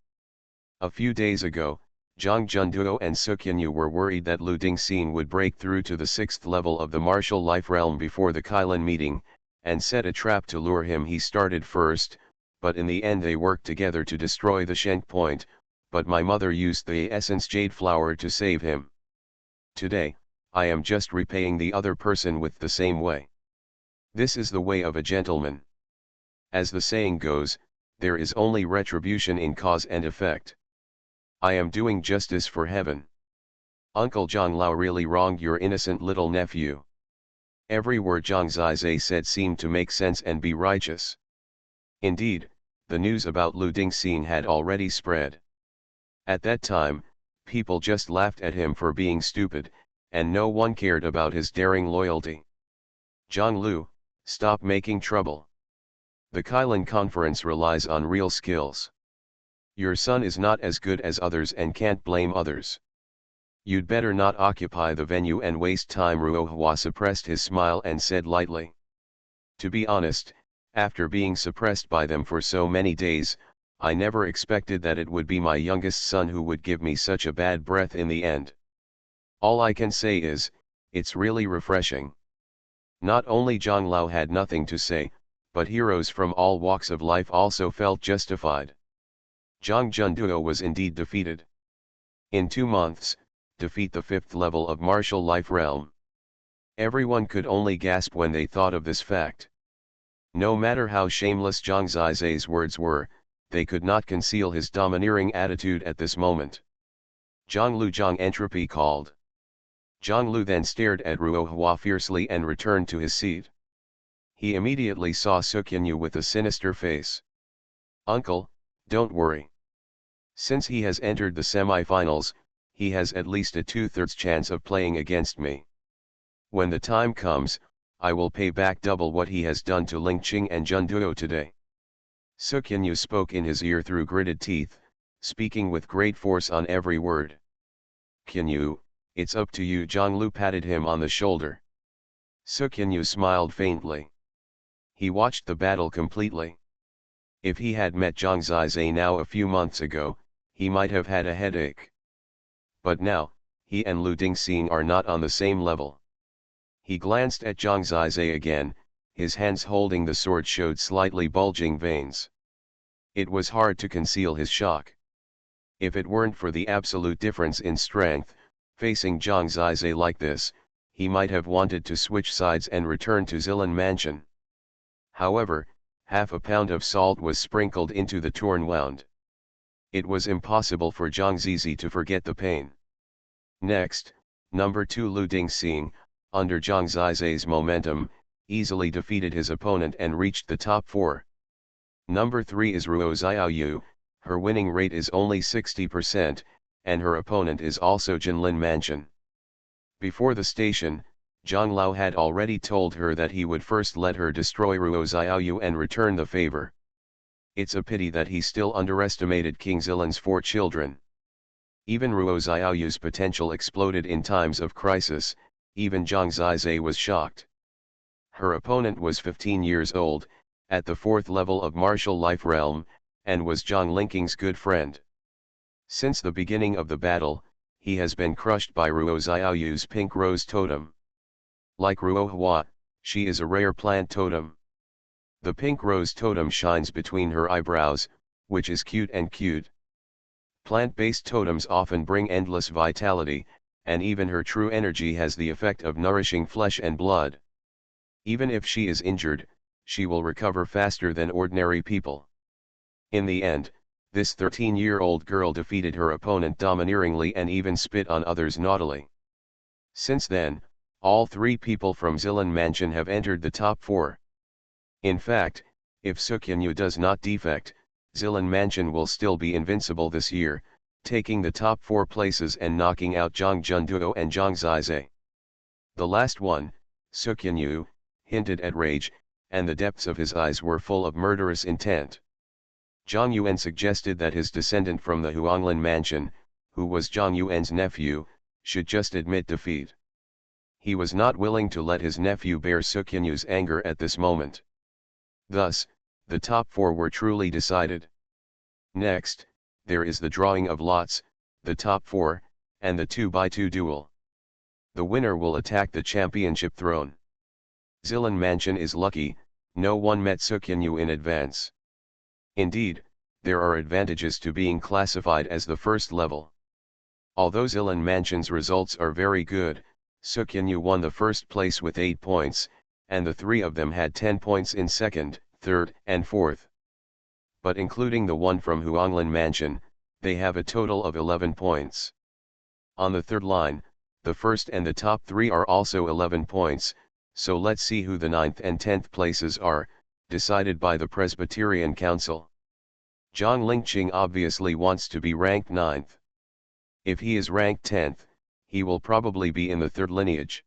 A few days ago, Zhang Junduo and Suqianyu were worried that Lu Dingxing would break through to the 6th level of the martial life realm before the Kailan meeting, and set a trap to lure him. He started first, but in the end they worked together to destroy the Shenk point, but my mother used the essence jade flower to save him. Today, I am just repaying the other person with the same way. This is the way of a gentleman. As the saying goes, there is only retribution in cause and effect. I am doing justice for heaven. Uncle Zhang Lao really wronged your innocent little nephew." Every word Zhang Zizai said seemed to make sense and be righteous. Indeed, the news about Lu Dingxing had already spread. At that time, people just laughed at him for being stupid, and no one cared about his daring loyalty. "Zhang Lu, stop making trouble. The Kailan conference relies on real skills. Your son is not as good as others and can't blame others. You'd better not occupy the venue and waste time." Ruohua suppressed his smile and said lightly. "To be honest, after being suppressed by them for so many days, I never expected that it would be my youngest son who would give me such a bad breath in the end. All I can say is, it's really refreshing." Not only Zhang Lao had nothing to say, but heroes from all walks of life also felt justified. Zhang Junduo was indeed defeated. In 2 months, defeat the 5th level of martial life realm. Everyone could only gasp when they thought of this fact. No matter how shameless Zhang Zizai's words were, they could not conceal his domineering attitude at this moment. "Zhang Lu!" Zhang Entropy called. Zhang Lu then stared at Ruohua fiercely and returned to his seat. He immediately saw Suqianyu with a sinister face. "Uncle, don't worry. Since he has entered the semi-finals, he has at least a 2/3 chance of playing against me. When the time comes, I will pay back double what he has done to Lingqing and Junduo today." Suqianyu spoke in his ear through gritted teeth, speaking with great force on every word. "Qianyu, it's up to you." Zhang Lu patted him on the shoulder. Suqianyu smiled faintly. He watched the battle completely. If he had met Zhang Zizai now a few months ago, he might have had a headache. But now, he and Lu Dingxing are not on the same level. He glanced at Zhang Zizai again, his hands holding the sword showed slightly bulging veins. It was hard to conceal his shock. If it weren't for the absolute difference in strength, facing Zhang Zizai like this, he might have wanted to switch sides and return to Zilan Mansion. However, half a pound of salt was sprinkled into the torn wound. It was impossible for Zhang Zizi to forget the pain. Next, number 2 Lu Dingxing, under Zhang Zizai's momentum, easily defeated his opponent and reached the top 4. Number 3 is Ruo Xiaoyu, her winning rate is only 60%, and her opponent is also Jinlin Mansion. Before the station, Zhang Lao had already told her that he would first let her destroy Ruo Xiaoyu and return the favor. It's a pity that he still underestimated King Zilan's 4 children. Even Ruo Xiaoyu's potential exploded in times of crisis. Even Zhang Zizai was shocked. Her opponent was 15 years old, at the 4th level of martial life realm, and was Zhang Linqing's good friend. Since the beginning of the battle, he has been crushed by Ruo Xiaoyu's pink rose totem. Like Ruohua, she is a rare plant totem. The pink rose totem shines between her eyebrows, which is cute and cute. Plant-based totems often bring endless vitality, and even her true energy has the effect of nourishing flesh and blood. Even if she is injured, she will recover faster than ordinary people. In the end, this 13-year-old girl defeated her opponent domineeringly and even spit on others naughtily. Since then, all 3 people from Zilan Mansion have entered the top 4. In fact, if Suqianyu does not defect, Zilan Mansion will still be invincible this year, taking the top 4 places and knocking out Zhang Junduo and Zhang Zizai. The last one, Suqianyu, hinted at rage, and the depths of his eyes were full of murderous intent. Zhang Yuan suggested that his descendant from the Huanglan mansion, who was Zhang Yuan's nephew, should just admit defeat. He was not willing to let his nephew bear Suqianyu's anger at this moment. Thus, the top 4 were truly decided. Next, there is the drawing of lots, the top 4, and the 2x2 duel. The winner will attack the championship throne. Zilan Mansion is lucky, no one met Suqianyu in advance. Indeed, there are advantages to being classified as the first level. Although Zilan Mansion's results are very good, Suqianyu won the first place with 8 points, and the 3 of them had 10 points in second, third, and fourth. But including the one from Huanglan Mansion, they have a total of 11 points. On the third line, the first and the top 3 are also 11 points, so let's see who the 9th and 10th places are, decided by the Presbyterian Council. Zhang Lingqing obviously wants to be ranked 9th. If he is ranked 10th, he will probably be in the 3rd lineage.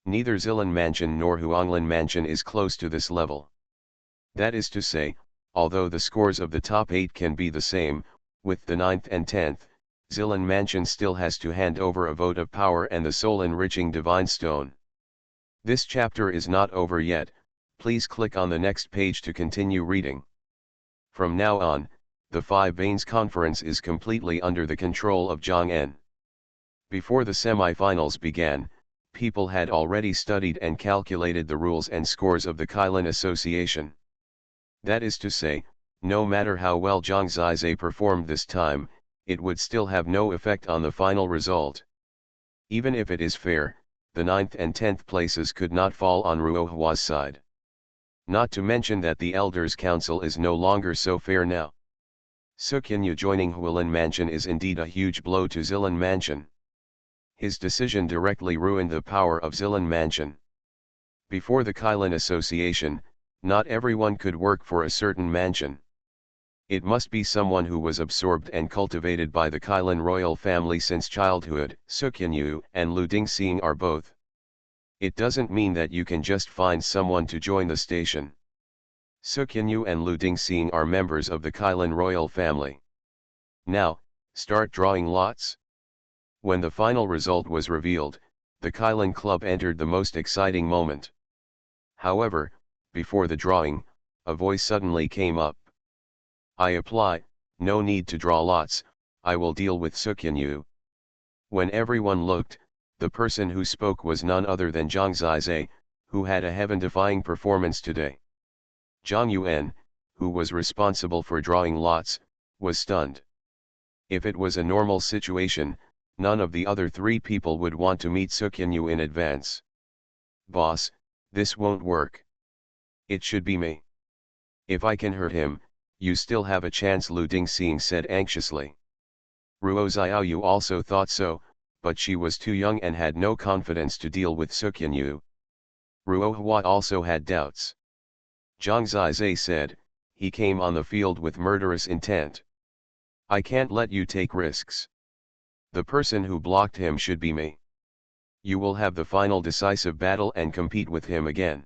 Neither Zilan Mansion nor Huanglan Mansion is close to this level. That is to say, although the scores of the top 8 can be the same, with the 9th and 10th, Zilan Mansion still has to hand over a vote of power and the soul-enriching Divine Stone. This chapter is not over yet, please click on the next page to continue reading. From now on, the Five Veins Conference is completely under the control of Zhang En. Before the semi-finals began, people had already studied and calculated the rules and scores of the Kailan Association. That is to say, no matter how well Zhang Zizhe performed this time, it would still have no effect on the final result. Even if it is fair, the 9th and 10th places could not fall on Ruohua's side. Not to mention that the Elders' Council is no longer so fair now. Suqianyu joining Huilan Mansion is indeed a huge blow to Zilan Mansion. His decision directly ruined the power of Zilan Mansion. Before the Kailan Association, not everyone could work for a certain mansion. It must be someone who was absorbed and cultivated by the Kailan royal family since childhood. Suqianyu and Lu Dingxing are both. It doesn't mean that you can just find someone to join the station. Suqianyu and Lu Dingxing are members of the Kailan royal family. Now, start drawing lots. When the final result was revealed, the Kailan club entered the most exciting moment. However, before the drawing, a voice suddenly came up. I apply, no need to draw lots, I will deal with Suqianyu. When everyone looked, the person who spoke was none other than Zhang Zizhe, who had a heaven-defying performance today. Zhang Yuan, who was responsible for drawing lots, was stunned. If it was a normal situation, none of the other 3 people would want to meet Suqianyu in advance. Boss, this won't work. It should be me. If I can hurt him, you still have a chance, Lu Dingxing said anxiously. Ruo Xiaoyu also thought so, but she was too young and had no confidence to deal with Suqianyu. Ruo Hua also had doubts. Zhang Zizhe said, he came on the field with murderous intent. I can't let you take risks. The person who blocked him should be me. You will have the final decisive battle and compete with him again.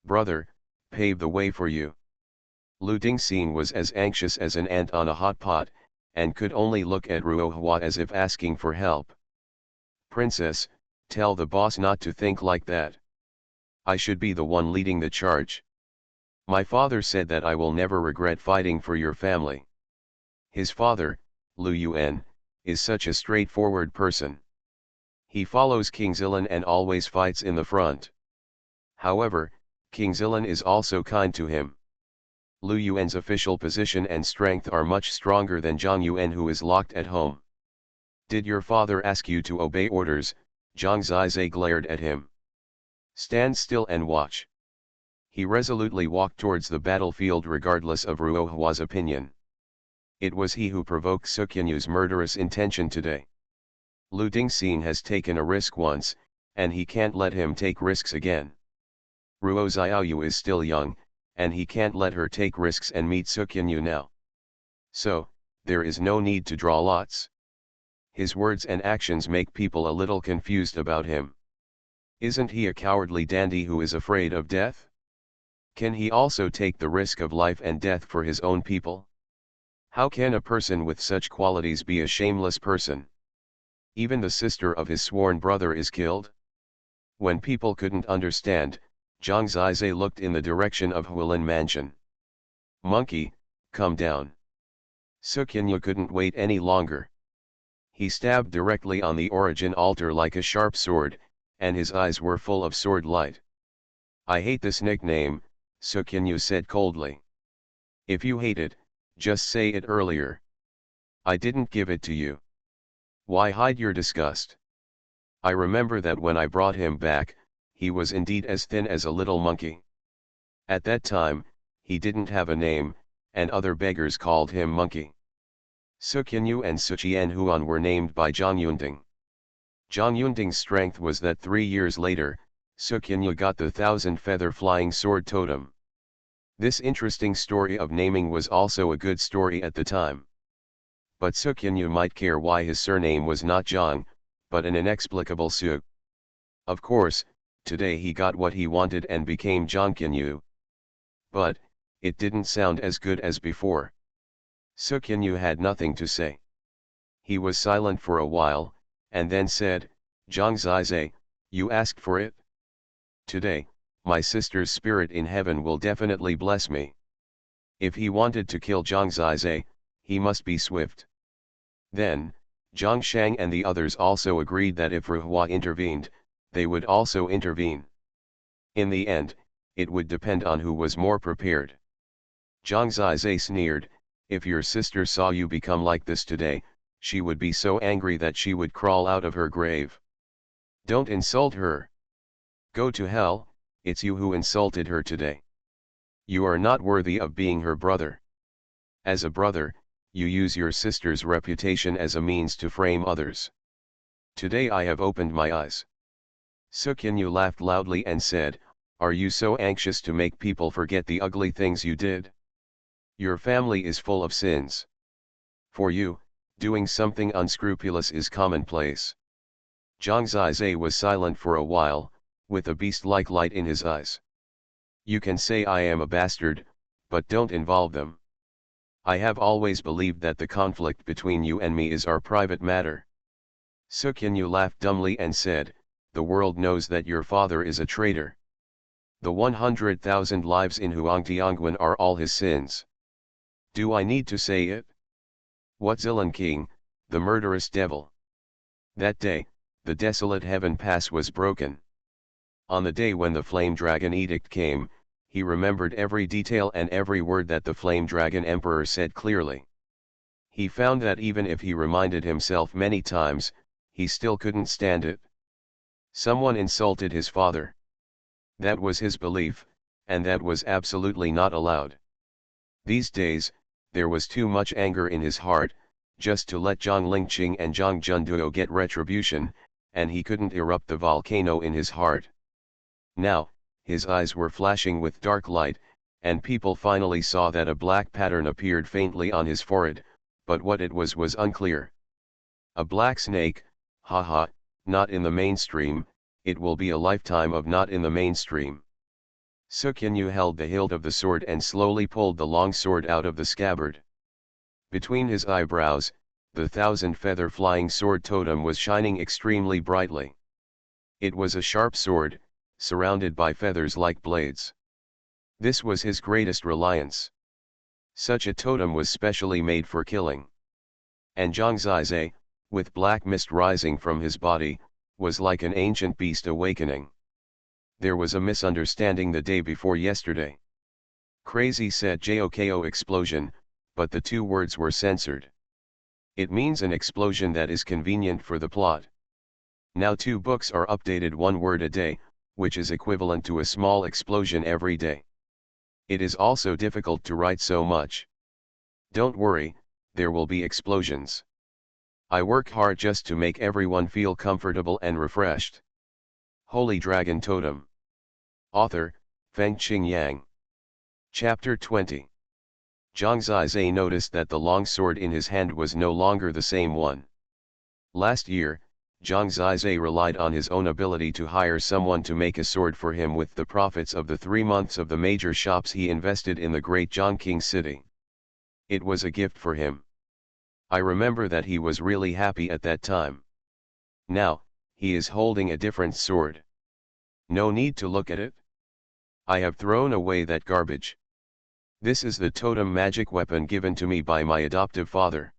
Brother, pave the way for you. Lu Dingxing was as anxious as an ant on a hot pot, and could only look at Ruo Hua as if asking for help. Princess, tell the boss not to think like that. I should be the one leading the charge. My father said that I will never regret fighting for your family. His father, Lu Yuan, is such a straightforward person. He follows King Zilan and always fights in the front. However, King Zilan is also kind to him. Lu Yuan's official position and strength are much stronger than Zhang Yuan, who is locked at home. Did your father ask you to obey orders? Zhang Zizhe glared at him. Stand still and watch. He resolutely walked towards the battlefield regardless of Ruo Hua's opinion. It was he who provoked Suqianyu's murderous intention today. Lu Dingxing has taken a risk once, and he can't let him take risks again. Ruo Xiaoyu is still young, and he can't let her take risks and meet Suqianyu now. So, there is no need to draw lots. His words and actions make people a little confused about him. Isn't he a cowardly dandy who is afraid of death? Can he also take the risk of life and death for his own people? How can a person with such qualities be a shameless person? Even the sister of his sworn brother is killed? When people couldn't understand, Zhang Zizai looked in the direction of Huilin Mansion. Monkey, come down. Suqinyu couldn't wait any longer. He stabbed directly on the origin altar like a sharp sword, and his eyes were full of sword light. I hate this nickname, Suqinyu said coldly. If you hate it, just say it earlier. I didn't give it to you. Why hide your disgust? I remember that when I brought him back, he was indeed as thin as a little monkey. At that time, he didn't have a name, and other beggars called him Monkey. Suqinyu and Xuanhuan were named by Zhang Yunding. Zhang Yunding's strength was that 3 years later, Suqinyu got the 1,000-feather flying sword totem. This interesting story of naming was also a good story at the time. But Suqinyu might care why his surname was not Zhang, but an inexplicable Su. Of course, today he got what he wanted and became Zhangqinyu. But, it didn't sound as good as before. Suqinyu had nothing to say. He was silent for a while, and then said, Zhang Zizai, you asked for it? Today, my sister's spirit in heaven will definitely bless me. If he wanted to kill Zhang Zizai, he must be swift. Then, Zhang Shang and the others also agreed that if Ruhua intervened, they would also intervene. In the end, it would depend on who was more prepared. Zhang Zizai sneered, if your sister saw you become like this today, she would be so angry that she would crawl out of her grave. Don't insult her. Go to hell, it's you who insulted her today. You are not worthy of being her brother. As a brother, you use your sister's reputation as a means to frame others. Today I have opened my eyes. Suqinyu laughed loudly and said, are you so anxious to make people forget the ugly things you did? Your family is full of sins. For you, doing something unscrupulous is commonplace. Zhang Zizai was silent for a while, with a beast-like light in his eyes. You can say I am a bastard, but don't involve them. I have always believed that the conflict between you and me is our private matter. Suqinyu laughed dumbly and said, the world knows that your father is a traitor. The 100,000 lives in Huangtiangwan are all his sins. Do I need to say it? What Zilan King, the murderous devil? That day, the desolate heaven pass was broken. On the day when the Flame Dragon Edict came, he remembered every detail and every word that the Flame Dragon Emperor said clearly. He found that even if he reminded himself many times, he still couldn't stand it. Someone insulted his father. That was his belief, and that was absolutely not allowed. These days, there was too much anger in his heart, just to let Zhang Lingqing and Zhang Junduo get retribution, and he couldn't erupt the volcano in his heart. Now, his eyes were flashing with dark light, and people finally saw that a black pattern appeared faintly on his forehead, but what it was unclear. A black snake, haha, not in the mainstream, it will be a lifetime of not in the mainstream. Suqinyu held the hilt of the sword and slowly pulled the long sword out of the scabbard. Between his eyebrows, the 1,000-feather flying sword totem was shining extremely brightly. It was a sharp sword, surrounded by feathers like blades. This was his greatest reliance. Such a totem was specially made for killing. And Zhang Zizai, with black mist rising from his body, was like an ancient beast awakening. There was a misunderstanding the day before yesterday. Crazy said Joko explosion, but the two words were censored. It means an explosion that is convenient for the plot. Now 2 books are updated 1 word a day, which is equivalent to a small explosion every day. It is also difficult to write so much. Don't worry, there will be explosions. I work hard just to make everyone feel comfortable and refreshed. Holy Dragon Totem. Author, Fengqing Yang. Chapter 20. Zhang Zizai noticed that the long sword in his hand was no longer the same one. Last year, Zhang Zizai relied on his own ability to hire someone to make a sword for him with the profits of the 3 months of the major shops he invested in the great Zhongqing city. It was a gift for him. I remember that he was really happy at that time. Now, he is holding a different sword. No need to look at it. I have thrown away that garbage. This is the totem magic weapon given to me by my adoptive father.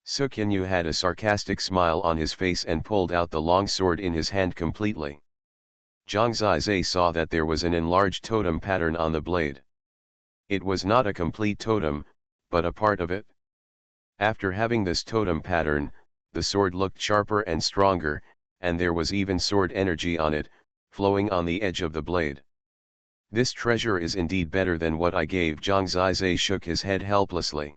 Xuanhuan had a sarcastic smile on his face and pulled out the long sword in his hand completely. Zhang Zizai saw that there was an enlarged totem pattern on the blade. It was not a complete totem, but a part of it. After having this totem pattern, the sword looked sharper and stronger, and there was even sword energy on it, flowing on the edge of the blade. This treasure is indeed better than what I gave. Zhang Zizai shook his head helplessly.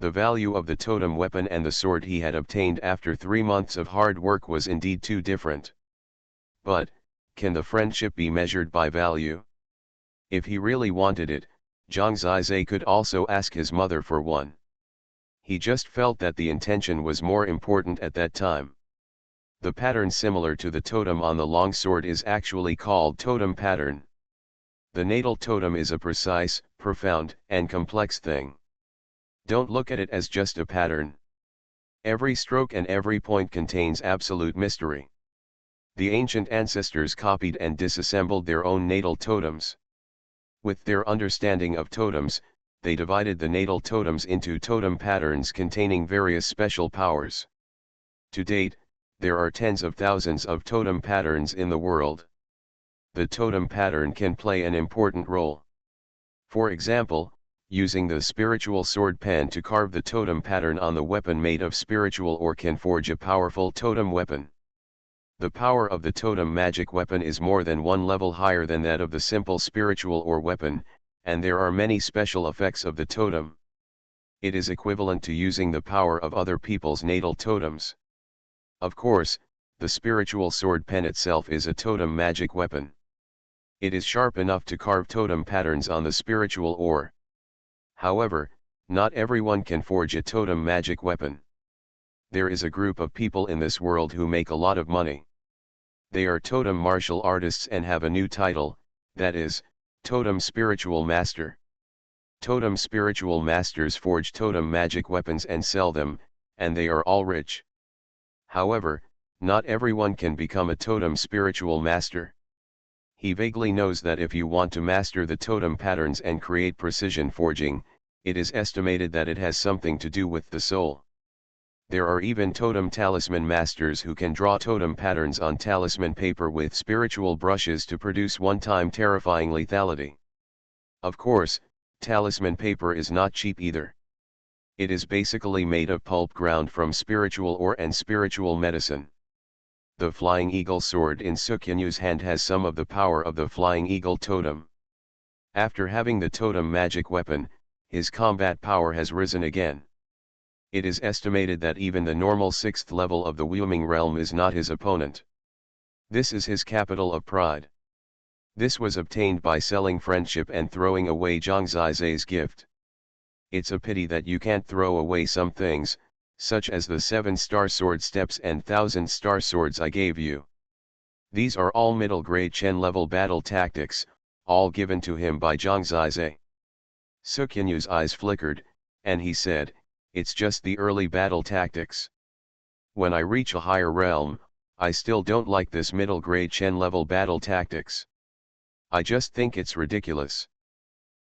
The value of the totem weapon and the sword he had obtained after 3 months of hard work was indeed too different. But, can the friendship be measured by value? If he really wanted it, Zhang Zizai could also ask his mother for one. He just felt that the intention was more important at that time. The pattern similar to the totem on the long sword is actually called totem pattern. The natal totem is a precise, profound, and complex thing. Don't look at it as just a pattern. Every stroke and every point contains absolute mystery. The ancient ancestors copied and disassembled their own natal totems. With their understanding of totems, they divided the natal totems into totem patterns containing various special powers. To date, there are tens of thousands of totem patterns in the world. The totem pattern can play an important role. For example, using the spiritual sword pen to carve the totem pattern on the weapon made of spiritual ore can forge a powerful totem weapon. The power of the totem magic weapon is more than one level higher than that of the simple spiritual ore weapon, and there are many special effects of the totem. It is equivalent to using the power of other people's natal totems. Of course, the spiritual sword pen itself is a totem magic weapon. It is sharp enough to carve totem patterns on the spiritual ore. However, not everyone can forge a totem magic weapon. There is a group of people in this world who make a lot of money. They are totem martial artists and have a new title, that is, Totem Spiritual Master. Totem Spiritual Masters forge totem magic weapons and sell them, and they are all rich. However, not everyone can become a Totem Spiritual Master. He vaguely knows that if you want to master the totem patterns and create precision forging, it is estimated that it has something to do with the soul. There are even totem talisman masters who can draw totem patterns on talisman paper with spiritual brushes to produce one-time terrifying lethality. Of course, talisman paper is not cheap either. It is basically made of pulp ground from spiritual ore and spiritual medicine. The flying eagle sword in Xuanhuan's hand has some of the power of the flying eagle totem. After having the totem magic weapon, his combat power has risen again. It is estimated that even the normal 6th level of the Wuoming realm is not his opponent. This is his capital of pride. This was obtained by selling friendship and throwing away Zhang Zizai's gift. It's a pity that you can't throw away some things, such as the 7-star sword steps and 1000-star swords I gave you. These are all middle-grade Chen level battle tactics, all given to him by Zhang Zizai. Xuanhuan's eyes flickered, and he said, "It's just the early battle tactics. When I reach a higher realm, I still don't like this middle-grade Chen level battle tactics. I just think it's ridiculous.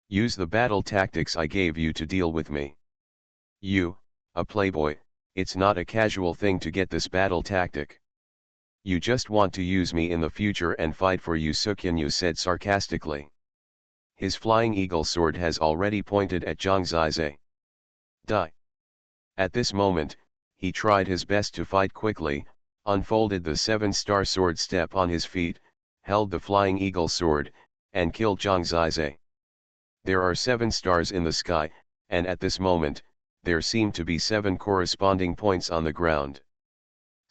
Use the battle tactics I gave you to deal with me. You, a playboy, it's not a casual thing to get this battle tactic. You just want to use me in the future and fight for you," Xuanhuan said sarcastically. His flying eagle sword has already pointed at Zhang Zizai. Die. At this moment, he tried his best to fight quickly, unfolded the 7-star sword step on his feet, held the flying eagle sword, and killed Zhang Zizai. There are 7 stars in the sky, and at this moment, there seemed to be 7 corresponding points on the ground.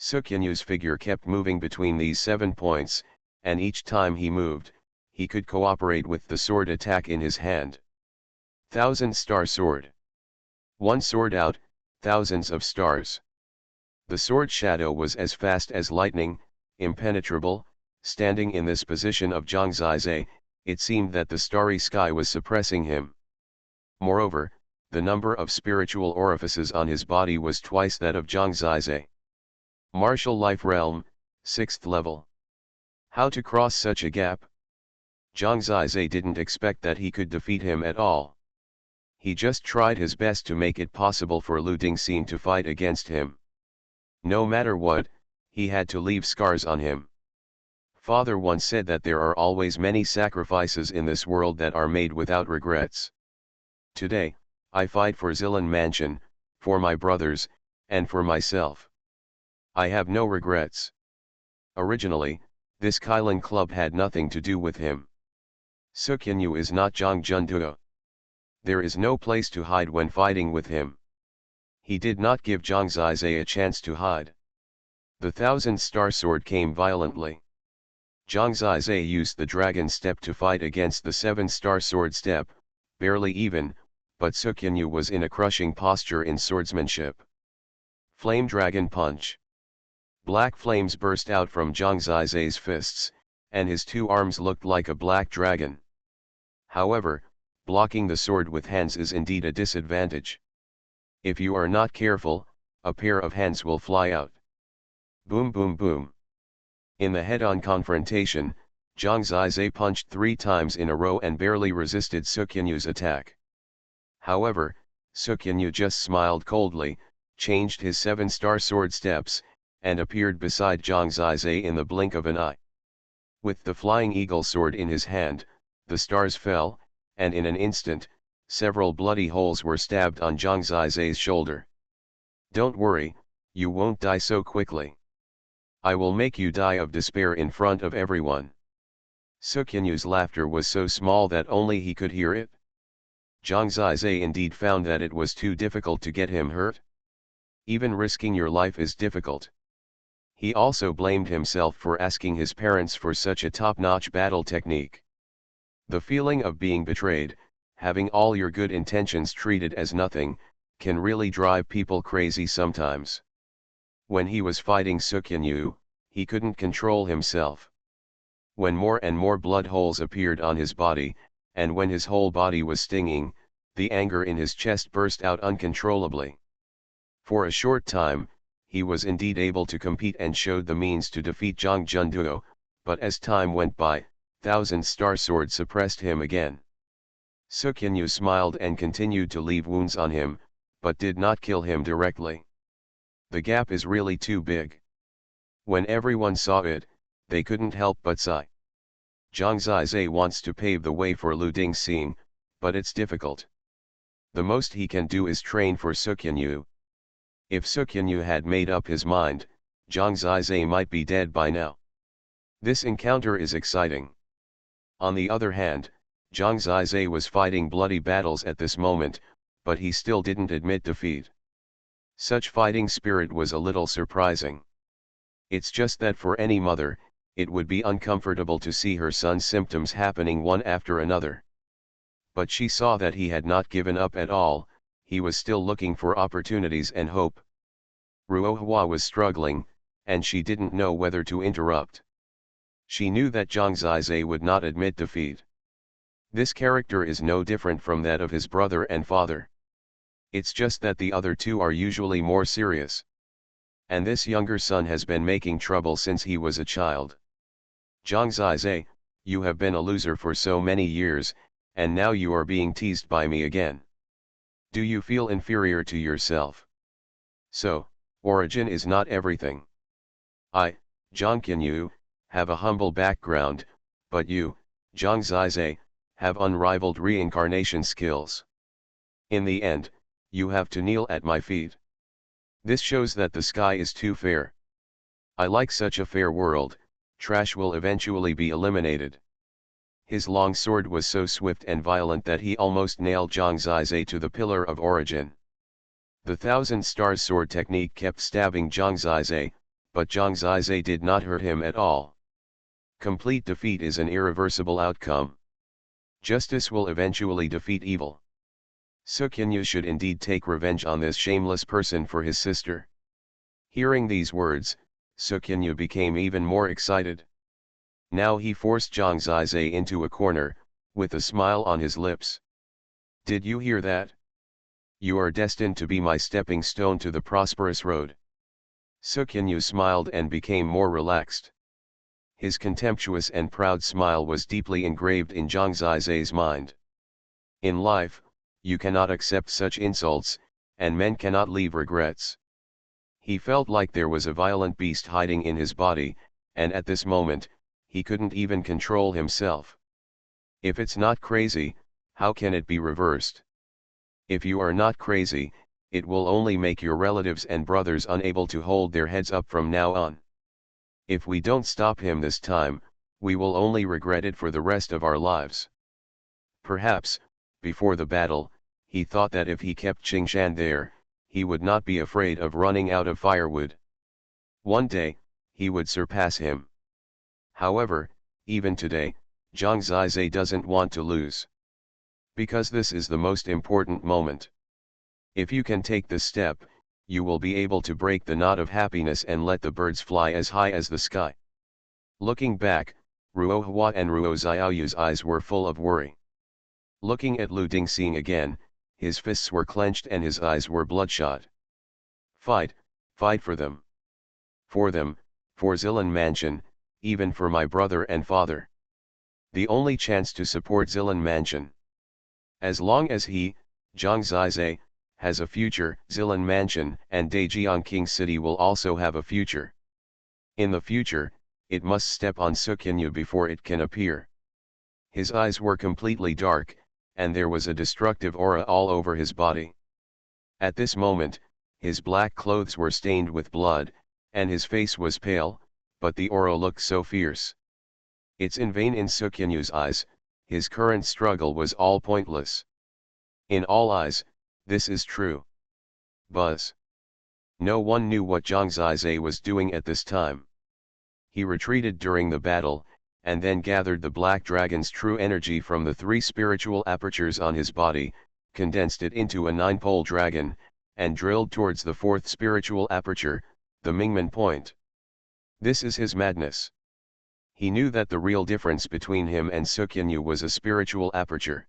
Xuanhuan's figure kept moving between these 7 points, and each time he moved, he could cooperate with the sword attack in his hand. 1000-star sword. One sword out, thousands of stars. The sword shadow was as fast as lightning, impenetrable. Standing in this position of Zhang Zizai, it seemed that the starry sky was suppressing him. Moreover, the number of spiritual orifices on his body was twice that of Zhang Zizai. Martial Life Realm, 6th level. How to cross such a gap? Zhang Zizai didn't expect that he could defeat him at all. He just tried his best to make it possible for Lu Dingxin to fight against him. No matter what, he had to leave scars on him. Father once said that there are always many sacrifices in this world that are made without regrets. Today, I fight for Zilan Mansion, for my brothers, and for myself. I have no regrets. Originally, this Kailan club had nothing to do with him. Suqinyu is not Zhang Junduo. There is no place to hide when fighting with him. He did not give Zhang Zizai a chance to hide. The thousand-star sword came violently. Zhang Zizai used the dragon step to fight against the seven-star sword step, barely even, but Suqinyu was in a crushing posture in swordsmanship. Flame Dragon Punch. Black flames burst out from Zhang Zizai's fists, and his two arms looked like a black dragon. However, blocking the sword with hands is indeed a disadvantage. If you are not careful, a pair of hands will fly out. Boom boom boom. In the head-on confrontation, Zhang Zizai punched 3 times in a row and barely resisted Suqinyu's attack. However, Suqinyu just smiled coldly, changed his 7-star sword steps, and appeared beside Zhang Zizai in the blink of an eye. With the flying eagle sword in his hand, the stars fell, and in an instant, several bloody holes were stabbed on Zhang Zizai's shoulder. Don't worry, you won't die so quickly. I will make you die of despair in front of everyone. Suqinyu's laughter was so small that only he could hear it. Zhang Zizai indeed found that it was too difficult to get him hurt. Even risking your life is difficult. He also blamed himself for asking his parents for such a top-notch battle technique. The feeling of being betrayed, having all your good intentions treated as nothing, can really drive people crazy sometimes. When he was fighting Suqinyu, he couldn't control himself. When more and more blood holes appeared on his body, and when his whole body was stinging, the anger in his chest burst out uncontrollably. For a short time, he was indeed able to compete and showed the means to defeat Zhang Junduo, but as time went by, Thousand-Star Sword suppressed him again. Suqinyu smiled and continued to leave wounds on him, but did not kill him directly. The gap is really too big. When everyone saw it, they couldn't help but sigh. Zhang Zizai wants to pave the way for Lu Dingxin, but it's difficult. The most he can do is train for Suqinyu. If Suqinyu had made up his mind, Zhang Zizai might be dead by now. This encounter is exciting. On the other hand, Zhang Zizai was fighting bloody battles at this moment, but he still didn't admit defeat. Such fighting spirit was a little surprising. It's just that for any mother, it would be uncomfortable to see her son's symptoms happening one after another. But she saw that he had not given up at all, he was still looking for opportunities and hope. Ruohua was struggling, and she didn't know whether to interrupt. She knew that Zhang Zizai would not admit defeat. This character is no different from that of his brother and father. It's just that the other two are usually more serious. And this younger son has been making trouble since he was a child. Zhang Zizai, you have been a loser for so many years, and now you are being teased by me again. Do you feel inferior to yourself? So, origin is not everything. I, Zhang Qinyu, have a humble background, but you, Zhang Zizai, have unrivaled reincarnation skills. In the end, you have to kneel at my feet. This shows that the sky is too fair. I like such a fair world, trash will eventually be eliminated. His long sword was so swift and violent that he almost nailed Zhang Zizai to the pillar of origin. The Thousand Stars sword technique kept stabbing Zhang Zizai, but Zhang Zizai did not hurt him at all. Complete defeat is an irreversible outcome. Justice will eventually defeat evil. Suqinyu should indeed take revenge on this shameless person for his sister. Hearing these words, Xuanhuan became even more excited. Now he forced Zhang Zizai into a corner, with a smile on his lips. Did you hear that? You are destined to be my stepping stone to the prosperous road. Xuanhuan smiled and became more relaxed. His contemptuous and proud smile was deeply engraved in Zhang Zizai's mind. In life, you cannot accept such insults, and men cannot leave regrets. He felt like there was a violent beast hiding in his body, and at this moment, he couldn't even control himself. If it's not crazy, how can it be reversed? If you are not crazy, it will only make your relatives and brothers unable to hold their heads up from now on. If we don't stop him this time, we will only regret it for the rest of our lives. Perhaps, before the battle, he thought that if he kept Qingshan there, he would not be afraid of running out of firewood. One day, he would surpass him. However, even today, Zhang Zizai doesn't want to lose. Because this is the most important moment. If you can take this step, you will be able to break the knot of happiness and let the birds fly as high as the sky. Looking back, Ruo Hua and Ruo Xiaoyu's eyes were full of worry. Looking at Lu Dingxing again, his fists were clenched and his eyes were bloodshot. Fight, fight for them. For them, for Zilan Mansion, even for my brother and father. The only chance to support Zilan Mansion. As long as he, Zhang Zizai, has a future, Zilan Mansion and Daejiang King City will also have a future. In the future, it must step on Xuanhuan before it can appear. His eyes were completely dark, and there was a destructive aura all over his body. At this moment, his black clothes were stained with blood, and his face was pale, but the aura looked so fierce. It's in vain in Xuanhuan's eyes, his current struggle was all pointless. In all eyes, this is true. Buzz. No one knew what Zhang Zizai was doing at this time. He retreated during the battle, and then gathered the black dragon's true energy from the 3 spiritual apertures on his body, condensed it into a 9-pole dragon, and drilled towards the 4th spiritual aperture, the Mingmen point. This is his madness. He knew that the real difference between him and Xuanhuan was a spiritual aperture.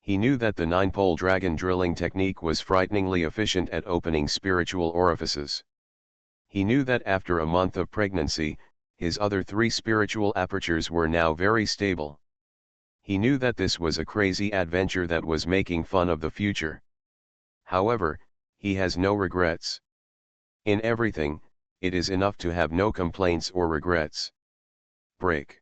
He knew that the 9-pole dragon drilling technique was frighteningly efficient at opening spiritual orifices. He knew that after a month of pregnancy, his other 3 spiritual apertures were now very stable. He knew that this was a crazy adventure that was making fun of the future. However, he has no regrets. In everything, it is enough to have no complaints or regrets. Break.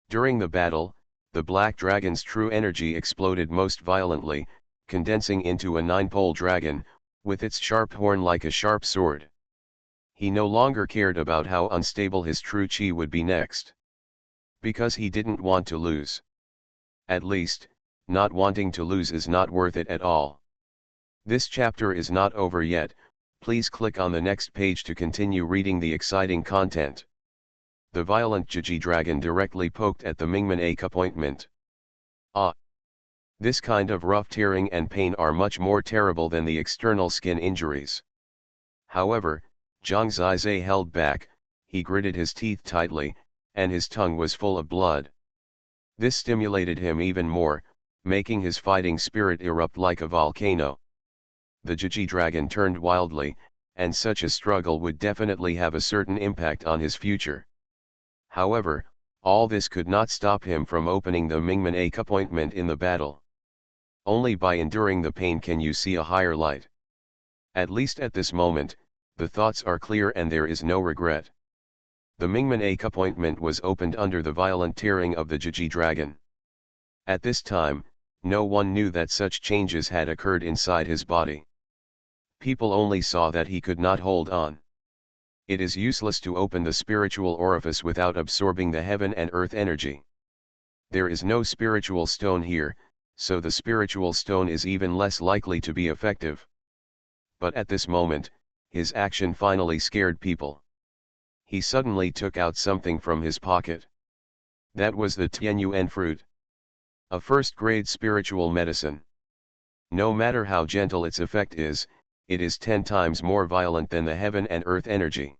During the battle, the black dragon's true energy exploded most violently, condensing into a 9-pole dragon, with its sharp horn like a sharp sword. He no longer cared about how unstable his true chi would be next. Because he didn't want to lose. At least, not wanting to lose is not worth it at all. This chapter is not over yet, please click on the next page to continue reading the exciting content. The violent Jiji dragon directly poked at the Mingmen appointment. This kind of rough tearing and pain are much more terrible than the external skin injuries. However, Zhang Zizai held back, he gritted his teeth tightly, and his tongue was full of blood. This stimulated him even more, making his fighting spirit erupt like a volcano. The Jiji dragon turned wildly, and such a struggle would definitely have a certain impact on his future. However, all this could not stop him from opening the Mingmen appointment in the battle. Only by enduring the pain can you see a higher light. At least at this moment, the thoughts are clear and there is no regret. The Mingmen appointment was opened under the violent tearing of the Jiji dragon. At this time, no one knew that such changes had occurred inside his body. People only saw that he could not hold on. It is useless to open the spiritual orifice without absorbing the heaven and earth energy. There is no spiritual stone here, so the spiritual stone is even less likely to be effective. But at this moment, his action finally scared people. He suddenly took out something from his pocket. That was the Tianyuan fruit. A first-grade spiritual medicine. No matter how gentle its effect is, it is 10 times more violent than the heaven and earth energy.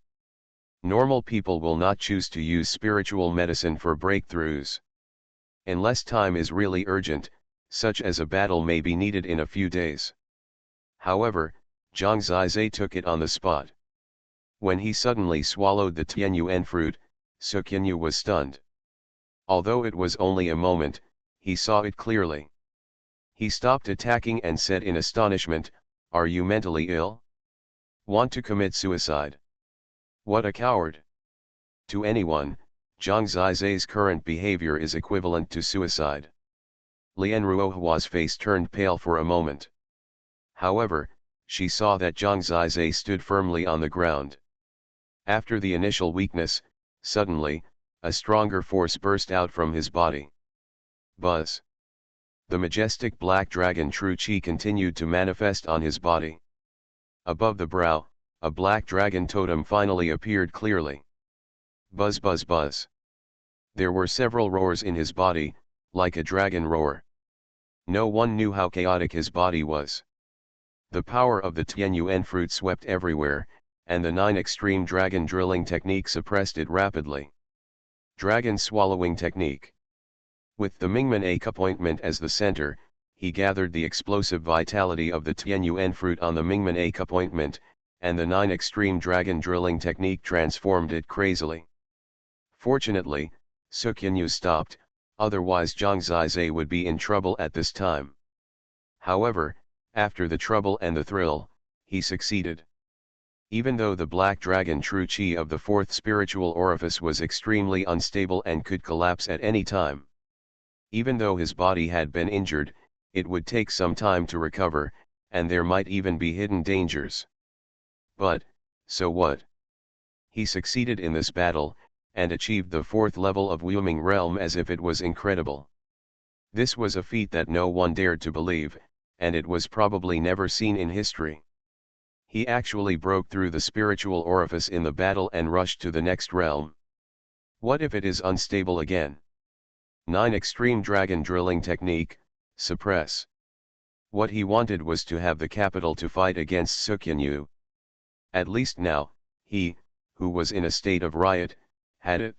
Normal people will not choose to use spiritual medicine for breakthroughs. Unless time is really urgent, such as a battle may be needed in a few days. However, Zhang Zizai took it on the spot. When he suddenly swallowed the Tianyuan fruit, Xuanhuan was stunned. Although it was only a moment, he saw it clearly. He stopped attacking and said in astonishment, "Are you mentally ill? Want to commit suicide? What a coward!" To anyone, Zhang Zizai's current behavior is equivalent to suicide. Lian Ruohua's face turned pale for a moment. However, she saw that Zhang Zizai stood firmly on the ground. After the initial weakness, suddenly, a stronger force burst out from his body. Buzz! The majestic black dragon True Qi continued to manifest on his body. Above the brow, a black dragon totem finally appeared clearly. Buzz buzz buzz. There were several roars in his body, like a dragon roar. No one knew how chaotic his body was. The power of the Tianyuan fruit swept everywhere, and the 9 extreme dragon drilling technique suppressed it rapidly. Dragon swallowing technique. With the Mingmen Ak appointment as the center, he gathered the explosive vitality of the Tianyuan fruit on the Mingmen Ak appointment, and the 9 extreme dragon drilling technique transformed it crazily. Fortunately, Xuanhuan stopped, otherwise Zhang Zizai would be in trouble at this time. However, after the trouble and the thrill, he succeeded. Even though the black dragon True Qi of the 4th spiritual orifice was extremely unstable and could collapse at any time. Even though his body had been injured, it would take some time to recover, and there might even be hidden dangers. But, so what? He succeeded in this battle, and achieved the 4th level of Wuming realm as if it was incredible. This was a feat that no one dared to believe, and it was probably never seen in history. He actually broke through the spiritual orifice in the battle and rushed to the next realm. What if it is unstable again? 9 extreme dragon drilling technique, suppress. What he wanted was to have the capital to fight against Xuanhuan. At least now, he, who was in a state of riot, had it.